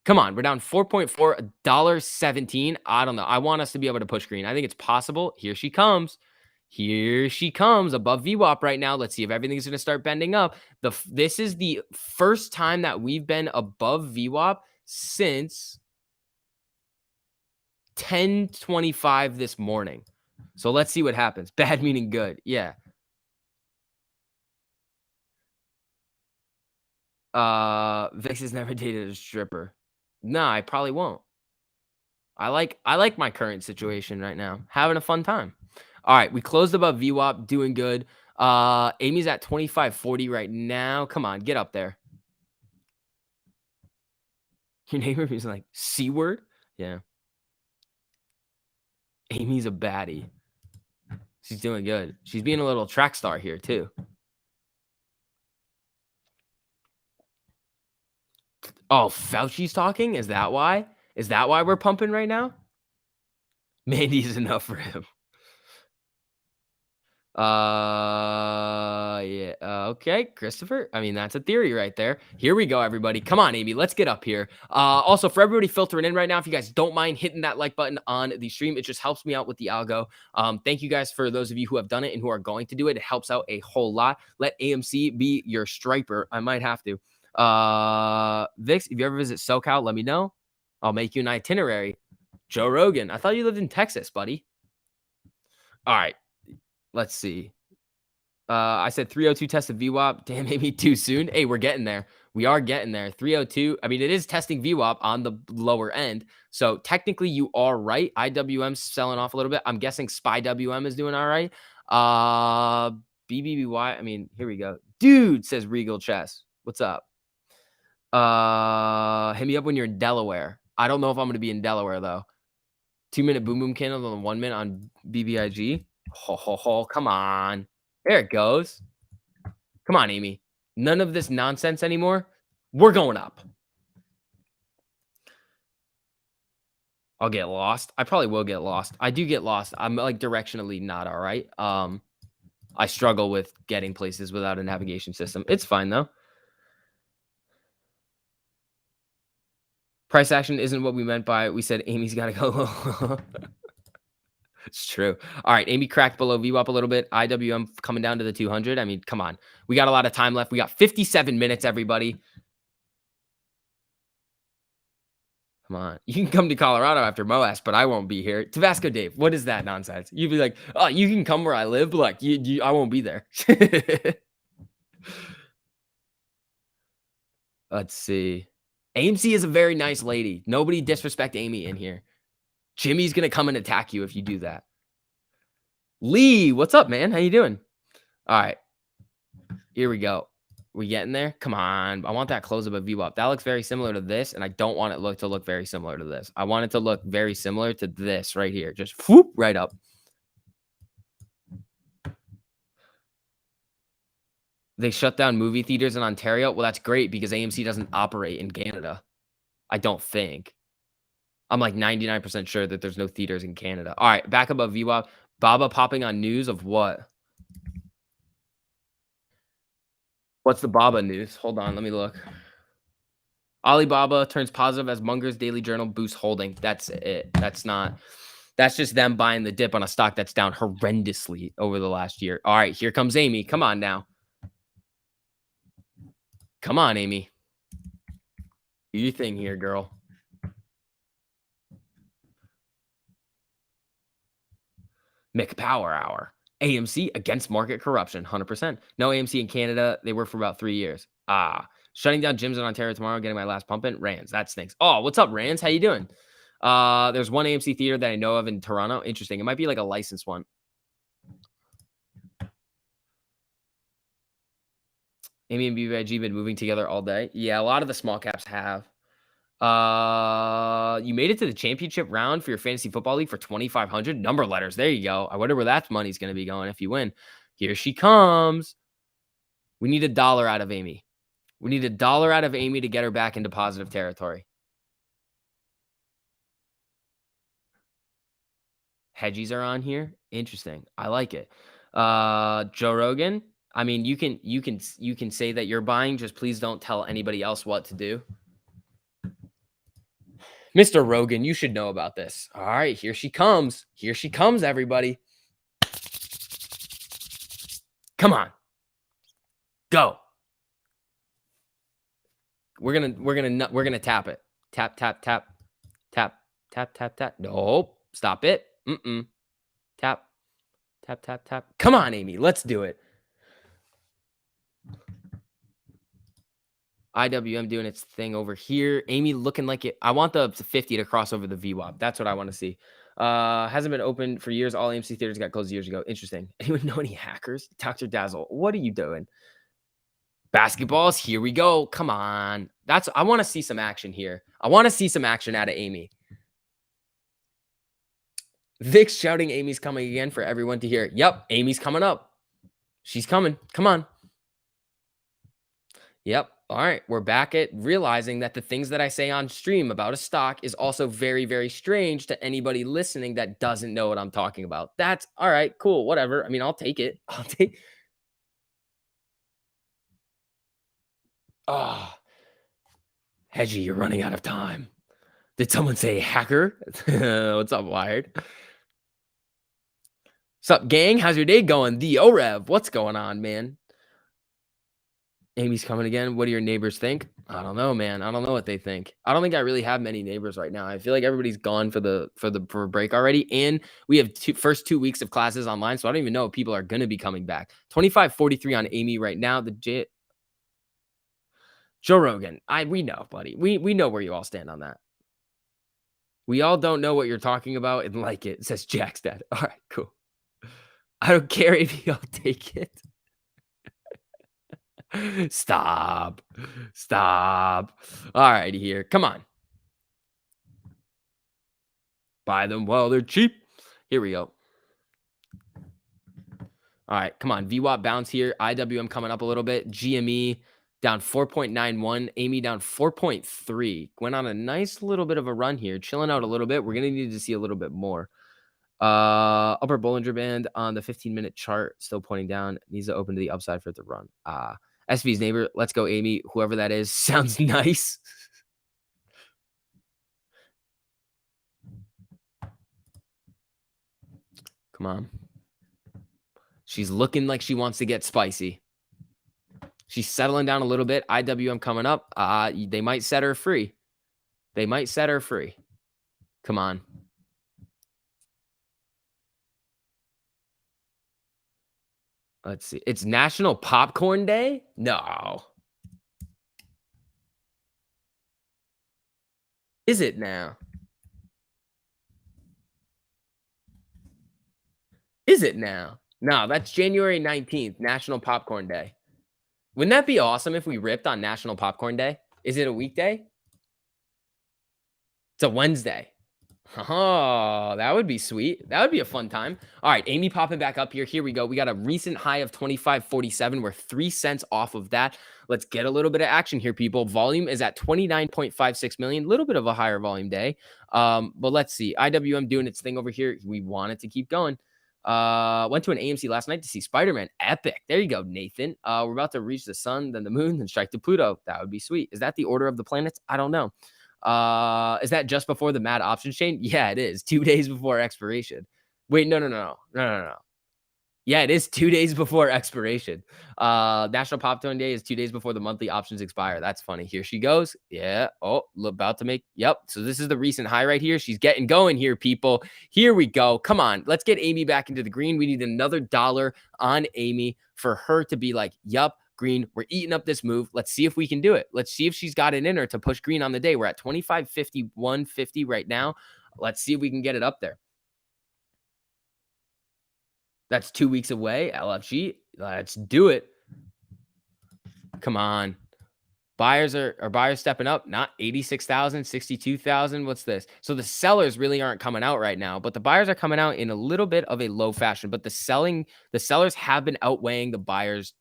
Come on, we're down 4.4, $1.17. I don't know. I want us to be able to push green. I think it's possible. Here she comes. Here she comes above VWAP right now. Let's see if everything's going to start bending up. This is the first time that we've been above VWAP since 10:25 this morning. So let's see what happens. Bad meaning good. Yeah. Vix has never dated a stripper. No, I probably won't. I like my current situation right now. Having a fun time. All right, we closed above VWAP, doing good. Amy's at 25.40 right now. Come on, get up there. Your neighbor is like C word? Yeah. Amy's a baddie. She's doing good. She's being a little track star here too. Oh, Fauci's talking? Is that why? Is that why we're pumping right now? Mandy's enough for him. Yeah. Okay, Christopher. I mean, that's a theory right there. Here we go, everybody. Come on, Amy. Let's get up here. Also, for everybody filtering in right now, if you guys don't mind hitting that like button on the stream, it just helps me out with the algo. Thank you guys for those of you who have done it and who are going to do it. It helps out a whole lot. Let AMC be your striper. I might have to. Vix, if you ever visit SoCal, let me know. I'll make you an itinerary. Joe Rogan. I thought you lived in Texas, buddy. All right. Let's see. I said 302 tested VWAP. Damn, maybe too soon. Hey, we're getting there. We are getting there. 302. I mean, it is testing VWAP on the lower end. So technically you are right. IWM's selling off a little bit. I'm guessing SPY WM is doing all right. BBBY. I mean, here we go. Dude, says Regal Chess. What's up? Hit me up when you're in Delaware. I don't know if I'm going to be in Delaware though. 2-minute boom boom candle on the 1 minute on BBIG. Ho, come on. There it goes. Come on, Amy. None of this nonsense anymore. We're going up. I'll get lost. I probably will get lost. I do get lost. I'm like directionally not all right. I struggle with getting places without a navigation system. It's fine though. Price action isn't what we meant by it. We said Amy's got to go. It's true. All right, Amy cracked below VWAP a little bit. IWM coming down to the 200. I mean, come on. We got a lot of time left. We got 57 minutes, everybody. Come on. You can come to Colorado after MOAS, but I won't be here. Tabasco Dave, what is that nonsense? You'd be like, oh, you can come where I live, but like, I won't be there. Let's see. AMC is a very nice lady. Nobody disrespect Amy in here. Jimmy's gonna come and attack you if you do that. Lee, what's up, man? How you doing? All right, here we go. We getting there? Come on. I want that close up of VWAP. That looks very similar to this, and I don't want it to look very similar to this. I want it to look very similar to this right here. Just whoop right up. They shut down movie theaters in Ontario. Well, that's great because AMC doesn't operate in Canada. I don't think. I'm like 99% sure that there's no theaters in Canada. All right, back above VWAP. Baba popping on news of what? What's the Baba news? Hold on, let me look. Alibaba turns positive as Munger's Daily Journal boosts holding. That's it. That's just them buying the dip on a stock that's down horrendously over the last year. All right, here comes Amy. Come on now. Come on, Amy. Do your thing here, girl. McPower Hour. AMC against market corruption, 100%. No AMC in Canada. They work for about 3 years. Shutting down gyms in Ontario tomorrow, getting my last pump in. Rands, that stinks. Oh, what's up, Rands? How you doing? There's one AMC theater that I know of in Toronto. Interesting. It might be like a licensed one. Amy and BYG been moving together all day. Yeah, a lot of the small caps have. You made it to the championship round for your fantasy football league for 2,500 number letters. There you go. I wonder where that money's going to be going if you win. Here she comes. We need $1 out of Amy. We need $1 out of Amy to get her back into positive territory. Hedgies are on here. Interesting. I like it. Joe Rogan. I mean, you can say that you're buying. Just please don't tell anybody else what to do. Mr. Rogan, you should know about this. All right, here she comes. Here she comes, everybody. Come on. Go. We're gonna tap it. Tap, tap, tap, tap, tap, tap, tap. Nope. Stop it. Tap, tap, tap, tap. Come on, Amy. Let's do it. IWM doing its thing over here. Amy looking like it. I want the 50 to cross over the VWAP. That's what I want to see. Hasn't been open for years. All AMC theaters got closed years ago. Interesting. Anyone know any hackers? Dr. Dazzle, what are you doing? Basketballs, here we go. Come on. I want to see some action here. I want to see some action out of Amy. Vic's shouting Amy's coming again for everyone to hear. Yep, Amy's coming up. She's coming. Come on. Yep. All right. We're back at realizing that the things that I say on stream about a stock is also very, very strange to anybody listening that doesn't know what I'm talking about. That's all right. Cool. Whatever. I mean, I'll take it. I'll take. Ah, Hedgie, you're running out of time. Did someone say hacker? What's up, Wired? What's up, gang? How's your day going? The OREV. What's going on, man? Amy's coming again. What do your neighbors think? I don't know, man. I don't know what they think. I don't think I really have many neighbors right now. I feel like everybody's gone for break already. And we have first 2 weeks of classes online. So I don't even know if people are going to be coming back. 25.43 on Amy right now. Joe Rogan. We know, buddy. We know where you all stand on that. We all don't know what you're talking about and like it, says Jack's dad. All right, cool. I don't care if y'all take it. Stop. All righty here. Come on. Buy them while they're cheap. Here we go. All right, come on. VWAP bounce here. IWM coming up a little bit. GME down 4.91. Amy down 4.3. Went on a nice little bit of a run here. Chilling out a little bit. We're going to need to see a little bit more. Upper Bollinger Band on the 15-minute chart. Still pointing down. Needs to open to the upside for it to run. SV's neighbor. Let's go, Amy. Whoever that is. Sounds nice. Come on. She's looking like she wants to get spicy. She's settling down a little bit. IWM coming up. They might set her free. Come on. Let's see. It's National Popcorn Day? No. Is it now? Is it now? No, that's January 19th, National Popcorn Day. Wouldn't that be awesome if we ripped on National Popcorn Day? Is it a weekday? It's a Wednesday. Oh, that would be sweet. That would be a fun time. All right, Amy popping back up here. Here we go. We got a recent high of 25.47. We're 3 cents off of that. Let's get a little bit of action here, people. Volume is at 29.56 million. A little bit of a higher volume day. But let's see. IWM doing its thing over here. We want it to keep going. Went to an AMC last night to see Spider-Man. Epic. There you go, Nathan. We're about to reach the sun, then the moon, then strike to Pluto. That would be sweet. Is that the order of the planets? I don't know. Is that just before the mad options chain? Yeah, it is. 2 days before expiration. Wait, no. Yeah, it is 2 days before expiration. National Pop Tone Day is 2 days before the monthly options expire. That's funny. Here she goes. Yeah. Oh, about to make. Yep. So this is the recent high right here. She's getting going here, people. Here we go. Come on. Let's get Amy back into the green. We need another dollar on Amy for her to be like, yup, green. We're eating up this move. Let's see if we can do it. Let's see if she's got it in her to push green on the day. We're at 25.51.50 right now. Let's see if we can get it up there. That's 2 weeks away. LFG. Let's do it. Come on. Buyers are buyers stepping up, not 86,000, 62,000. What's this? So the sellers really aren't coming out right now, but the buyers are coming out in a little bit of a low fashion. But the sellers have been outweighing the buyers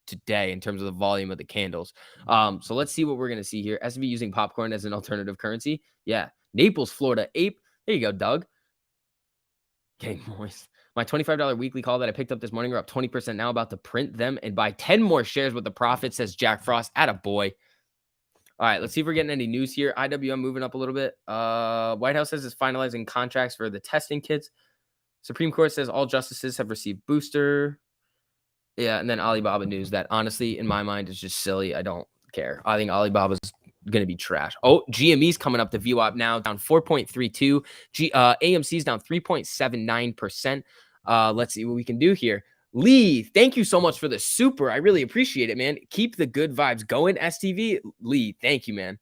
today in terms of the volume of the candles. So let's see what we're gonna see here. SV using popcorn as an alternative currency. Yeah. Naples, Florida, ape. There you go, Doug. Getting moist. My $25 weekly call that I picked up this morning are up 20% now, about to print them and buy 10 more shares with the profit, says Jack Frost. Atta boy. All right, let's see if we're getting any news here. IWM moving up a little bit. White House says it's finalizing contracts for the testing kits. Supreme Court says all justices have received booster. Yeah, and then Alibaba news that honestly, in my mind, is just silly. I don't care. I think Alibaba's going to be trash. Oh, GME's coming up to VWAP now, down 4.32. AMC's down 3.79%. Let's see what we can do here. Lee, thank you so much for the super. I really appreciate it, man. Keep the good vibes going, STV. Lee, thank you, man.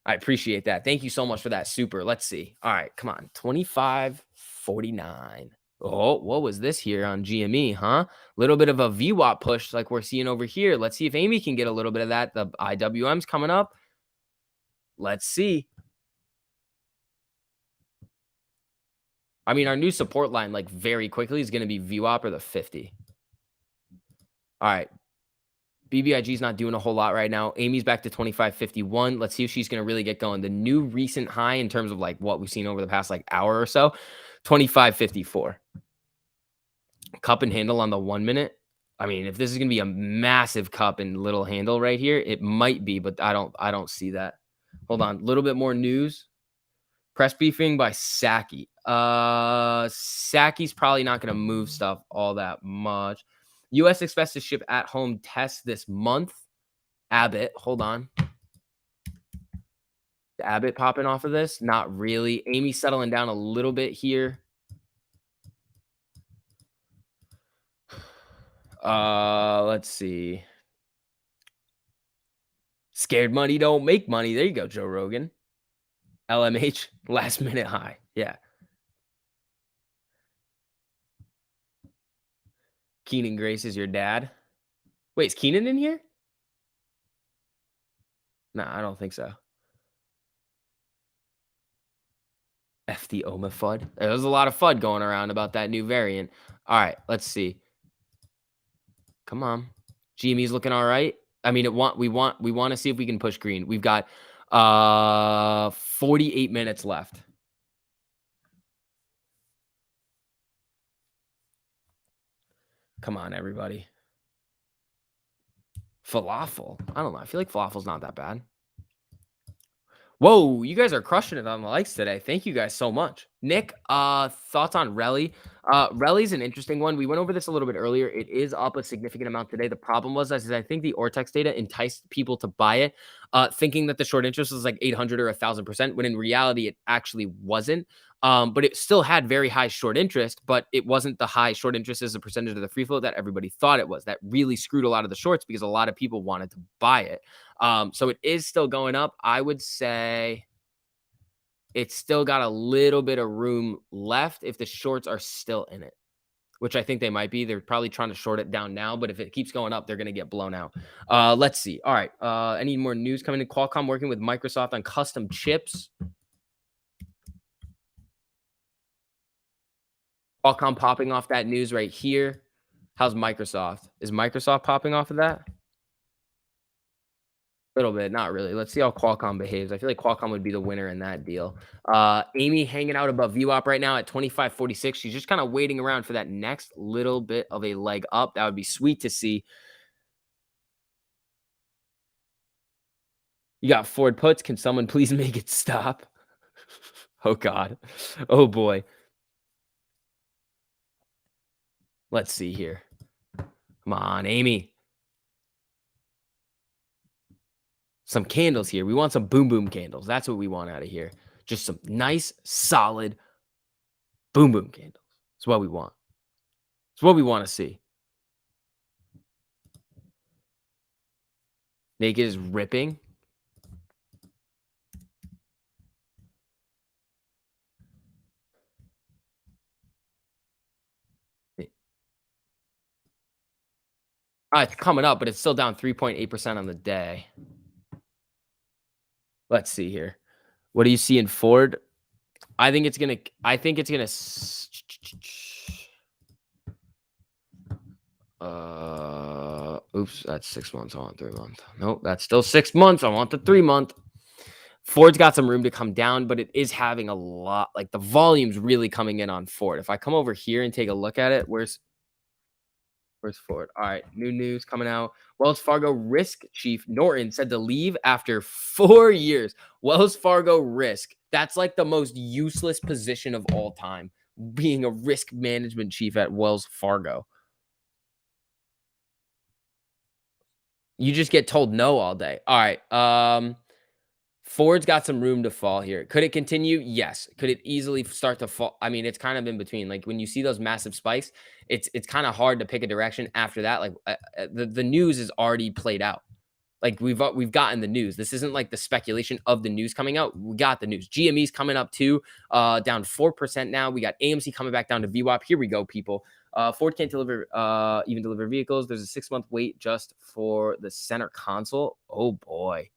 I appreciate that. Thank you so much for that super. Let's see. All right, come on. 25.49. Oh, what was this here on GME, huh? Little bit of a VWAP push like we're seeing over here. Let's see if Amy can get a little bit of that. The IWM's coming up. Let's see. I mean, our new support line, like very quickly, is going to be VWAP or the 50. All right. BBIG's not doing a whole lot right now. Amy's back to 25.51. Let's see if she's going to really get going. The new recent high in terms of like what we've seen over the past like hour or so, 25.54. Cup and handle on the 1 minute. I mean, if this is going to be a massive cup and little handle right here, it might be, but I don't see that. Hold on. A little bit more news. Press briefing by Saki. Saki's probably not going to move stuff all that much. U.S. expects to ship at-home tests this month. Abbott, hold on. Abbott popping off of this? Not really. Amy settling down a little bit here. Let's see. Scared money don't make money. There you go, Joe Rogan. LMH, last minute high. Yeah. Keenan Grace is your dad. Wait, is Keenan in here? No, I don't think so. FD Oma FUD. There's a lot of FUD going around about that new variant. All right, let's see. Come on. GME's looking all right. I mean, we want to see if we can push green. We've got 48 minutes left. Come on, everybody. Falafel. I don't know. I feel like falafel's not that bad. Whoa, you guys are crushing it on the likes today. Thank you guys so much. Nick, thoughts on Relly? Relly's an interesting one. We went over this a little bit earlier. It is up a significant amount today. The problem was, I think the Ortex data enticed people to buy it, thinking that the short interest was like 800 or 1,000%, when in reality, it actually wasn't. But it still had very high short interest, but it wasn't the high short interest as a percentage of the free float that everybody thought it was. That really screwed a lot of the shorts because a lot of people wanted to buy it. So it is still going up. I would say it's still got a little bit of room left if the shorts are still in it, which I think they might be. They're probably trying to short it down now, but if it keeps going up, they're going to get blown out. Let's see. All right. Any more news coming in? Qualcomm working with Microsoft on custom chips. Qualcomm popping off that news right here. How's Microsoft? Is Microsoft popping off of that? A little bit, not really. Let's see how Qualcomm behaves. I feel like Qualcomm would be the winner in that deal. Amy hanging out above VWAP right now at 25.46. She's just kind of waiting around for that next little bit of a leg up. That would be sweet to see. You got Ford puts. Can someone please make it stop? Oh, God. Oh, boy. Let's see here. Come on, Amy. Some candles here. We want some boom boom candles. That's what we want out of here. Just some nice, solid boom boom candles. It's what we want. It's what we want to see. Naked is ripping. It's coming up, but it's still down 3.8% on the day. Let's see here. What do you see in Ford? I think it's gonna. Oops, that's 6 months. I want 3 months. Nope, that's still 6 months. I want the 3 month. Ford's got some room to come down, but it is having a lot. Like the volume's really coming in on Ford. If I come over here and take a look at it, where's Ford? All right, new news coming out. Wells Fargo risk chief Norton said to leave after 4 years. Wells Fargo risk. That's like the most useless position of all time, being a risk management chief at Wells Fargo. You just get told no all day. All right. Ford's got some room to fall here. Could it continue? Yes. Could it easily start to fall? I mean, it's kind of in between. Like when you see those massive spikes, it's kind of hard to pick a direction after that. Like the news is already played out. Like we've gotten the news. This isn't like the speculation of the news coming out. We got the news. GME's coming up too, down 4% now. We got AMC coming back down to VWAP. Here we go, people. Ford can't even deliver vehicles. There's a 6-month wait just for the center console. Oh boy.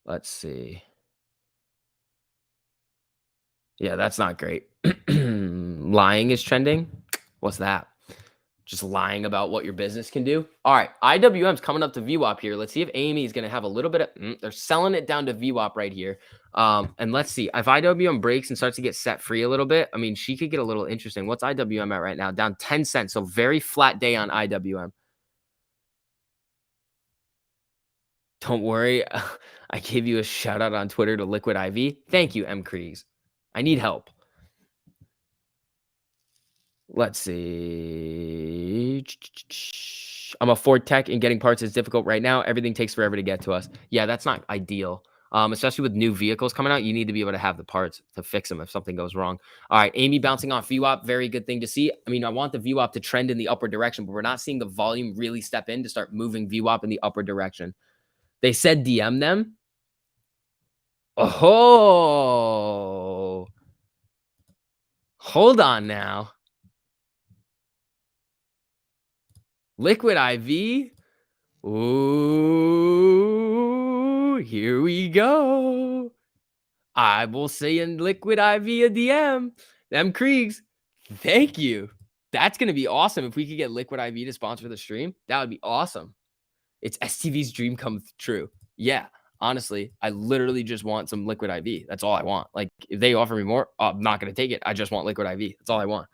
Let's see. Yeah, that's not great. Lying is trending. What's that? Just lying about what your business can do. All right, IWM's coming up to VWAP here. Let's see if Amy is going to have a little bit of. They're selling it down to VWAP right here. And let's see if IWM breaks and starts to get set free a little bit. I mean, she could get a little interesting. What's IWM at right now? Down 10 cents. So very flat day on IWM. Don't worry. I gave you a shout out on Twitter to Liquid IV. Thank you, M. Kriegs. I need help. Let's see. I'm a Ford tech and getting parts is difficult right now. Everything takes forever to get to us. Yeah, that's not ideal. Especially with new vehicles coming out, you need to be able to have the parts to fix them if something goes wrong. All right, Amy bouncing off VWAP, very good thing to see. I mean, I want the VWAP to trend in the upward direction, but we're not seeing the volume really step in to start moving VWAP in the upward direction. They said DM them. Oh, hold on now. Liquid IV. Ooh, here we go. I will say in Liquid IV a DM. Them Kriegs, thank you. That's going to be awesome if we could get Liquid IV to sponsor the stream. That would be awesome. It's STV's dream come true. Yeah, honestly, I literally just want some Liquid IV. That's all I want. Like, if they offer me more, I'm not going to take it. I just want Liquid IV. That's all I want.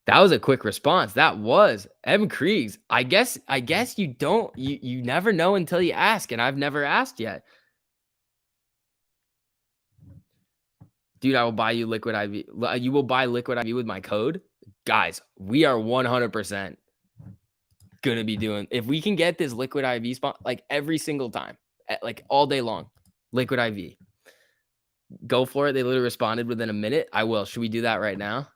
That was a quick response. That was M. Kriegs. I guess you never know until you ask, and I've never asked yet. Dude, I will buy you Liquid IV. You will buy Liquid IV with my code? Guys, we are 100%. gonna be doing. If we can get this liquid IV spot like every single time, like all day long, liquid IV. Go for it. They literally responded within a minute. I will. Should we do that right now?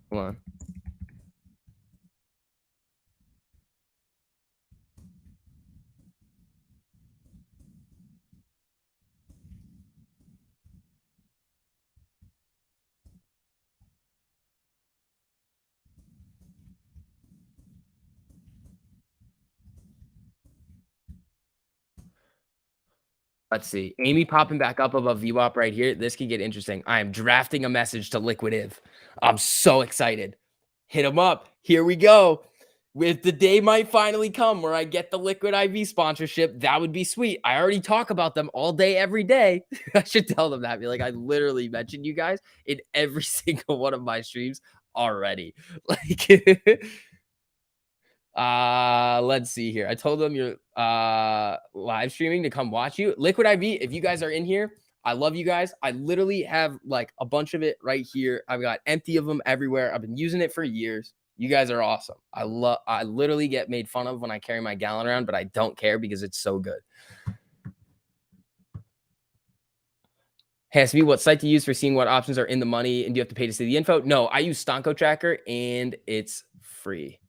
Hold on. Let's see. Amy popping back up above VWAP right here. This could get interesting. I am drafting a message to Liquidiv. I'm so excited. Hit him up. Here we go. With the day might finally come where I get the Liquid IV sponsorship. That would be sweet. I already talk about them all day, every day. I should tell them that. Be like, I literally mentioned you guys in every single one of my streams already. Like, let's see here. I told them you're live streaming to come watch you. Liquid IV, if you guys are in here, I love you guys. I literally have like a bunch of it right here. I've got empty of them everywhere. I've been using it for years. You guys are awesome. I literally get made fun of when I carry my gallon around, but I don't care because it's so good. Has to be what site to use for seeing what options are in the money, and do you have to pay to see the info? No, I use Stonko Tracker and it's free.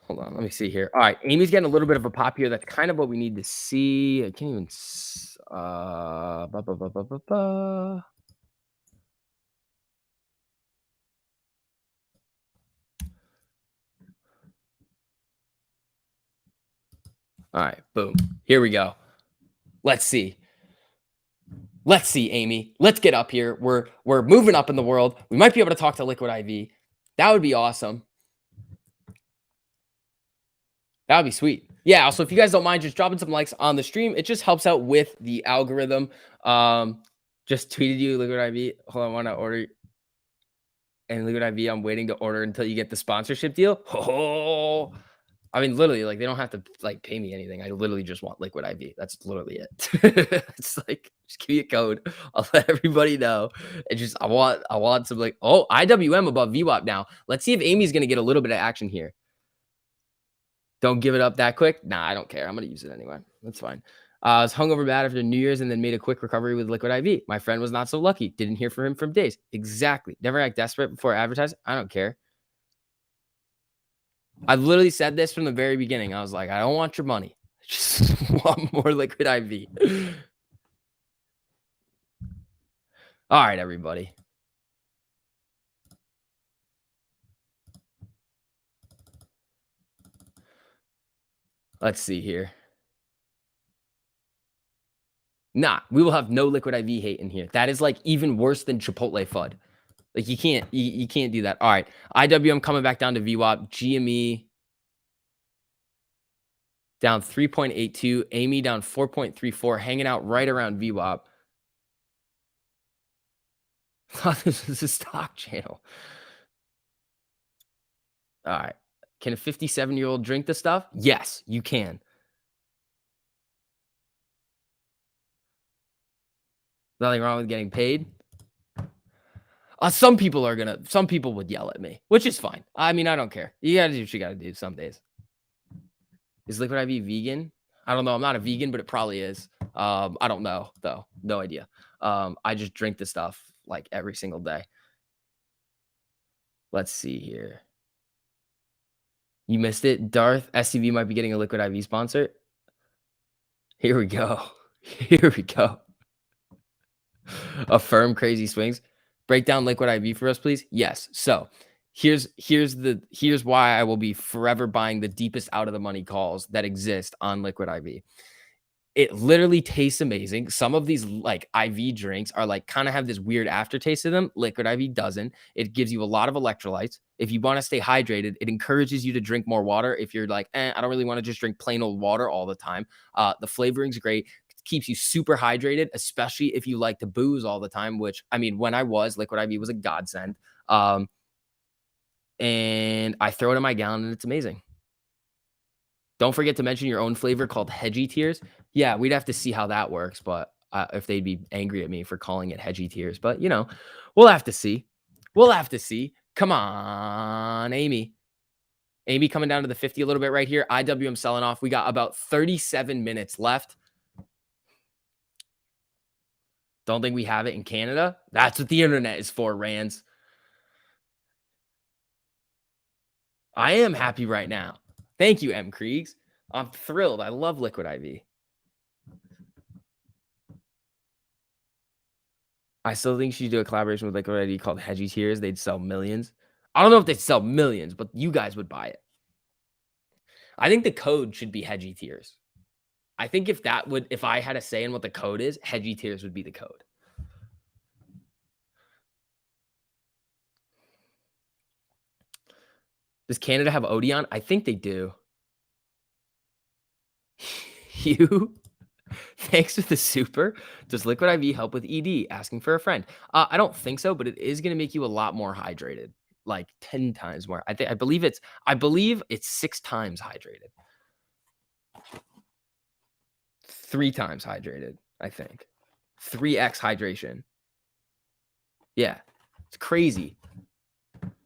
Hold on, let me see here. All right, Amy's getting a little bit of a pop here. That's kind of what we need to see. I can't even. Ba, ba, ba, ba, ba, ba. All right, boom. Here we go. Let's see. Let's see, Amy. Let's get up here. We're moving up in the world. We might be able to talk to Liquid IV. That would be awesome. That would be sweet. Yeah. Also, if you guys don't mind just dropping some likes on the stream, it just helps out with the algorithm. Just tweeted you Liquid IV. Hold on, I want to order. And Liquid IV, I'm waiting to order until you get the sponsorship deal. Oh, I mean, literally, like they don't have to like pay me anything. I literally just want Liquid IV. That's literally it. It's like just give me a code. I'll let everybody know. And just I want some like IWM above VWAP now. Let's see if Amy's gonna get a little bit of action here. Don't give it up that quick. Nah, I don't care. I'm gonna use it anyway. That's fine. I was hungover bad after New Year's and then made a quick recovery with Liquid IV. My friend was not so lucky. Didn't hear from him for days. Exactly. Never act desperate before advertising. I don't care. I literally said this from the very beginning. I was like, I don't want your money. I just want more Liquid IV. All right, everybody. Let's see here. Nah, we will have no Liquid IV hate in here. That is like even worse than Chipotle FUD. Like you can't do that. All right. IWM coming back down to VWAP. GME down 3.82. Amy down 4.34. Hanging out right around VWAP. This is a stock channel. All right. Can a 57-year-old drink the stuff? Yes, you can. Nothing wrong with getting paid. Some people would yell at me, which is fine. I mean, I don't care. You gotta do what you gotta do some days. Is Liquid IV vegan? I don't know. I'm not a vegan, but it probably is. I don't know though. No idea. I just drink the stuff like every single day. Let's see here. You missed it. Darth SCV might be getting a Liquid IV sponsor. Here we go. Here we go. Affirm crazy swings. Break down Liquid IV for us, please. Yes. So here's why I will be forever buying the deepest out of the money calls that exist on Liquid IV. It literally tastes amazing. Some of these like IV drinks are like kind of have this weird aftertaste to them. Liquid IV doesn't. It gives you a lot of electrolytes. If you want to stay hydrated, it encourages you to drink more water. If you're like, I don't really want to just drink plain old water all the time. The flavoring's great. Keeps you super hydrated, especially if you like to booze all the time, which I mean, when I was, Liquid IV was a godsend. And I throw it in my gallon and it's amazing. Don't forget to mention your own flavor called Hedgy Tears. Yeah, we'd have to see how that works, but if they'd be angry at me for calling it Hedgy Tears. But, we'll have to see. We'll have to see. Come on, Amy. Amy coming down to the 50 a little bit right here. IWM selling off. We got about 37 minutes left. Don't think we have it in Canada. That's what the internet is for, Rands. I am happy right now. Thank you, M. Kriegs. I'm thrilled. I love Liquid IV. I still think she should do a collaboration with Liquid IV called Hedgy Tears. They'd sell millions. I don't know if they'd sell millions, but you guys would buy it. I think the code should be Hedgy Tears. I think if I had a say in what the code is, Hedgy Tears would be the code. Does Canada have Odeon? I think they do. Hugh, thanks for the super. Does Liquid IV help with ED? Asking for a friend. I don't think so, but it is going to make you a lot more hydrated, like 10 times more. I believe it's 6 times hydrated. 3 times hydrated, I think. 3x hydration. Yeah, it's crazy.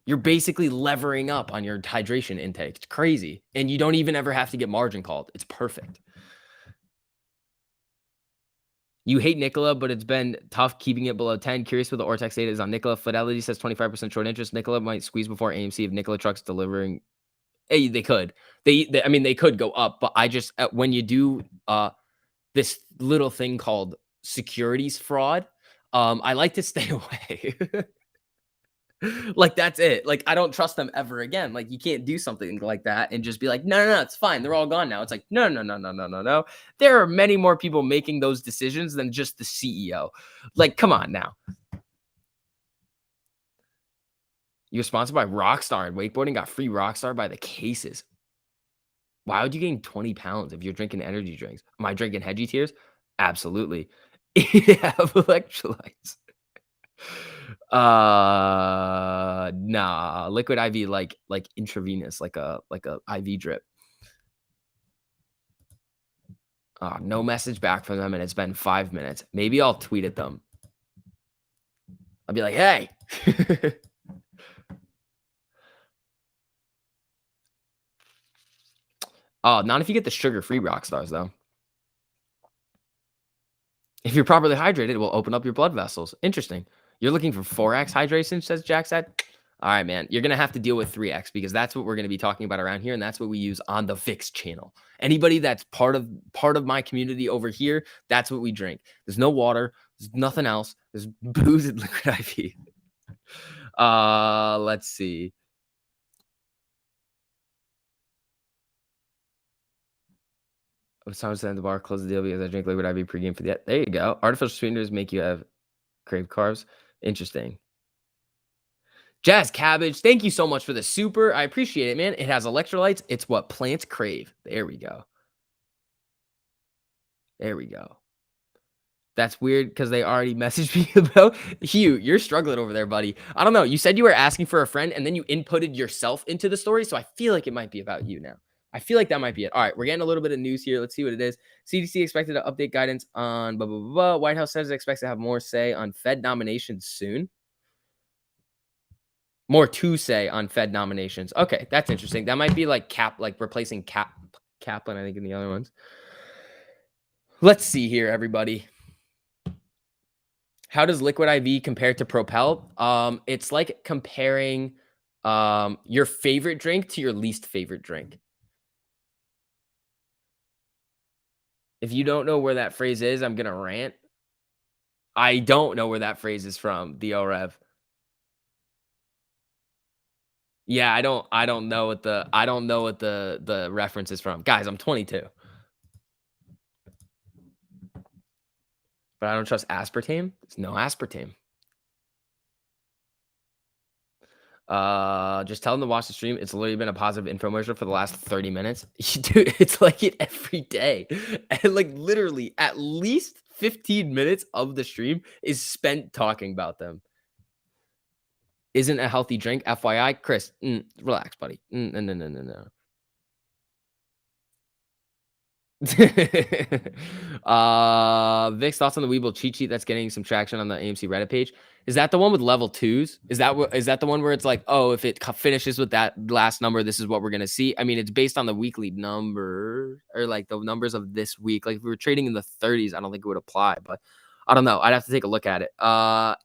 You're basically levering up on your hydration intake. It's crazy. And you don't even ever have to get margin called. It's perfect. You hate Nikola, but it's been tough keeping it below 10. Curious what the Ortex data is on Nikola. Fidelity says 25% short interest. Nikola might squeeze before AMC if Nikola trucks delivering. Hey, they could. I mean, they could go up, but I just when you do this little thing called securities fraud, I like to stay away. Like, that's it. Like, I don't trust them ever again. Like, you can't do something like that and just be like, no, it's fine. They're all gone now. It's like, no. There are many more people making those decisions than just the CEO. Like, come on now. You're sponsored by Rockstar, and wakeboarding got free Rockstar by the cases. Why would you gain 20 pounds if you're drinking energy drinks? Am I drinking Hedgy Tears? Absolutely. Yeah, electrolytes. Nah, Liquid IV like intravenous, like a IV drip. No message back from them, and it's been 5 minutes. Maybe I'll tweet at them. I'll be like, hey. Not if you get the sugar-free rock stars, though. If you're properly hydrated, it will open up your blood vessels. Interesting. You're looking for 4x hydration, says Jack said. All right, man. You're going to have to deal with 3x because that's what we're going to be talking about around here, and that's what we use on the Fix channel. Anybody that's part of my community over here, that's what we drink. There's no water. There's nothing else. There's booze and Liquid IV. Let's see. I'm sorry to end the bar, close the deal because I drink Liquid IV pregame for the. There you go. Artificial sweeteners make you have crave carbs. Interesting. Jazz Cabbage, thank you so much for the super. I appreciate it, man. It has electrolytes. It's what plants crave. There we go. There we go. That's weird because they already messaged me about Hugh. You're struggling over there, buddy. I don't know. You said you were asking for a friend and then you inputted yourself into the story. So I feel like it might be about you now. I feel like that might be it. All right. We're getting a little bit of news here. Let's see what it is. CDC expected to update guidance on blah, blah, blah, blah. White House says it expects to have more say on Fed nominations soon. More to say on Fed nominations. Okay. That's interesting. That might be like replacing Kaplan, I think, in the other ones. Let's see here, everybody. How does Liquid IV compare to Propel? It's like comparing your favorite drink to your least favorite drink. If you don't know where that phrase is, I'm gonna rant. I don't know where that phrase is from, the OREV. Yeah, I don't know what the reference is from. Guys, I'm 22. but I don't trust aspartame. There's no aspartame. Just tell them to watch the stream. It's literally been a positive infomercial for the last 30 minutes. Dude, it's like it every day. And like literally at least 15 minutes of the stream is spent talking about them. Isn't a healthy drink, FYI. Chris, relax, buddy. No. Vic's thoughts on the Weeble cheat sheet that's getting some traction on the AMC Reddit page. Is that the one with level 2s? Is that the one where it's like, oh, if it finishes with that last number, this is what we're gonna see? I mean, it's based on the weekly number or like the numbers of this week. Like if we were trading in the 30s, I don't think it would apply, but I don't know. I'd have to take a look at it.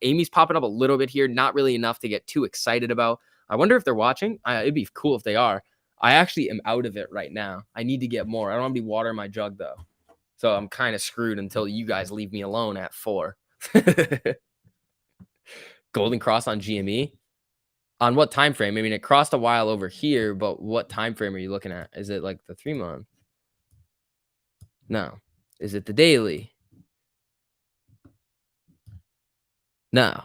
Amy's popping up a little bit here, not really enough to get too excited about. I wonder if they're watching. It'd be cool if they are. I actually am out of it right now. I need to get more. I don't have any water in my jug though. So I'm kind of screwed until you guys leave me alone at 4. Golden cross on GME. On what time frame? I mean, it crossed a while over here, but what time frame are you looking at? Is it like the 3-month? No. Is it the daily? No.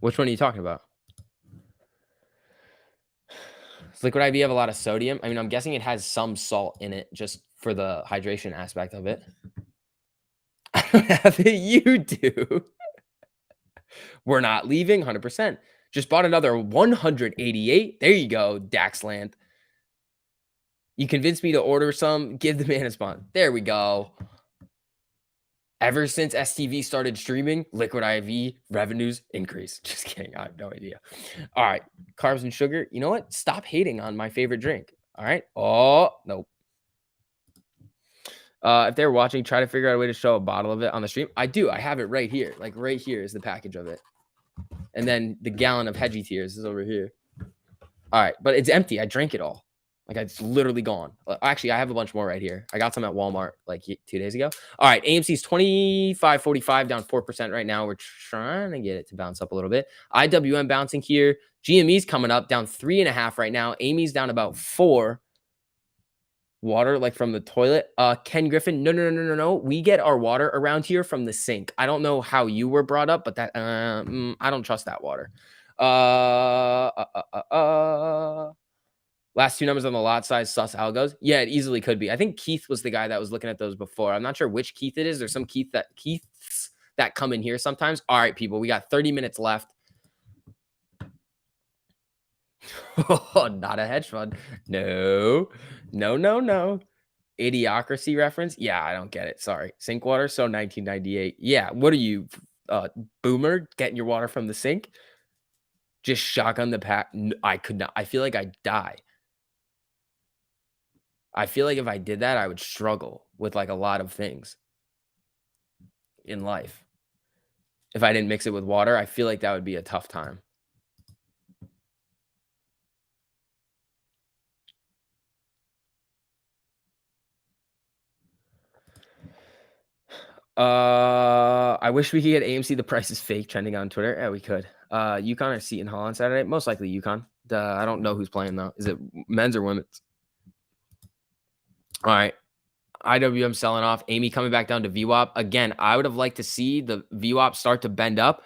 Which one are you talking about? Does Liquid IV have a lot of sodium? I mean, I'm guessing it has some salt in it just for the hydration aspect of it. I don't have it. You do. We're not leaving. 100%. Just bought another 188. There you go, Daxland. You convinced me to order some. Give the man a spawn. There we go. Ever since STV started streaming, Liquid IV revenues increase. Just kidding. I have no idea. All right. Carbs and sugar. You know what? Stop hating on my favorite drink. All right. Oh, nope. If they're watching, try to figure out a way to show a bottle of it on the stream. I do. I have it right here. Like right here is the package of it. And then the gallon of Hedgie Tears is over here. All right. But it's empty. I drank it all. Like it's literally gone. Actually, I have a bunch more right here. I got some at Walmart like 2 days ago. All right. AMC's 25.45 down 4% right now. We're trying to get it to bounce up a little bit. IWM bouncing here. GME's coming up down 3.5 right now. Amy's down about 4. Water like from the toilet. Ken Griffin, no. We get our water around here from the sink. I don't know how you were brought up, but that I don't trust that water. Last 2 numbers on the lot size, sus algos. Yeah, it easily could be. I think Keith was the guy that was looking at those before. I'm not sure which Keith it is. There's some Keiths that come in here sometimes. All right, people, we got 30 minutes left. Oh, not a hedge fund. No. Idiocracy reference? Yeah, I don't get it. Sorry. Sink water, so 1998. Yeah, what are you, boomer, getting your water from the sink? Just shotgun the pack? I could not. I feel like I'd die. I feel like if I did that, I would struggle with like a lot of things in life. If I didn't mix it with water, I feel like that would be a tough time. I wish we could get AMC the price is fake trending on Twitter. Yeah, we could. UConn or Seton Hall on Saturday? Most likely UConn. I don't know who's playing though. Is it men's or women's? All right. IWM selling off. Amy coming back down to VWAP. Again, I would have liked to see the VWAP start to bend up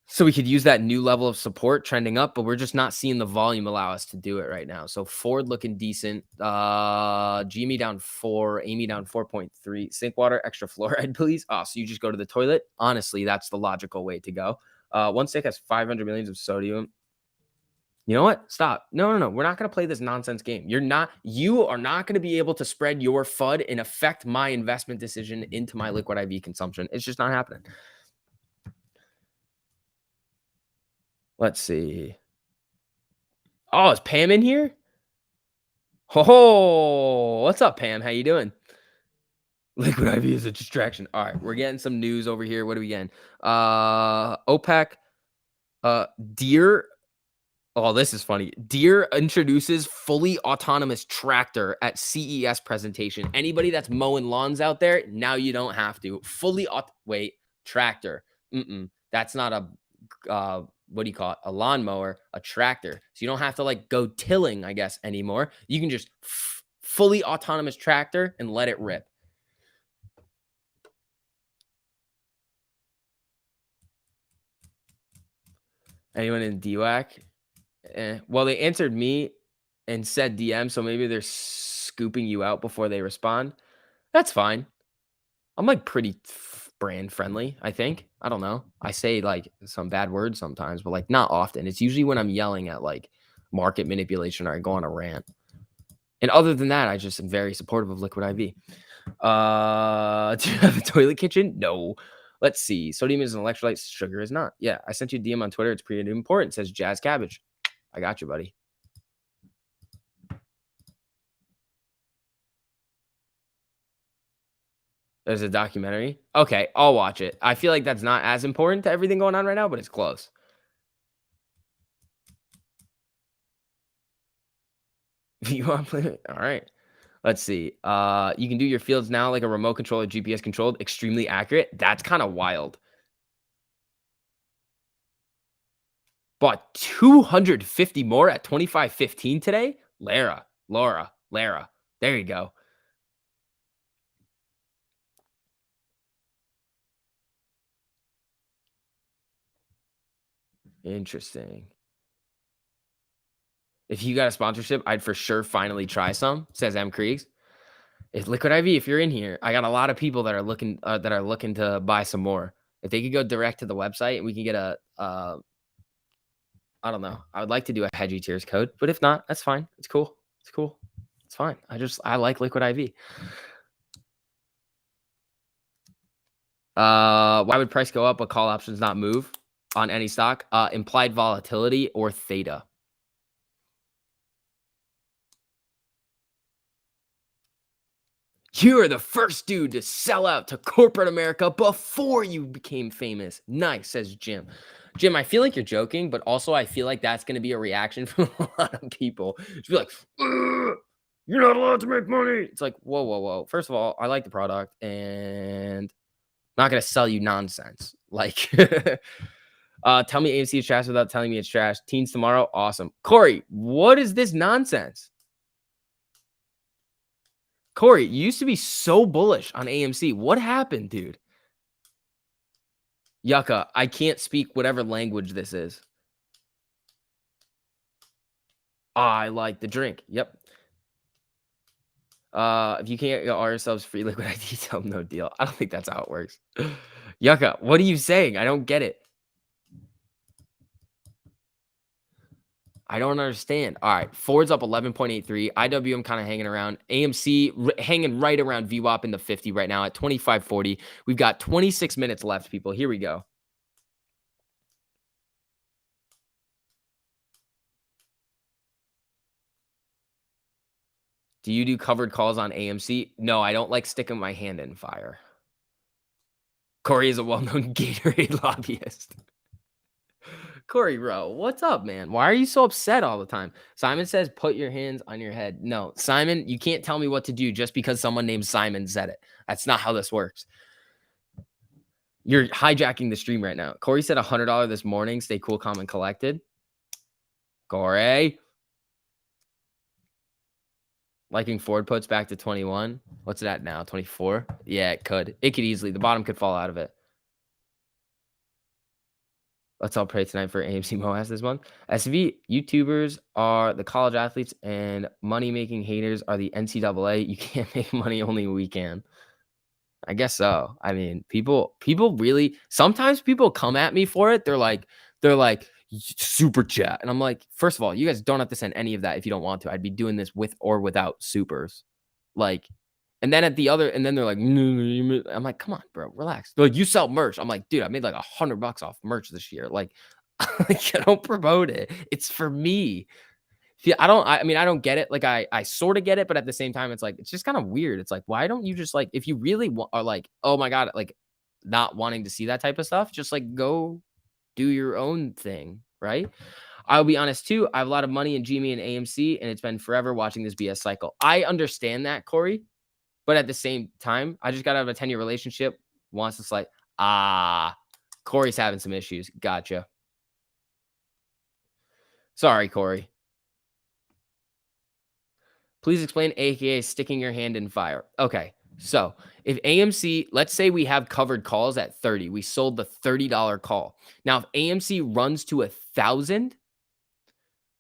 so we could use that new level of support trending up, but we're just not seeing the volume allow us to do it right now. So Ford looking decent. Jimmy down 4, Amy down 4.3. Sink water, extra fluoride, please. Oh, so you just go to the toilet? Honestly, that's the logical way to go. One stick has 500 millions of sodium. You know what? Stop. No. We're not going to play this nonsense game. You are not going to be able to spread your FUD and affect my investment decision into my Liquid IV consumption. It's just not happening. Let's see. Oh, is Pam in here? Oh, what's up, Pam? How you doing? Liquid IV is a distraction. All right, we're getting some news over here. What are we getting? OPEC, Deere. Oh, this is funny. Deere introduces fully autonomous tractor at CES presentation. Anybody that's mowing lawns out there, now you don't have to. Tractor. That's not a what do you call it? A lawnmower, a tractor. So you don't have to like go tilling, I guess, anymore. You can just fully autonomous tractor and let it rip. Anyone in DWAC? Well, they answered me and said DM, so maybe they're scooping you out before they respond. That's fine. I'm like pretty brand friendly, I think. I don't know. I say like some bad words sometimes, but like not often. It's usually when I'm yelling at like market manipulation or I go on a rant. And other than that, I just am very supportive of Liquid IV. Do you have a toilet kitchen? No. Let's see. Sodium is an electrolyte. Sugar is not. Yeah, I sent you a DM on Twitter. It's pretty important. It says Jazz Cabbage. I got you, buddy. There's a documentary. Okay, I'll watch it. I feel like that's not as important to everything going on right now, but it's close. You want to play? All right. Let's see. You can do your fields now like a remote control or GPS controlled, extremely accurate. That's kind of wild. Bought 250 more at 25.15 today. Lara. There you go. Interesting. If you got a sponsorship, I'd for sure finally try some, says M. Kriegs. If Liquid IV, if you're in here, I got a lot of people that are looking to buy some more. If they could go direct to the website and we can get a I don't know. I would like to do a Hedgy Tiers code, but if not, that's fine. It's cool. It's cool. It's fine. I like Liquid IV. Why would price go up but call options not move on any stock? Implied volatility or theta. You are the first dude to sell out to corporate America before you became famous. Nice, says Jim. Jim, I feel like you're joking, but also I feel like that's going to be a reaction from a lot of people. Just be like, "Ugh, you're not allowed to make money." It's like, whoa. First of all, I like the product and I'm not going to sell you nonsense. Like, tell me AMC is trash without telling me it's trash. Teens tomorrow, awesome. Corey, what is this nonsense? Corey, you used to be so bullish on AMC. What happened, dude? Yucca, I can't speak whatever language this is. I like the drink. Yep. If you can't get all yourselves free liquid ID, tell them no deal. I don't think that's how it works. Yucca, what are you saying? I don't get it. I don't understand. All right. Ford's up 11.83. IWM kind of hanging around. AMC hanging right around VWAP in the 50 right now at 25.40. We've got 26 minutes left, people. Here we go. Do you do covered calls on AMC? No, I don't like sticking my hand in fire. Corey is a well-known Gatorade lobbyist. Corey, bro, what's up, man? Why are you so upset all the time? Simon says, put your hands on your head. No, Simon, you can't tell me what to do just because someone named Simon said it. That's not how this works. You're hijacking the stream right now. Corey said $100 this morning. Stay cool, calm, and collected. Corey. Liking Ford puts back to 21. What's it at now? 24? Yeah, it could. It could easily. The bottom could fall out of it. Let's all pray tonight for AMC Moas this month. SV YouTubers are the college athletes and money-making haters are the NCAA. You can't make money, only we can. I guess so. I mean, people really sometimes people come at me for it. They're like super chat. And I'm like, first of all, you guys don't have to send any of that if you don't want to. I'd be doing this with or without supers. Like, and then and then they're like, no, I'm like, come on, bro, relax. They're like, you sell merch. I'm like, dude, I made like $100 off merch this year. Like, I don't promote it. It's for me. See, I mean, I don't get it. Like, I sort of get it, but at the same time, it's like, it's just kind of weird. It's like, why don't you just like, if you really are like, oh my God, like not wanting to see that type of stuff, just like go do your own thing, right? I'll be honest too. I have a lot of money in GME and AMC, and it's been forever watching this BS cycle. I understand that, Corey. But at the same time, I just got out of a 10-year relationship. Wants to like, Corey's having some issues. Gotcha. Sorry, Corey. Please explain AKA sticking your hand in fire. Okay. So if AMC, let's say we have covered calls at 30, we sold the $30 call. Now, if AMC runs to 1,000,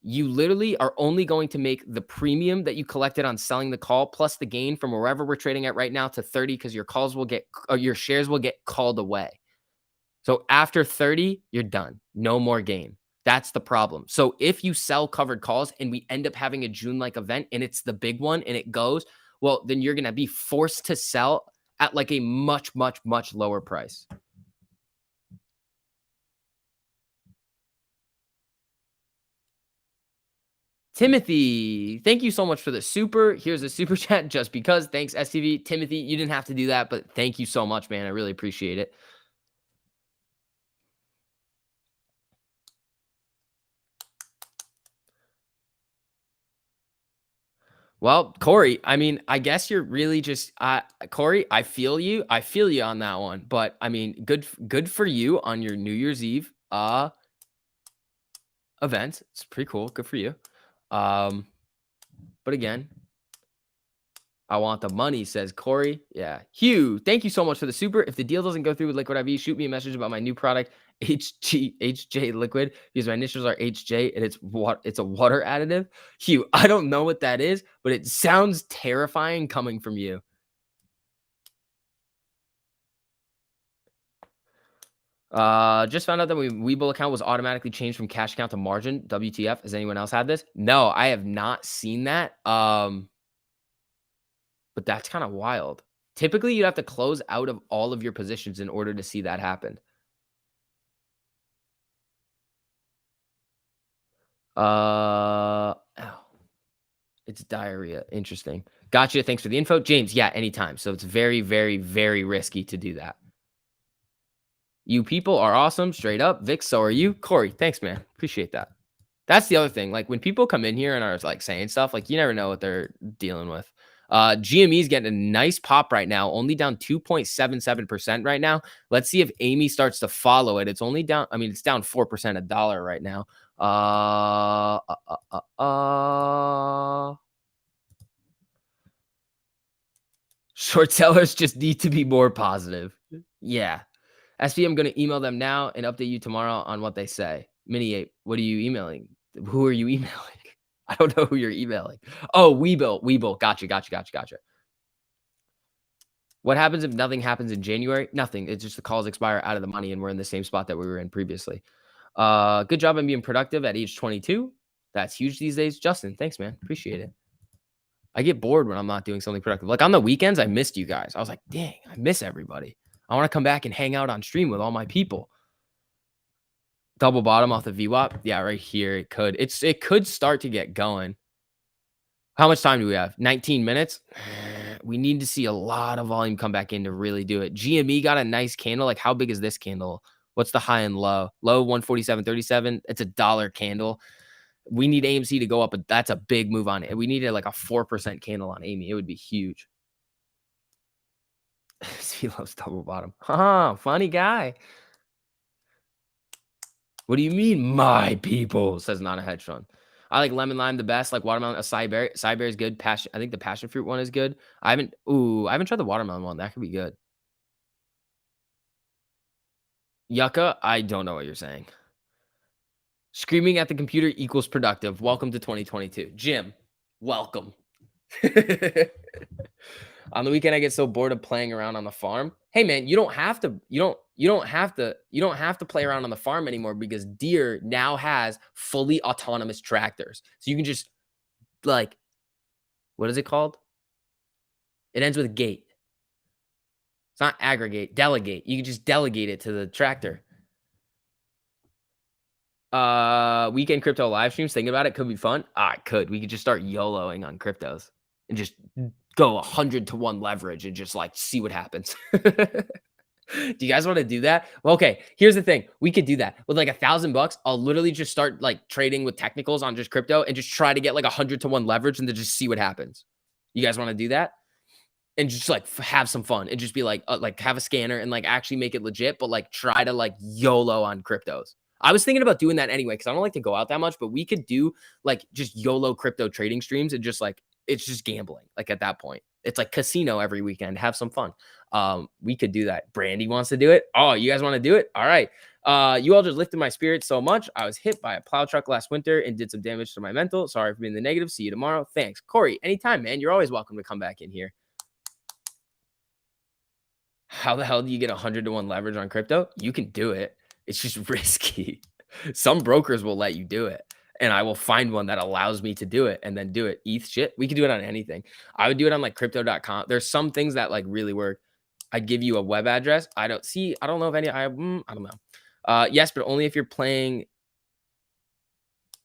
you literally are only going to make the premium that you collected on selling the call plus the gain from wherever we're trading at right now to 30 because your calls will get, or your shares will get called away. So after 30, you're done. No more gain. That's the problem. So if you sell covered calls and we end up having a June-like event and it's the big one and it goes, well, then you're going to be forced to sell at like a much, much, much lower price. Timothy, thank you so much for the super. Here's a super chat just because. Thanks, STV. Timothy, you didn't have to do that, but thank you so much, man. I really appreciate it. Well, Corey, I mean, I guess you're really just Corey, I feel you. I feel you on that one. But I mean, good for you on your New Year's Eve event. It's pretty cool. Good for you. But again, I want the money, says Corey. Yeah. Hugh, thank you so much for the super. If the deal doesn't go through with Liquid IV, shoot me a message about my new product, HJ Liquid, because my initials are HJ and it's a water additive. Hugh, I don't know what that is, but it sounds terrifying coming from you. Just found out that my Webull account was automatically changed from cash account to margin. WTF? Has anyone else had this? No, I have not seen that. But that's kind of wild. Typically, you'd have to close out of all of your positions in order to see that happen. It's diarrhea. Interesting. Gotcha. Thanks for the info. James, yeah, anytime. So it's very, very, very risky to do that. You people are awesome. Straight up. Vic, so are you. Corey, thanks, man. Appreciate that. That's the other thing. Like when people come in here and are like saying stuff, like you never know what they're dealing with. GME is getting a nice pop right now, only down 2.77% right now. Let's see if Amy starts to follow it. It's only down, I mean, it's down 4% a dollar right now. Short sellers just need to be more positive. Yeah. SV, I'm going to email them now and update you tomorrow on what they say. Mini Ape, what are you emailing? Who are you emailing? I don't know who you're emailing. Oh, Webull. Gotcha. What happens if nothing happens in January? Nothing. It's just the calls expire out of the money and we're in the same spot that we were in previously. Good job on being productive at age 22. That's huge these days. Justin, thanks, man. Appreciate it. I get bored when I'm not doing something productive. Like on the weekends, I missed you guys. I was like, dang, I miss everybody. I want to come back and hang out on stream with all my people. Double bottom off the VWAP. Yeah, right here. It could start to get going. How much time do we have? 19 minutes. We need to see a lot of volume come back in to really do it. GME got a nice candle. Like how big is this candle? What's the high and low? Low 147.37. It's a dollar candle. We need AMC to go up, but that's a big move on it. We needed like a 4% candle on Amy. It would be huge. CLO's double bottom. Funny guy. What do you mean, my people? Says not a hedge fund. I like lemon lime the best. Like watermelon, acai berry. Acai berry is good. Passion. I think the passion fruit one is good. I haven't tried the watermelon one. That could be good. Yucca. I don't know what you're saying. Screaming at the computer equals productive. Welcome to 2022. Jim, welcome. On the weekend, I get so bored of playing around on the farm. Hey man, you don't have to play around on the farm anymore because Deere now has fully autonomous tractors. So you can just like, what is it called? It ends with gate. It's not aggregate, delegate. You can just delegate it to the tractor. Weekend crypto live streams, thinking about it, could be fun. It could. We could just start YOLOing on cryptos and just go 100 to 1 leverage and just like see what happens. Do you guys want to do that? Well, okay, here's the thing. We could do that with like $1,000. I'll literally just start like trading with technicals on just crypto and just try to get like 100 to 1 leverage and then just see what happens. You guys want to do that? And just like have some fun and just be like have a scanner and like actually make it legit, but like try to like YOLO on cryptos. I was thinking about doing that anyway because I don't like to go out that much, but we could do like just YOLO crypto trading streams and just like it's just gambling. Like at that point, it's like casino every weekend. Have some fun. We could do that. Brandy wants to do it. Oh, you guys want to do it? All right. You all just lifted my spirits so much. I was hit by a plow truck last winter and did some damage to my mental. Sorry for being the negative. See you tomorrow. Thanks, Corey. Anytime, man. You're always welcome to come back in here. How the hell do you get 100-to-1 leverage on crypto? You can do it. It's just risky. Some brokers will let you do it. And I will find one that allows me to do it and then do it. ETH shit. We could do it on anything. I would do it on like crypto.com. There's some things that like really work. I'd give you a web address. I don't know if any, I don't know. Yes, but only if you're playing.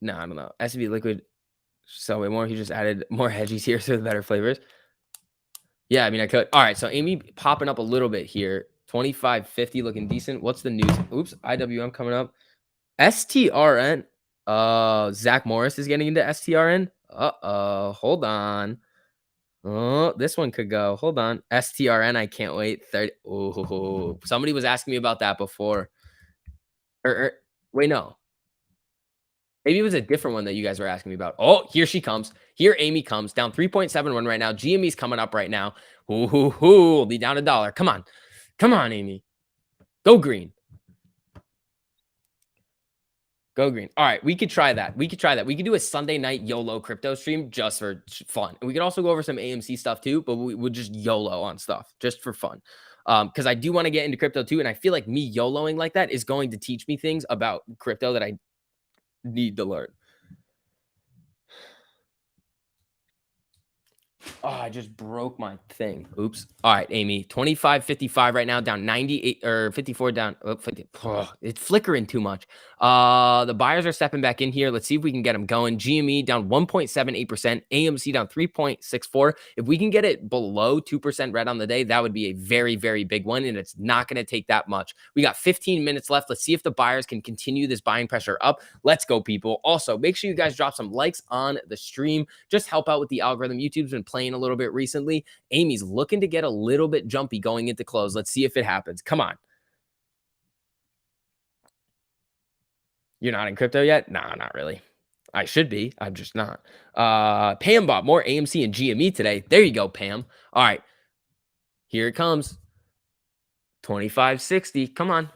No, I don't know. SB liquid. So way more. He just added more hedgies here. So the better flavors. Yeah, I mean, I could. All right, so Amy popping up a little bit here. 25.50 looking decent. What's the news? Oops, IWM coming up. STRN. Zach Morris is getting into STRN. Hold on. Oh, this one could go. Hold on. STRN, I can't wait. 30. Oh, somebody was asking me about that before. Wait, no. Maybe it was a different one that you guys were asking me about. Oh, here she comes. Here Amy comes. Down 3.71 right now. GME's coming up right now. Ooh, be down $1. Come on. Come on, Amy. Go green. Go green. All right, we could try that. We could do a Sunday night YOLO crypto stream just for fun. And we could also go over some AMC stuff too, but we would just YOLO on stuff just for fun. Because I do want to get into crypto too. And I feel like me YOLOing like that is going to teach me things about crypto that I need to learn. Oh, I just broke my thing. Oops. All right, Amy. 25.55 right now, down 98 or 54 down. Oh, 50. Oh, it's flickering too much. The buyers are stepping back in here. Let's see if we can get them going. GME down 1.78%. AMC down 3.64. If we can get it below 2% red on the day, that would be a very, very big one. And it's not going to take that much. We got 15 minutes left. Let's see if the buyers can continue this buying pressure up. Let's go, people. Also, make sure you guys drop some likes on the stream. Just help out with the algorithm. YouTube's been playing a little bit recently. Amy's looking to get a little bit jumpy going into close. Let's see if it happens. Come on. You're not in crypto yet? Nah, not really. I should be. I'm just not. Pam bought more AMC and GME today. There you go, Pam. All right. Here it comes. 25.60. Come on.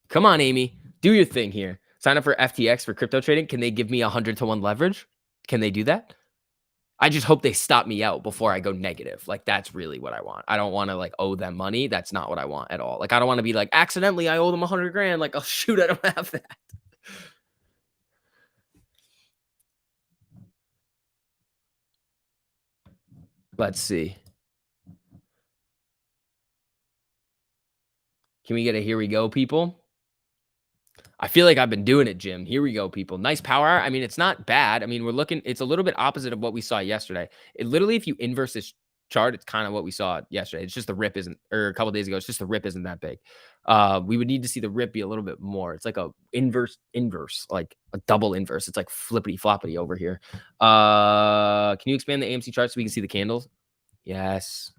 Come on, Amy. Do your thing here. Sign up for FTX for crypto trading. Can they give me 100-to-1 leverage? Can they do that? I just hope they stop me out before I go negative. Like, that's really what I want. I don't want to like owe them money. That's not what I want at all. Like, I don't want to be like, accidentally, I owe them 100 grand. Like, oh shoot, I don't have that. Let's see. Can we get a here we go, people? I feel like I've been doing it, Jim. Here we go, people. Nice power hour. I mean, it's not bad. I mean, we're looking, it's a little bit opposite of what we saw yesterday. It literally, if you inverse this chart, it's kind of what we saw yesterday. It's just the rip isn't, or a couple days ago, it's just the rip isn't that big. We would need to see the rip be a little bit more. It's like a inverse, like a double inverse. It's like flippity floppity over here. Can you expand the AMC chart so we can see the candles? Yes.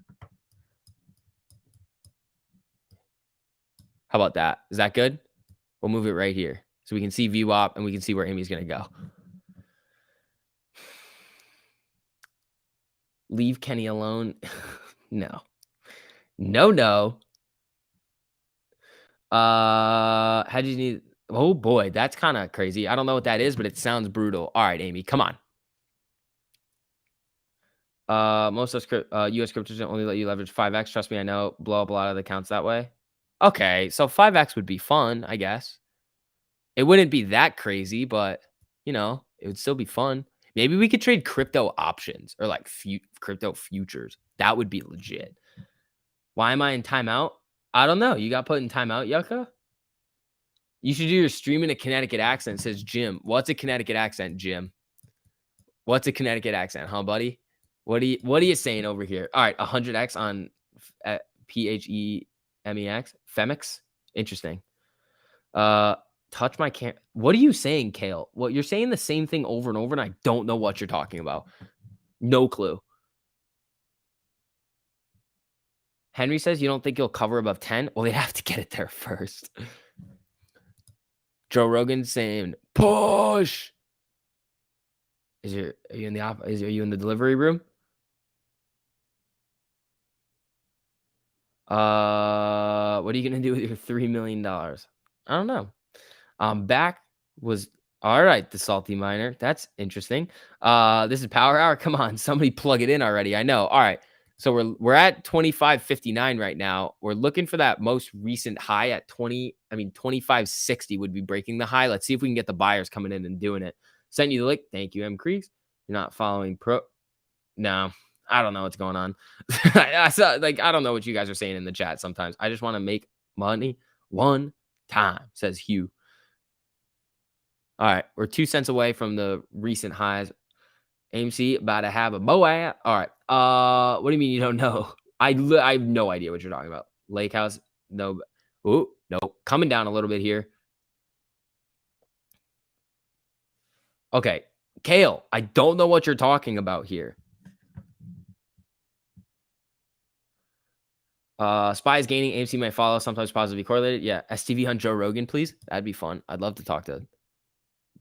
How about that? Is that good? We'll move it right here so we can see VWAP and we can see where Amy's going to go. Leave Kenny alone. No. How do you need? Oh boy, that's kind of crazy. I don't know what that is, but it sounds brutal. All right, Amy, come on. Most of US cryptos only let you leverage 5x. Trust me, I know. Blow up a lot of the accounts that way. Okay, so 5x would be fun, I guess. It wouldn't be that crazy, but you know, it would still be fun. Maybe we could trade crypto options or like crypto futures. That would be legit. Why am I in timeout? I don't know. You got put in timeout, Yucca? You should do your stream in a Connecticut accent, says Jim. What's a Connecticut accent, Jim? What's a Connecticut accent, huh, buddy? What are you saying over here? All right, 100x on PHEMEX. Femix? Interesting. Touch my can. What are you saying, Kale? Well, you're saying the same thing over and over, and I don't know what you're talking about. No clue. Henry says you don't think you'll cover above 10? Well, they have to get it there first. Joe Rogan saying, push. Are you in the are you in the delivery room? What are you gonna do with your $3 million? I don't know. Back was all right, the salty miner. That's interesting. This is Power Hour. Come on, somebody plug it in already. I know. All right. So we're at 25.59 right now. We're looking for that most recent high at 25.60 would be breaking the high. Let's see if we can get the buyers coming in and doing it. Send you the link. Thank you, M Creeks. You're not following pro. No, I don't know what's going on. I saw like I don't know what you guys are saying in the chat sometimes. I just want to make money one time, says Hugh. All right, we're 2 cents away from the recent highs. AMC about to have a moat. All right. What do you mean you don't know? I have no idea what you're talking about. Lake House, no. Ooh, no. Coming down a little bit here. Okay, Kale, I don't know what you're talking about here. Spies gaining. AMC might follow. Sometimes positively correlated. Yeah. STV on Joe Rogan, please. That'd be fun. I'd love to talk to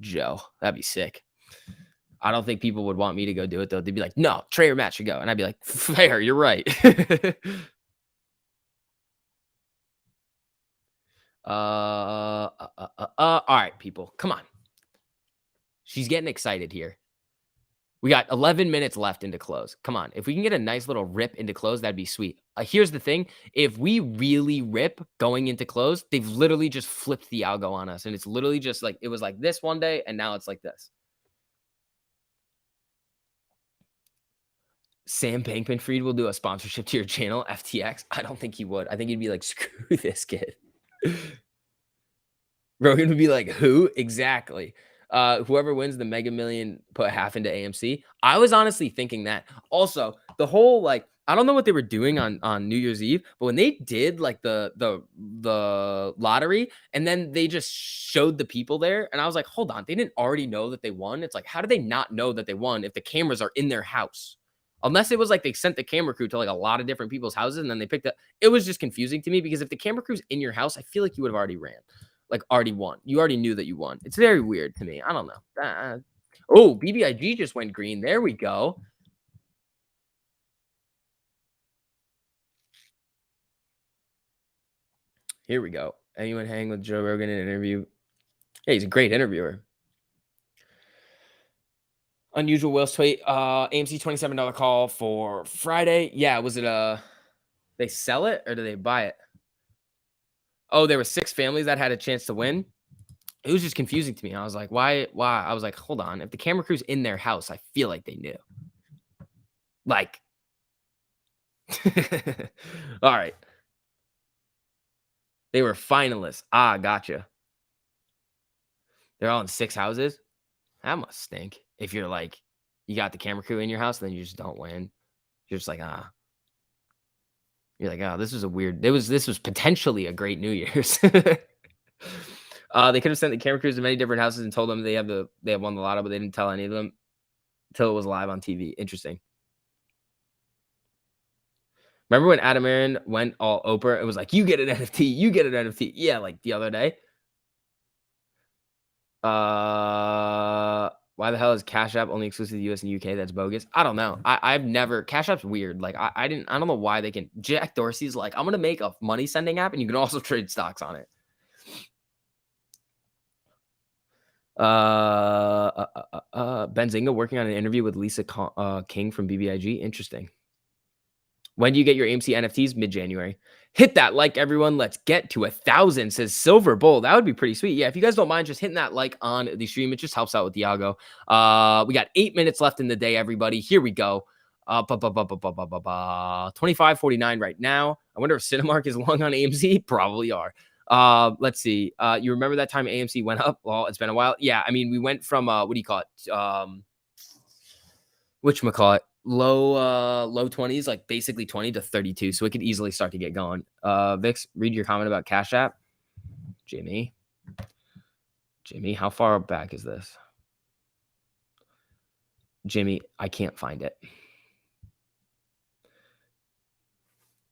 Joe. That'd be sick. I don't think people would want me to go do it though. They'd be like, "No, Trey or Matt should go," and I'd be like, "Fair, you're right." All right, people, come on. She's getting excited here. We got 11 minutes left into close. Come on. If we can get a nice little rip into close, that'd be sweet. Here's the thing. If we really rip going into close, they've literally just flipped the algo on us. And it's literally just like, it was like this one day, and now it's like this. Sam Bankman-Fried will do a sponsorship to your channel, FTX. I don't think he would. I think he'd be like, screw this kid. Rogan would be like, who? Exactly. Whoever wins the Mega Million put half into AMC. I was honestly thinking that. Also, the whole like I don't know what they were doing on New Year's Eve, but when they did like the lottery and then they just showed the people there, and I was like, hold on, they didn't already know that they won. It's like, how did they not know that they won if the cameras are in their house? Unless it was like they sent the camera crew to like a lot of different people's houses and then they picked up. It was just confusing to me because if the camera crew's in your house, I feel like you would have already ran like already won. You already knew that you won. It's very weird to me. I don't know. Oh, BBIG just went green. There we go. Here we go. Anyone hang with Joe Rogan in an interview? Yeah, he's a great interviewer. Unusual Will's tweet. AMC $27 call for Friday. Yeah, was it they sell it or do they buy it? Oh, there were 6 families that had a chance to win. It was just confusing to me. I was like, why? I was like, hold on. If the camera crew's in their house, I feel like they knew. Like, all right. They were finalists. Ah, gotcha. They're all in 6 houses. That must stink. If you're like, you got the camera crew in your house, then you just don't win. You're just like, ah. You're like, oh, this was a weird. This was potentially a great New Year's. They could have sent the camera crews to many different houses and told them they have won the lotto, but they didn't tell any of them until it was live on TV. Interesting. Remember when Adam Aaron went all Oprah? It was like, you get an NFT, you get an NFT. Yeah, like the other day. Why the hell is Cash App only exclusive to the US and UK? That's bogus. I don't know. I've never Cash App's weird. Like I don't know why they can. Jack Dorsey's like, I'm gonna make a money sending app and you can also trade stocks on it. Benzinga working on an interview with Lisa King from BBIG. Interesting. When do you get your AMC NFTs? Mid-January. Hit that like, everyone. Let's get to 1,000, says Silver Bull. That would be pretty sweet. Yeah, if you guys don't mind just hitting that like on the stream, it just helps out with Diago. We got 8 minutes left in the day, everybody. Here we go. 25.49 right now. I wonder if Cinemark is long on AMC. Probably are. Let's see. You remember that time AMC went up? Well, it's been a while. Yeah, I mean, we went from what do you call it? Whatchamacallit? Low 20s, like basically 20 to 32. So it could easily start to get going. Vix, read your comment about Cash App. Jimmy, how far back is this? Jimmy, I can't find it.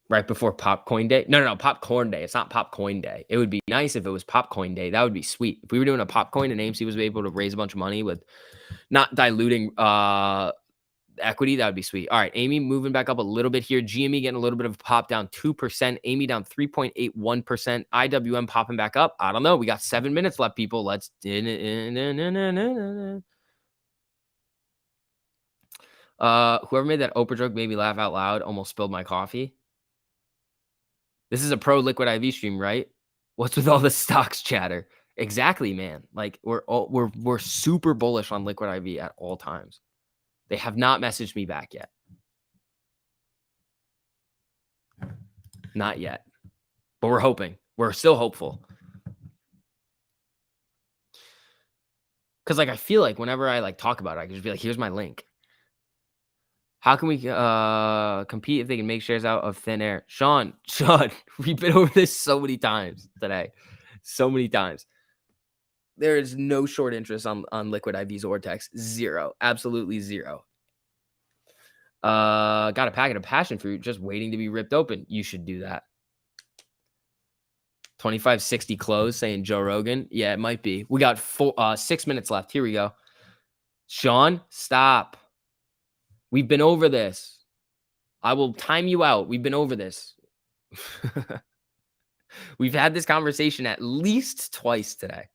Right before Popcoin Day. No, Popcorn Day. It's not Popcoin Day. It would be nice if it was Popcoin Day. That would be sweet. If we were doing a Popcoin and AMC was able to raise a bunch of money with not diluting equity, that would be sweet. All right, Amy moving back up a little bit here. GME getting a little bit of a pop, down 2%. Amy down 3.81%. IWM popping back up. I don't know. We got 7 minutes left, people. Let's whoever made that Oprah joke made me laugh out loud. Almost spilled my coffee. This is a pro liquid IV stream, right? What's with all the stocks chatter? Exactly, man. Like we're super bullish on liquid IV at all times. They have not messaged me back yet. Not yet. But we're hoping. We're still hopeful. Cuz like I feel like whenever I like talk about it, I can just be like, here's my link. How can we compete if they can make shares out of thin air? Sean, we've been over this so many times today. So many times. There is no short interest on liquid IVs or Vortex. Zero. Absolutely zero. Got a packet of passion fruit just waiting to be ripped open. You should do that. 2560 close saying Joe Rogan. Yeah, it might be. We got 6 minutes left. Here we go. Sean, stop. We've been over this. I will time you out. We've been over this. We've had this conversation at least twice today.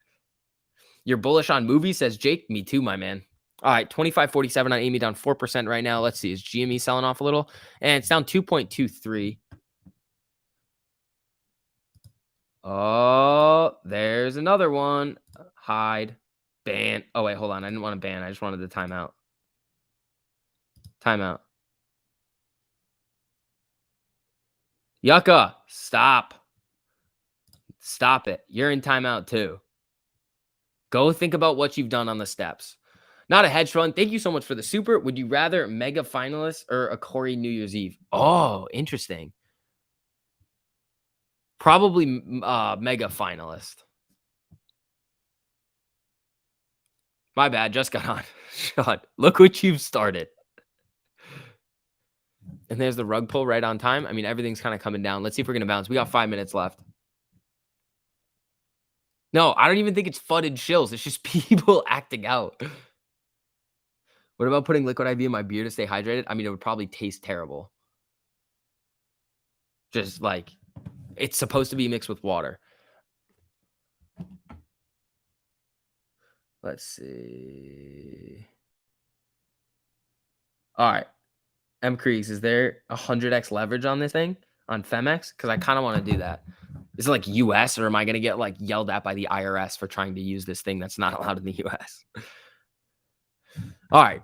You're bullish on movies, says Jake. Me too, my man. All right, 25.47 on Amy, down 4% right now. Let's see. Is GME selling off a little? And it's down 2.23. Oh, there's another one. Hide. Ban. Oh, wait, hold on. I didn't want to ban. I just wanted the timeout. Timeout. Yucca, stop. Stop it. You're in timeout too. Go think about what you've done on the steps. Not a hedge fund. Thank you so much for the super. Would you rather mega finalist or a Corey New Year's Eve? Oh, interesting. Probably mega finalist. My bad. Just got on. Sean, look what you've started. And there's the rug pull right on time. I mean, everything's kind of coming down. Let's see if we're going to bounce. We got 5 minutes left. No, I don't even think it's FUD and chills. It's just people acting out. What about putting liquid IV in my beer to stay hydrated? I mean, it would probably taste terrible. Just like, it's supposed to be mixed with water. Let's see. All right. M. Creeks, is there 100x leverage on this thing? On Femex? Because I kind of want to do that. Is it like US, or am I going to get like yelled at by the IRS for trying to use this thing that's not allowed in the US? All right.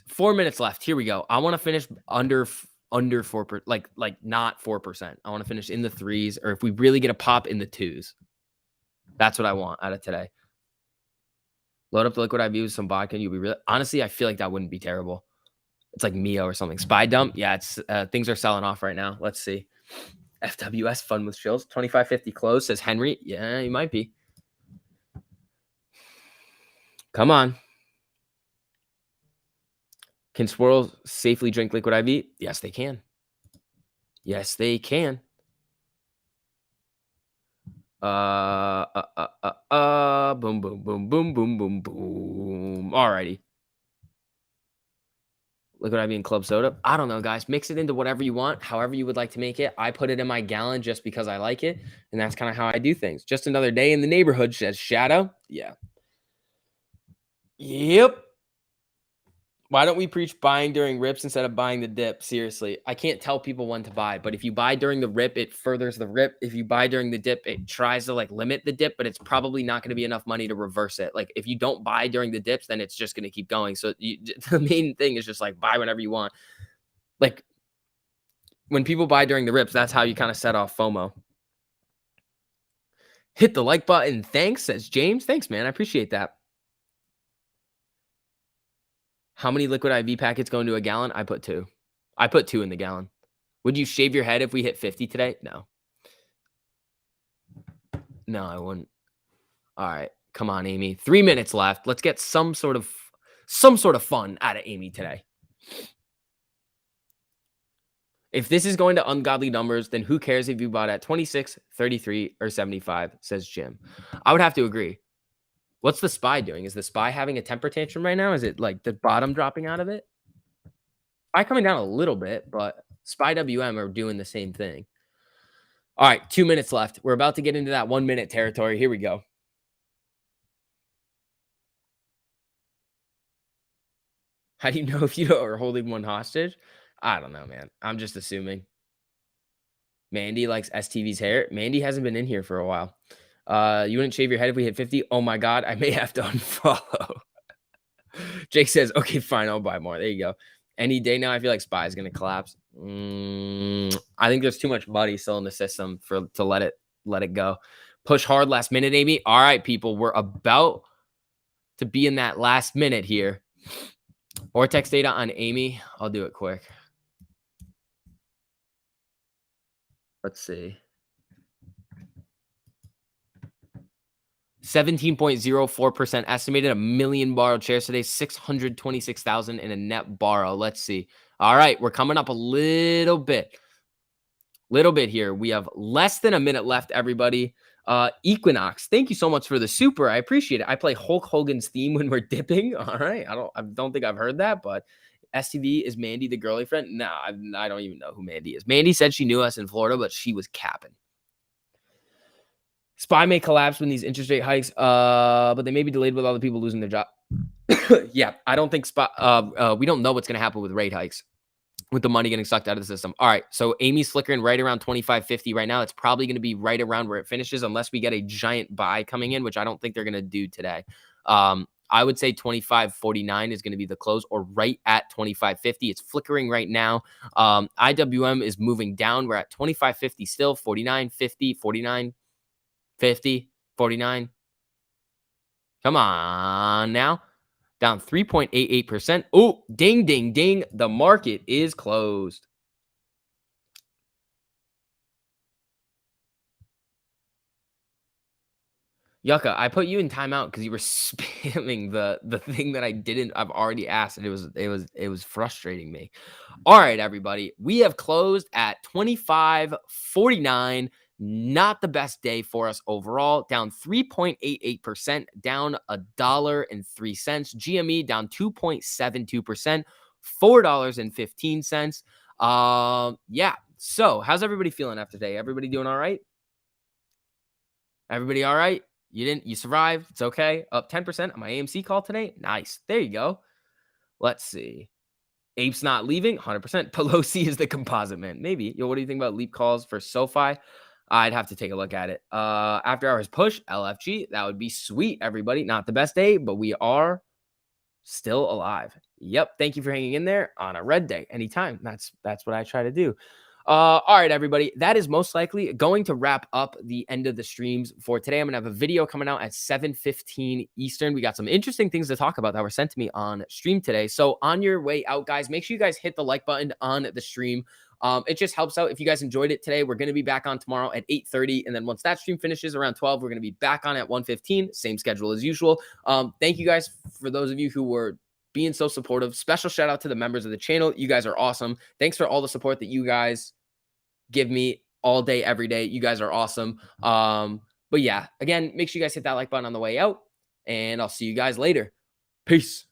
4 minutes left. Here we go. I want to finish under 4%, like not 4%. I want to finish in the 3s, or if we really get a pop, in the 2s. That's what I want out of today. Load up the liquid IV with some vodka. You'll be really, honestly, I feel like that wouldn't be terrible. It's like Mio or something. Spy dump. Yeah, it's things are selling off right now. Let's see. FWS fun with chills. 2550 close, says Henry. Yeah, you might be. Come on. Can swirls safely drink liquid IV? Yes, they can. Yes, they can. Boom, boom, boom, boom, boom, boom, boom. Alrighty. Liquid IV and club soda. I don't know, guys. Mix it into whatever you want, however you would like to make it. I put it in my gallon just because I like it, and that's kind of how I do things. Just another day in the neighborhood, says Shadow. Yeah. Yep. Why don't we preach buying during rips instead of buying the dip? Seriously, I can't tell people when to buy, but if you buy during the rip, it furthers the rip. If you buy during the dip, it tries to like limit the dip, but it's probably not going to be enough money to reverse it. Like if you don't buy during the dips, then it's just going to keep going. So the main thing is just like buy whenever you want. Like when people buy during the rips, that's how you kind of set off FOMO. Hit the like button. Thanks, says James. Thanks, man. I appreciate that. How many liquid IV packets go into a gallon? I put 2. I put 2 in the gallon. Would you shave your head if we hit 50 today? No. No, I wouldn't. All right. Come on, Amy. 3 minutes left. Let's get some sort of fun out of Amy today. If this is going to ungodly numbers, then who cares if you bought at 26, 33, or 75, says Jim. I would have to agree. What's the SPY doing? Is the SPY having a temper tantrum right now? Is it like the bottom dropping out of it? SPY coming down a little bit, but SPY WM are doing the same thing. All right, 2 minutes left. We're about to get into that 1 minute territory. Here we go. How do you know if you are holding one hostage? I don't know, man. I'm just assuming. Mandy likes STV's hair. Mandy hasn't been in here for a while. You wouldn't shave your head if we hit 50? Oh my God, I may have to unfollow. Jake says, okay, fine, I'll buy more. There you go. Any day now, I feel like SPY is going to collapse. I think there's too much money still in the system to let it go. Push hard last minute, Amy. All right, people, we're about to be in that last minute here. Vortex data on Amy. I'll do it quick. Let's see. 17.04% estimated, 1 million borrowed shares today, 626,000 in a net borrow. Let's see. All right, we're coming up a little bit here. We have less than a minute left, everybody. Equinox, thank you so much for the super. I appreciate it. I play Hulk Hogan's theme when we're dipping. All right. I don't think I've heard that, but STV is Mandy the girly friend? No, I don't even know who Mandy is. Mandy said she knew us in Florida, but she was capping. SPY may collapse when these interest rate hikes, but they may be delayed with all the people losing their job. Yeah, I don't think SPY. We don't know what's going to happen with rate hikes, with the money getting sucked out of the system. All right, so Amy's flickering right around 25.50 right now. It's probably going to be right around where it finishes unless we get a giant buy coming in, which I don't think they're going to do today. I would say 25.49 is going to be the close, or right at 25.50. It's flickering right now. IWM is moving down. We're at 25.50 still, 49.50, 49.50, 49. Come on now. Down 3.88%. Oh, ding, ding, ding. The market is closed. Yucca, I put you in timeout because you were spamming the thing that I've already asked, and it was frustrating me. All right, everybody. We have closed at 25.49. Not the best day for us overall. Down 3.88%, down $1.03. GME down 2.72%, $4.15. Yeah. So how's everybody feeling after today? Everybody doing all right? Everybody all right? You survived. It's okay. Up 10% on my AMC call today. Nice. There you go. Let's see. Apes not leaving. 100%. Pelosi is the composite man. Maybe. Yo, what do you think about leap calls for SoFi? I'd have to take a look at it. After hours push, LFG. That would be sweet, everybody. Not the best day, but we are still alive. Yep. Thank you for hanging in there on a red day. Anytime. That's what I try to do. All right, everybody. That is most likely going to wrap up the end of the streams for today. I'm going to have a video coming out at 7:15 Eastern. We got some interesting things to talk about that were sent to me on stream today. So on your way out, guys, make sure you guys hit the like button on the stream. It just helps out if you guys enjoyed it today. We're going to be back on tomorrow at 8:30. And then once that stream finishes around 12, we're going to be back on at 1:15. Same schedule as usual. Thank you guys for those of you who were being so supportive. Special shout out to the members of the channel. You guys are awesome. Thanks for all the support that you guys give me all day, every day. You guys are awesome. But yeah, again, make sure you guys hit that like button on the way out, and I'll see you guys later. Peace.